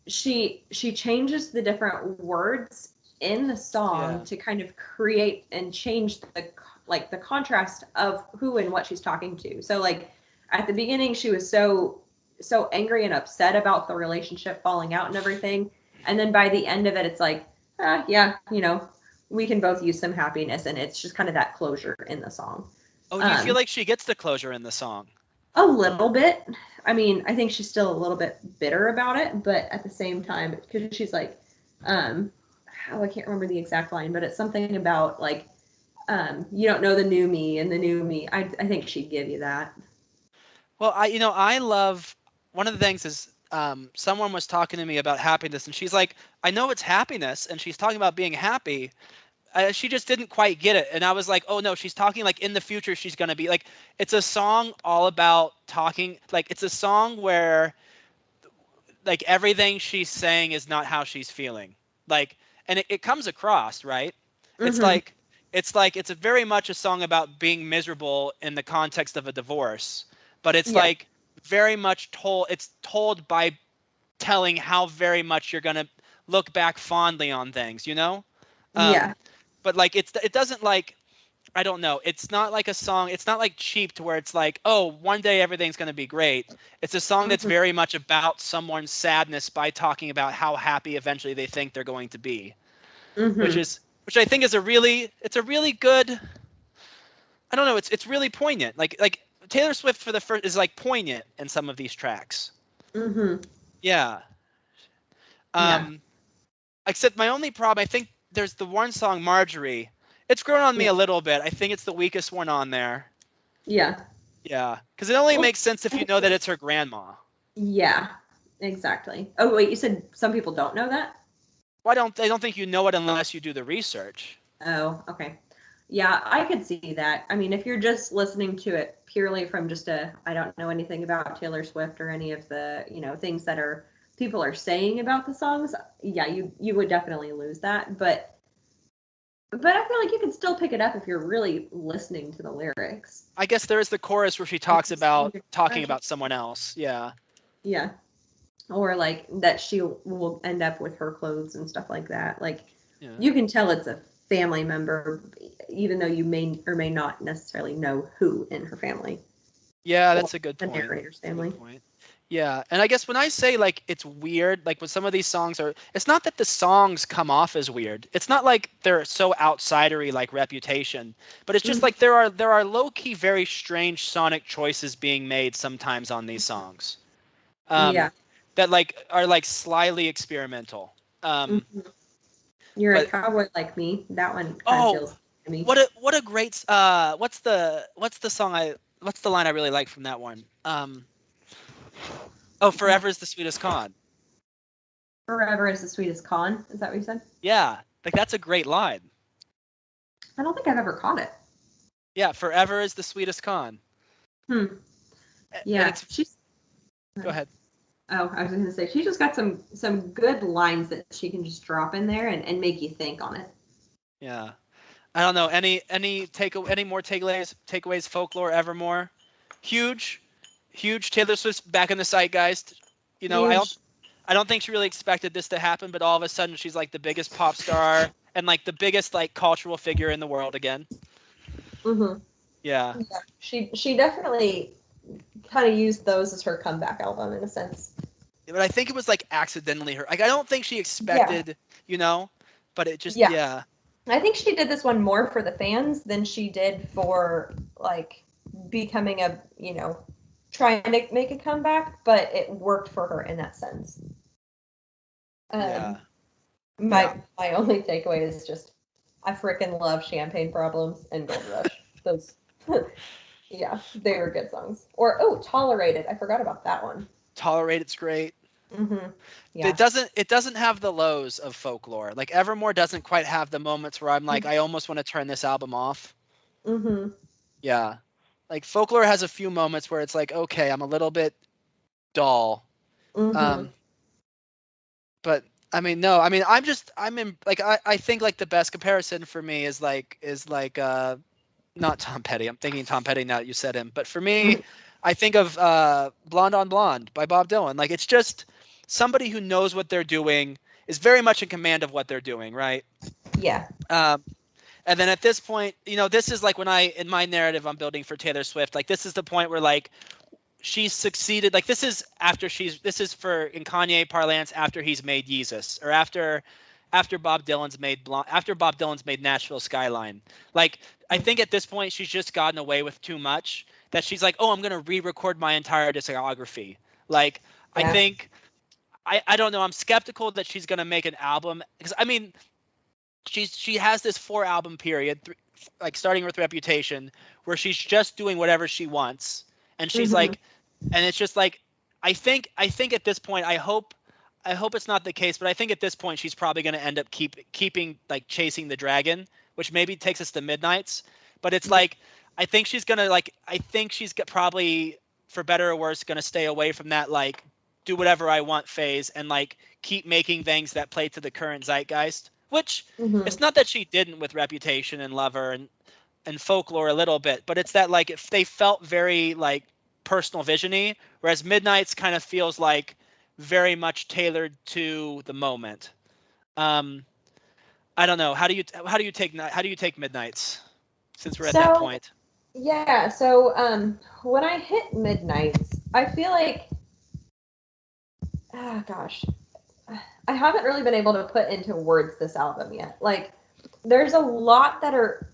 Speaker 5: she changes the different words in the song to kind of create and change the contrast of who and what she's talking to. So like at the beginning, she was so angry and upset about the relationship falling out and everything. And then by the end of it, it's like, we can both use some happiness, and it's just kind of that closure in the song.
Speaker 4: Oh, do you feel like she gets the closure in the song?
Speaker 5: A little bit. I mean, I think she's still a little bit bitter about it, but at the same time, because she's like, I can't remember the exact line, but it's something about like, you don't know the new me and the new me. I think she'd give you that.
Speaker 4: Well, I love, one of the things is, someone was talking to me about happiness, and she's like, I know it's happiness, and she's talking about being happy. She just didn't quite get it. And I was like, oh no, she's talking like in the future she's going to be like, it's a song all about talking, like it's a song where like everything she's saying is not how she's feeling. Like, and it comes across, right? It's like, it's a very much a song about being miserable in the context of a divorce, but it's like very much it's told by telling how very much you're going to look back fondly on things, you know? But like it doesn't like, I don't know, it's not like a song, it's not like Cheap to where it's like, oh, one day everything's going to be great. It's a song that's very much about someone's sadness by talking about how happy eventually they think they're going to be. Which I think is a really good, I don't know, it's really poignant. Like Taylor Swift for the first is like poignant in some of these tracks. Yeah. Except my only problem, I think there's the one song, Marjorie. It's grown on me a little bit. I think it's the weakest one on there.
Speaker 5: Yeah.
Speaker 4: Yeah. Because it only makes sense if you know that it's her grandma.
Speaker 5: Yeah, exactly. Oh, wait, you said some people don't know that?
Speaker 4: Well, I don't think you know it unless you do the research.
Speaker 5: Oh, okay. Yeah, I could see that. I mean, if you're just listening to it purely from just I don't know anything about Taylor Swift or any of the, things that people are saying about the songs, yeah, you would definitely lose that. But I feel like you can still pick it up if you're really listening to the lyrics.
Speaker 4: I guess there is the chorus where she talks about talking about someone else. Yeah.
Speaker 5: Yeah. Or like that she will end up with her clothes and stuff like that. Like you can tell it's a family member, even though you may or may not necessarily know who in her family.
Speaker 4: Yeah, that's a good
Speaker 5: point. The
Speaker 4: narrator's
Speaker 5: family.
Speaker 4: Yeah, and I guess when I say like it's weird, like when some of these songs are, it's not that the songs come off as weird. It's not like they're so outsidery like Reputation, but it's just like there are low key very strange sonic choices being made sometimes on these songs. That like are like slyly experimental.
Speaker 5: You're a cowboy like me. That one kind of feels to me.
Speaker 4: What a great what's the line I really like from that one? Forever is the sweetest con.
Speaker 5: Forever is the sweetest con. Is that what you said?
Speaker 4: Yeah, like that's a great line.
Speaker 5: I don't think I've ever caught it.
Speaker 4: Yeah, forever is the sweetest con.
Speaker 5: Yeah,
Speaker 4: Go ahead.
Speaker 5: Oh, I was going to say she's just got some good lines that she can just drop in there and make you think on it.
Speaker 4: Yeah, I don't know any more takeaways. Folklore, Evermore, huge Taylor Swift's back in the zeitgeist. I don't think she really expected this to happen, but all of a sudden she's like the biggest pop star and like the biggest like cultural figure in the world again. Yeah.
Speaker 5: She definitely kind of used those as her comeback album in a sense.
Speaker 4: But I think it was like accidentally her. Like I don't think she expected, but it just I
Speaker 5: think she did this one more for the fans than she did for like becoming a, trying to make a comeback, but it worked for her in that sense. My only takeaway is just I freaking love Champagne Problems and Gold Rush. Those yeah, they were good songs. Or Tolerated. I forgot about that one.
Speaker 4: Tolerated's great.
Speaker 5: Yeah.
Speaker 4: It doesn't have the lows of Folklore. Like Evermore doesn't quite have the moments where I'm like, I almost want to turn this album off. Yeah. Like Folklore has a few moments where it's like, okay, I'm a little bit dull. But I mean, no, I mean, I think like the best comparison for me is not Tom Petty. I'm thinking Tom Petty now that you said him. But for me, I think of Blonde on Blonde by Bob Dylan. Like it's just somebody who knows what they're doing, is very much in command of what they're doing, right?
Speaker 5: Yeah.
Speaker 4: And then at this point, this is like when in my narrative I'm building for Taylor Swift, like this is the point where like she's succeeded. Like this is for in Kanye parlance after he's made Yeezus, or after Bob Dylan's made Nashville Skyline. Like I think at this point she's just gotten away with too much, that she's like, oh, I'm gonna re-record my entire discography. Like, I
Speaker 5: Yeah.
Speaker 4: think I don't know. I'm skeptical that she's gonna make an album because I mean, she has this 4-album period, like starting with Reputation, where she's just doing whatever she wants, and she's like, and it's just like, I think at this point, I hope it's not the case, but I think at this point she's probably going to end up keeping like Chasing the Dragon, which maybe takes us to Midnights, but it's like I think she's probably, for better or worse, going to stay away from that like do whatever I want phase and like keep making things that play to the current zeitgeist, which it's not that she didn't with Reputation and Lover and Folklore a little bit, but it's that like if they felt very like personal visiony, whereas Midnights kind of feels like very much tailored to the moment. I don't know. How do you take Midnights, since we're at that point?
Speaker 5: Yeah, so when I hit Midnights, I feel like, gosh, I haven't really been able to put into words this album yet. Like, there's a lot that are,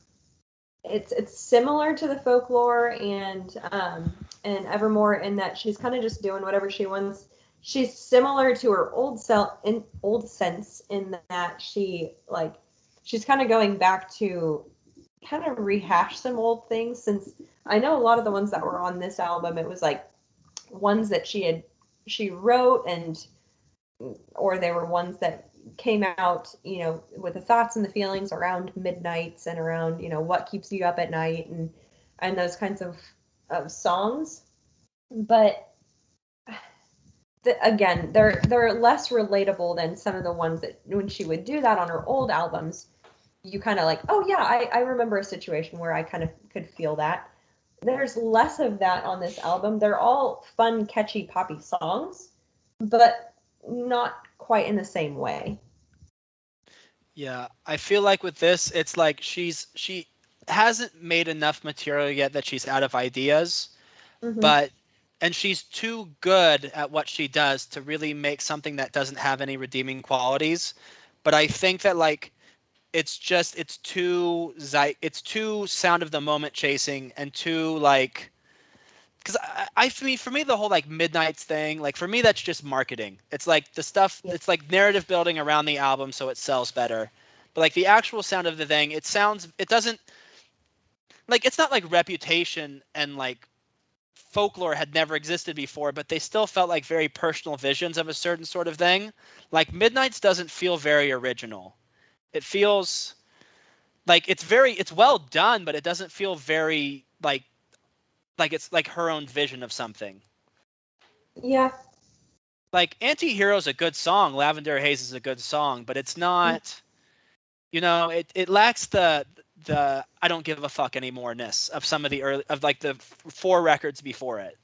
Speaker 5: it's similar to the Folklore and Evermore in that she's kind of just doing whatever she wants. She's similar to her old sense in that she's kind of going back to kind of rehash some old things, since I know a lot of the ones that were on this album, it was like ones that she wrote, and or they were ones that came out, with the thoughts and the feelings around Midnights and around, what keeps you up at night and those kinds of songs. But again, they're less relatable than some of the ones that when she would do that on her old albums, you kind of like, oh yeah, I remember a situation where I kind of could feel that. There's less of that on this album. They're all fun, catchy, poppy songs, but not quite in the same way.
Speaker 4: Yeah, I feel like with this, it's like she hasn't made enough material yet that she's out of ideas, and she's too good at what she does to really make something that doesn't have any redeeming qualities. But I think that like it's too sound of the moment chasing and too like, because for me the whole like Midnights thing, like for me that's just marketing. It's like the stuff, it's like narrative building around the album so it sells better. But like the actual sound of the thing, it doesn't, like, it's not like Reputation and like Folklore had never existed before, but they still felt like very personal visions of a certain sort of thing. Like Midnights doesn't feel very original. It feels like it's well done, but it doesn't feel very like it's like her own vision of something.
Speaker 5: Yeah.
Speaker 4: Like Anti-Hero is a good song, Lavender Haze is a good song, but it's not, it lacks the I don't give a fuck anymore-ness of some of the early, of like the 4 records before it.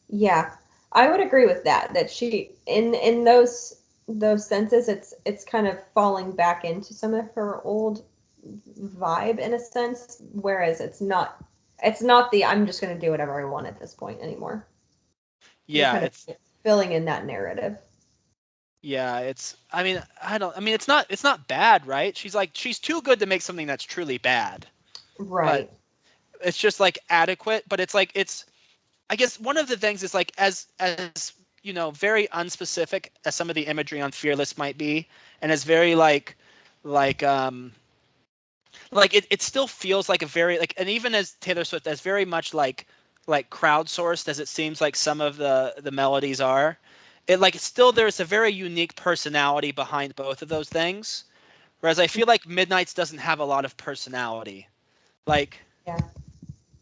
Speaker 5: Yeah, I would agree with that. That she in those senses, it's kind of falling back into some of her old vibe in a sense, whereas it's not the I'm just going to do whatever I want at this point anymore.
Speaker 4: Yeah,
Speaker 5: kind of filling in that narrative.
Speaker 4: Yeah, it's not bad, right? She's too good to make something that's truly bad.
Speaker 5: Right.
Speaker 4: But it's just like adequate, but it's like I guess one of the things is like as very unspecific as some of the imagery on Fearless might be, and as very it still feels like a very like, and even as Taylor Swift, as very much like crowdsourced as it seems like some of the melodies are, it like still there's a very unique personality behind both of those things, whereas I feel like Midnights doesn't have a lot of personality. Like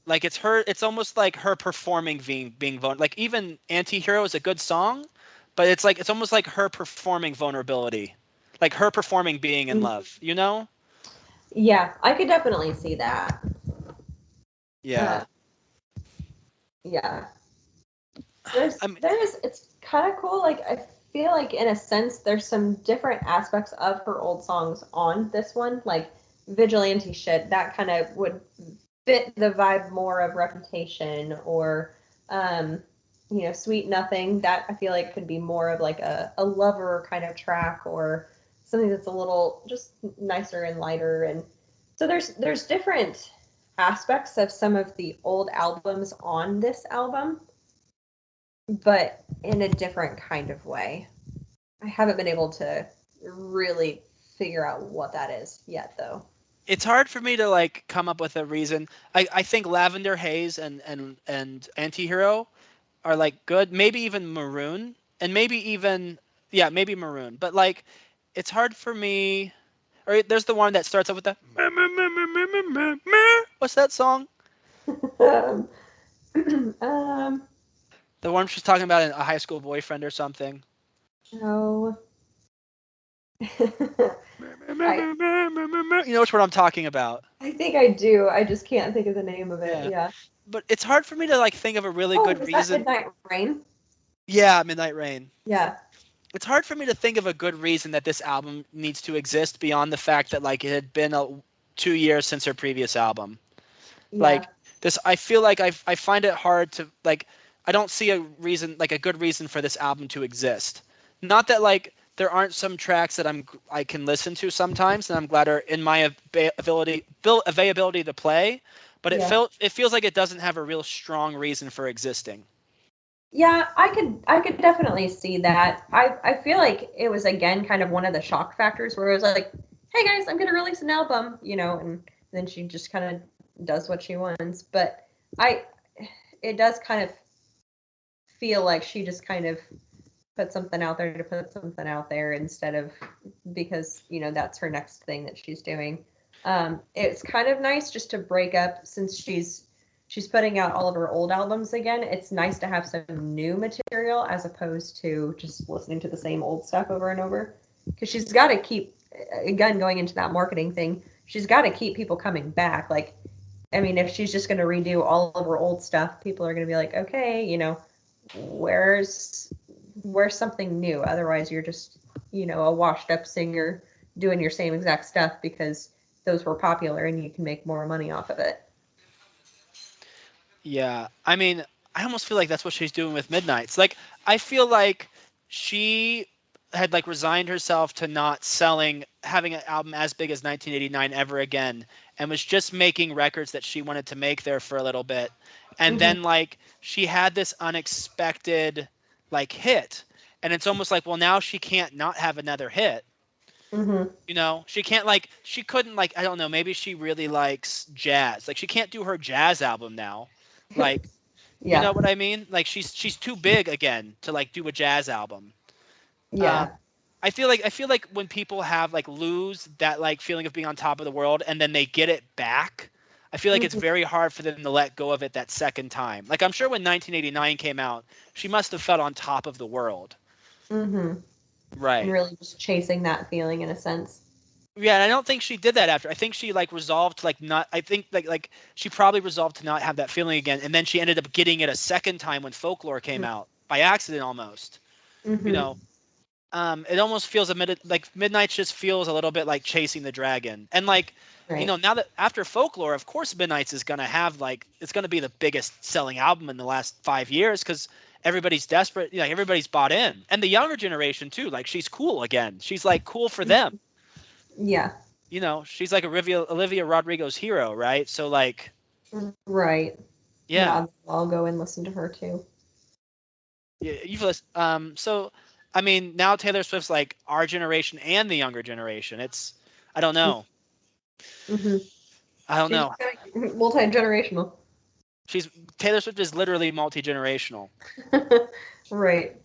Speaker 4: it's almost like her performing being vulnerable. Like even Anti-Hero is a good song, but it's almost like her performing vulnerability, like her performing being in love,
Speaker 5: Yeah, I could definitely see that.
Speaker 4: Yeah.
Speaker 5: Yeah. It's kind of cool. Like, I feel like in a sense there's some different aspects of her old songs on this one, like Vigilante Shit, that kind of would fit the vibe more of Reputation, or Sweet Nothing, that I feel like could be more of like a lover kind of track, or something that's a little just nicer and lighter. And so there's different aspects of some of the old albums on this album, but in a different kind of way. I haven't been able to really figure out what that is yet, though.
Speaker 4: It's hard for me to like come up with a reason. I think Lavender Haze and Antihero are like good. Maybe even Maroon, and maybe even maybe Maroon. But like, it's hard for me. Or there's the one that starts up with the what's that song?
Speaker 5: um,
Speaker 4: The one she's talking about a high school boyfriend or something.
Speaker 5: no.
Speaker 4: You know which one I'm talking about.
Speaker 5: I think I do. I just can't think of the name of it. Yeah.
Speaker 4: But it's hard for me to like think of a really good
Speaker 5: is
Speaker 4: reason.
Speaker 5: That Midnight Rain?
Speaker 4: Yeah, Midnight Rain.
Speaker 5: Yeah.
Speaker 4: It's hard for me to think of a good reason that this album needs to exist beyond the fact that like it had been 2 years since her previous album.
Speaker 5: Yeah.
Speaker 4: Like this, I feel like I find it hard to like. I don't see a reason, like a good reason for this album to exist. Not that like there aren't some tracks that I can listen to sometimes, and I'm glad are in my availability to play. But it feels like it doesn't have a real strong reason for existing.
Speaker 5: Yeah, I could definitely see that. I feel like it was again kind of one of the shock factors where it was like, hey guys, I'm gonna release an album, and then she just kind of does what she wants. But it does kind of feel like she just kind of put something out there to put something out there instead of because that's her next thing that she's doing. It's kind of nice just to break up since she's putting out all of her old albums again. It's nice to have some new material as opposed to just listening to the same old stuff over and over. Because she's got to keep, again, going into that marketing thing, she's got to keep people coming back. Like, I mean, if she's just going to redo all of her old stuff, people are going to be like, okay, where's something new? Otherwise, you're just, a washed up singer doing your same exact stuff because those were popular and you can make more money off of it.
Speaker 4: Yeah, I mean, I almost feel like that's what she's doing with Midnights. Like, I feel like she had like resigned herself to not having an album as big as 1989 ever again, and was just making records that she wanted to make there for a little bit. And then like she had this unexpected like hit, and it's almost like, well, now she can't not have another hit. She can't she couldn't I don't know, maybe she really likes jazz. Like she can't do her jazz album now. Like, you know what I mean? Like she's too big again to like do a jazz album.
Speaker 5: Yeah.
Speaker 4: I feel like when people have like lose that like feeling of being on top of the world and then they get it back, I feel like it's very hard for them to let go of it that second time. Like I'm sure when 1989 came out, she must have felt on top of the world. Right.
Speaker 5: And really just chasing that feeling in a sense.
Speaker 4: Yeah, and I don't think she did that after. I think she like resolved to like not. I think like she probably resolved to not have that feeling again, and then she ended up getting it a second time when Folklore came out by accident almost. It almost feels like Midnight just feels a little bit like chasing the dragon, and like now that after Folklore, of course Midnight's is gonna have it's gonna be the biggest selling album in the last 5 years because everybody's desperate. Everybody's bought in, and the younger generation too. Like she's cool again. She's like cool for them.
Speaker 5: Yeah.
Speaker 4: She's like Olivia Rodrigo's hero, right? So like,
Speaker 5: right.
Speaker 4: Yeah.
Speaker 5: I'll go and listen to her too.
Speaker 4: Yeah, you've listened. So, I mean, now Taylor Swift's like our generation and the younger generation. I don't know. I don't know.
Speaker 5: Multi-generational.
Speaker 4: Taylor Swift is literally multi-generational.
Speaker 5: Right.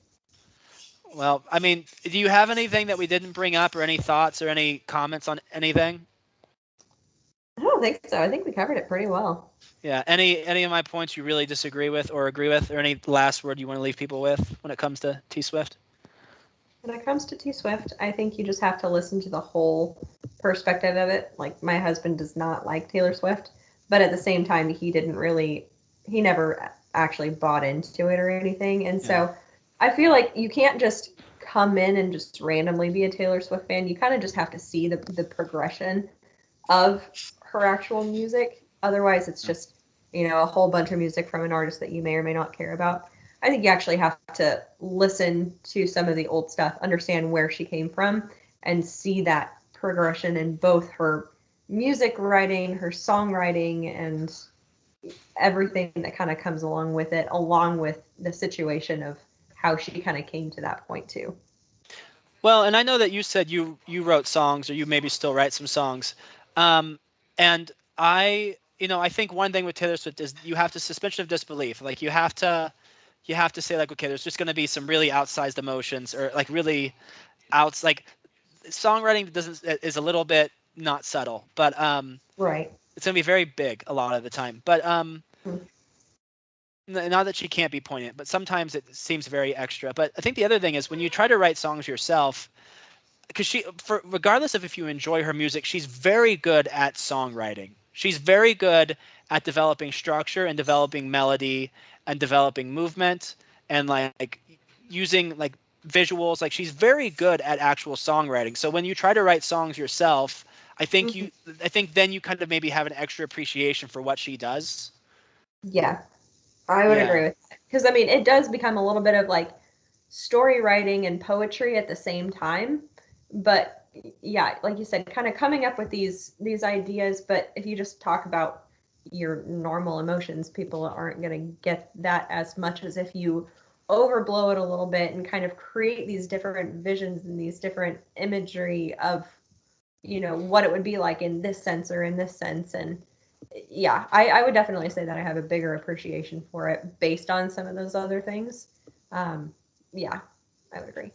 Speaker 4: Well, I mean, do you have anything that we didn't bring up or any thoughts or any comments on anything?
Speaker 5: I don't think so. I think we covered it pretty well.
Speaker 4: Yeah. Any of my points you really disagree with or agree with, or any last word you want to leave people with when it comes to T Swift?
Speaker 5: When it comes to T Swift, I think you just have to listen to the whole perspective of it. Like my husband does not like Taylor Swift, but at the same time, he never actually bought into it or anything. And so I feel like you can't just come in and just randomly be a Taylor Swift fan. You kind of just have to see the progression of her actual music. Otherwise, it's just, a whole bunch of music from an artist that you may or may not care about. I think you actually have to listen to some of the old stuff, understand where she came from, and see that progression in both her music writing, her songwriting, and everything that kind of comes along with it, along with the situation of how she kind of came to that point too.
Speaker 4: Well, and I know that you said you wrote songs, or you maybe still write some songs, and I think one thing with Taylor Swift is you have to suspension of disbelief. Like you have to say like, okay, there's just going to be some really outsized emotions, or like really like songwriting is a little bit not subtle, but
Speaker 5: Right.
Speaker 4: it's going to be very big a lot of the time. But not that she can't be poignant, but sometimes it seems very extra. But I think the other thing is when you try to write songs yourself, because regardless of if you enjoy her music, she's very good at songwriting. She's very good at developing structure and developing melody and developing movement and like using like visuals. Like she's very good at actual songwriting. So when you try to write songs yourself, I think then you kind of maybe have an extra appreciation for what she does.
Speaker 5: Yeah, I would agree with that. Because I mean, it does become a little bit of like story writing and poetry at the same time. But yeah, like you said, kind of coming up with these ideas. But if you just talk about your normal emotions, people aren't going to get that as much as if you overblow it a little bit and kind of create these different visions and these different imagery of, what it would be like in this sense or in this sense. And yeah, I would definitely say that I have a bigger appreciation for it based on some of those other things. Yeah, I would agree.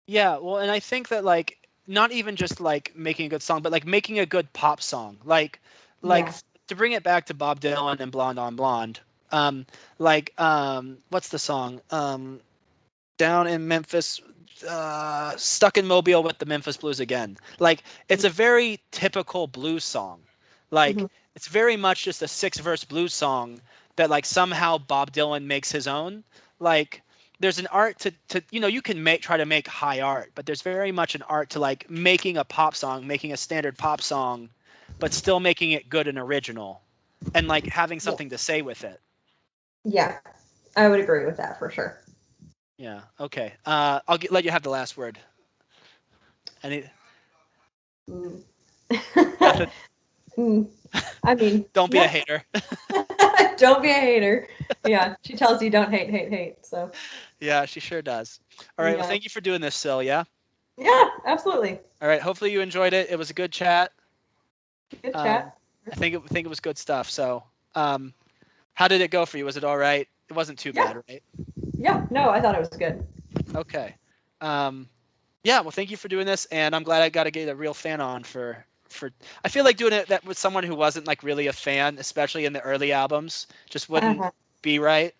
Speaker 4: Yeah, well, and I think that like not even just like making a good song, but like making a good pop song. Like
Speaker 5: Yeah.
Speaker 4: to bring it back to Bob Dylan and Blonde on Blonde. What's the song? Down in Memphis, stuck in Mobile with the Memphis Blues again. Like it's a very typical blues song. Like it's very much just a 6-verse blues song that like somehow Bob Dylan makes his own. Like there's an art to you can try to make high art, but there's very much an art to like making a pop song, making a standard pop song, but still making it good and original, and like having something to say with it.
Speaker 5: Yeah, I would agree with that for sure.
Speaker 4: Yeah. Okay. I'll let you have the last word. Any?
Speaker 5: I mean,
Speaker 4: Don't be a hater.
Speaker 5: Don't be a hater. Yeah, she tells you don't hate. So.
Speaker 4: Yeah, she sure does. All right.
Speaker 5: Yeah.
Speaker 4: Well, thank you for doing this, Sil. Yeah.
Speaker 5: Yeah, absolutely.
Speaker 4: All right. Hopefully you enjoyed it. It was a good chat.
Speaker 5: Good chat.
Speaker 4: I think it was good stuff. So, how did it go for you? Was it all right? It wasn't too bad, right?
Speaker 5: Yeah. No, I thought it was good.
Speaker 4: Okay. Yeah. Well, thank you for doing this, and I'm glad I got to get a real fan on for. I feel like doing it that with someone who wasn't like really a fan, especially in the early albums, just wouldn't be right.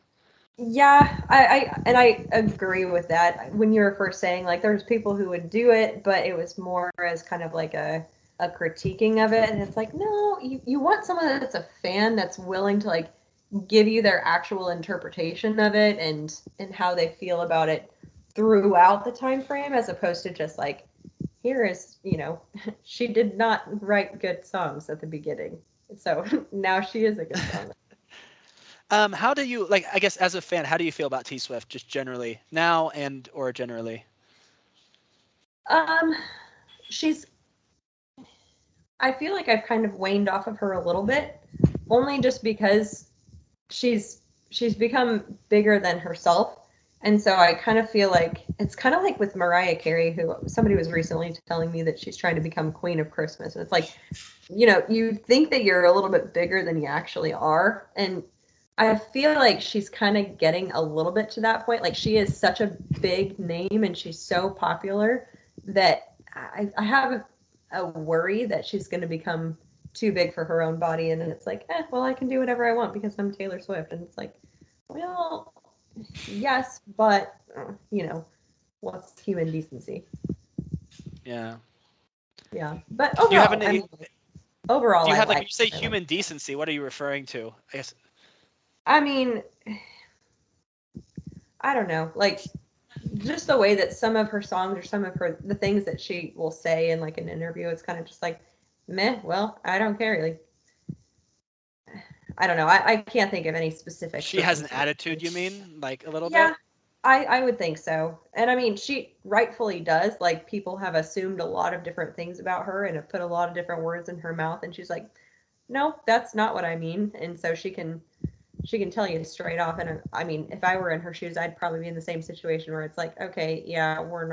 Speaker 5: Yeah, I agree with that. When you were first saying like there's people who would do it, but it was more as kind of like a critiquing of it, and it's like no, you want someone that's a fan that's willing to like give you their actual interpretation of it and how they feel about it throughout the time frame, as opposed to just like here is she did not write good songs at the beginning, so now she is a good song.
Speaker 4: How do you like? I guess as a fan, how do you feel about T Swift, just generally now and or generally?
Speaker 5: I feel like I've kind of waned off of her a little bit, only just because she's become bigger than herself. And so I kind of feel like it's kind of like with Mariah Carey, who somebody was recently telling me that she's trying to become Queen of Christmas. And it's like, you think that you're a little bit bigger than you actually are. And I feel like she's kind of getting a little bit to that point. Like she is such a big name and she's so popular that I have a worry that she's going to become too big for her own body. And then it's like, well, I can do whatever I want because I'm Taylor Swift. And it's like, well, yes, but what's human decency?
Speaker 4: Yeah.
Speaker 5: But overall, overall,
Speaker 4: do you have
Speaker 5: when
Speaker 4: you say human decency? What are you referring to? I guess.
Speaker 5: I mean, I don't know, like just the way that some of her songs or some of the things that she will say in like an interview, it's kind of just like, meh. Well, I don't care. Like, I don't know. I can't think of any specific.
Speaker 4: She has an attitude, you mean? Like a little bit?
Speaker 5: Yeah. I would think so. And I mean, she rightfully does. Like, people have assumed a lot of different things about her and have put a lot of different words in her mouth. And she's like, no, that's not what I mean. And so she can tell you straight off. And I mean, if I were in her shoes, I'd probably be in the same situation where it's like, okay, yeah, we're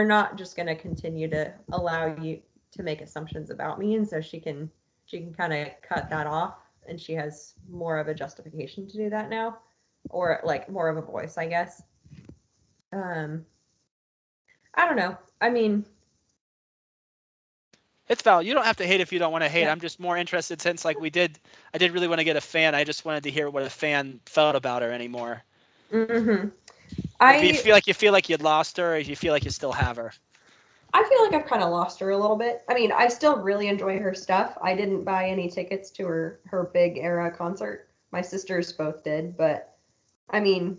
Speaker 5: not just going to continue to allow you to make assumptions about me. And so she can kind of cut that off, and she has more of a justification to do that now, or like more of a voice, I guess. um I don't know. I mean,
Speaker 4: It's valid. You don't have to hate if you don't want to hate.
Speaker 5: Yeah.
Speaker 4: I'm just more interested since like I did really want to get a fan. I just wanted to hear what a fan felt about her anymore.
Speaker 5: mm-hmm.
Speaker 4: Do you feel like you'd lost her, or do you feel like you still have her?
Speaker 5: I feel like I've kind of lost her a little bit. I mean, I still really enjoy her stuff. I didn't buy any tickets to her big era concert. My sisters both did, but I mean,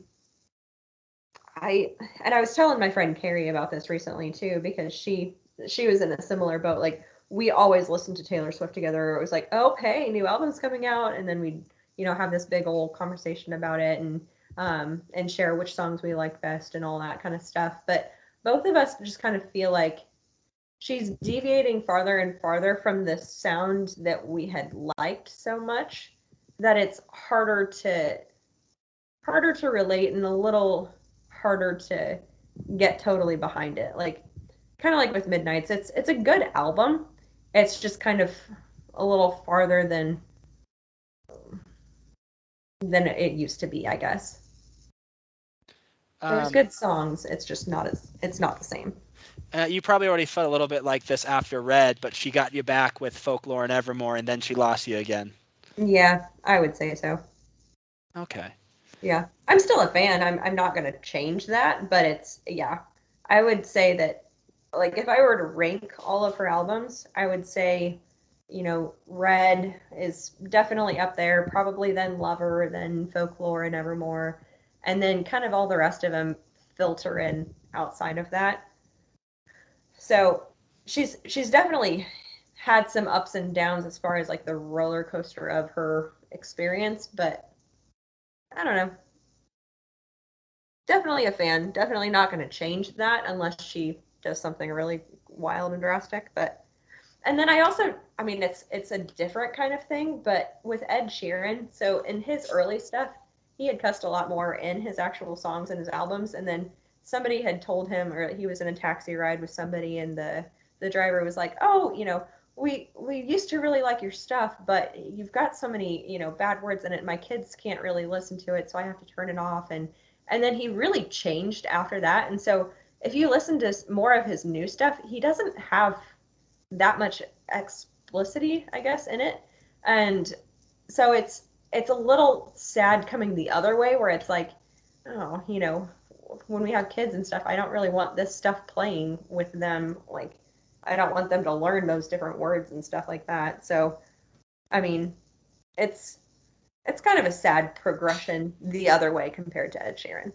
Speaker 5: I was telling my friend Carrie about this recently too, because she was in a similar boat. Like, we always listened to Taylor Swift together. It was like, oh, hey, new album's coming out, and then we'd have this big old conversation about it, and share which songs we like best and all that kind of stuff. But both of us just kind of feel like she's deviating farther and farther from the sound that we had liked so much, that it's harder to relate, and a little harder to get totally behind it. Like, kind of like with Midnights, it's a good album. It's just kind of a little farther than it used to be, I guess. There's good songs. It's not the same.
Speaker 4: You probably already felt a little bit like this after Red, but she got you back with Folklore and Evermore, and then she lost you again.
Speaker 5: Yeah, I would say so.
Speaker 4: Okay.
Speaker 5: Yeah, I'm still a fan. I'm not gonna change that, but yeah, I would say that, like, if I were to rank all of her albums, I would say, Red is definitely up there, probably then Lover, then Folklore and Evermore, and then kind of all the rest of them filter in outside of that. So she's definitely had some ups and downs as far as like the roller coaster of her experience, but I don't know. Definitely a fan. Definitely not going to change that unless she does something really wild and drastic. And then I mean, it's a different kind of thing, but with Ed Sheeran, so in his early stuff, he had cussed a lot more in his actual songs and his albums. And then somebody had told him, or he was in a taxi ride with somebody, and the driver was like, oh, we used to really like your stuff, but you've got so many, bad words in it. My kids can't really listen to it, so I have to turn it off. And then he really changed after that. And so if you listen to more of his new stuff, he doesn't have that much explicitity, I guess, in it. And so it's a little sad coming the other way, where it's like, oh, when we have kids and stuff, I don't really want this stuff playing with them. Like, I don't want them to learn those different words and stuff like that. So, I mean, it's kind of a sad progression the other way compared to Ed Sheeran.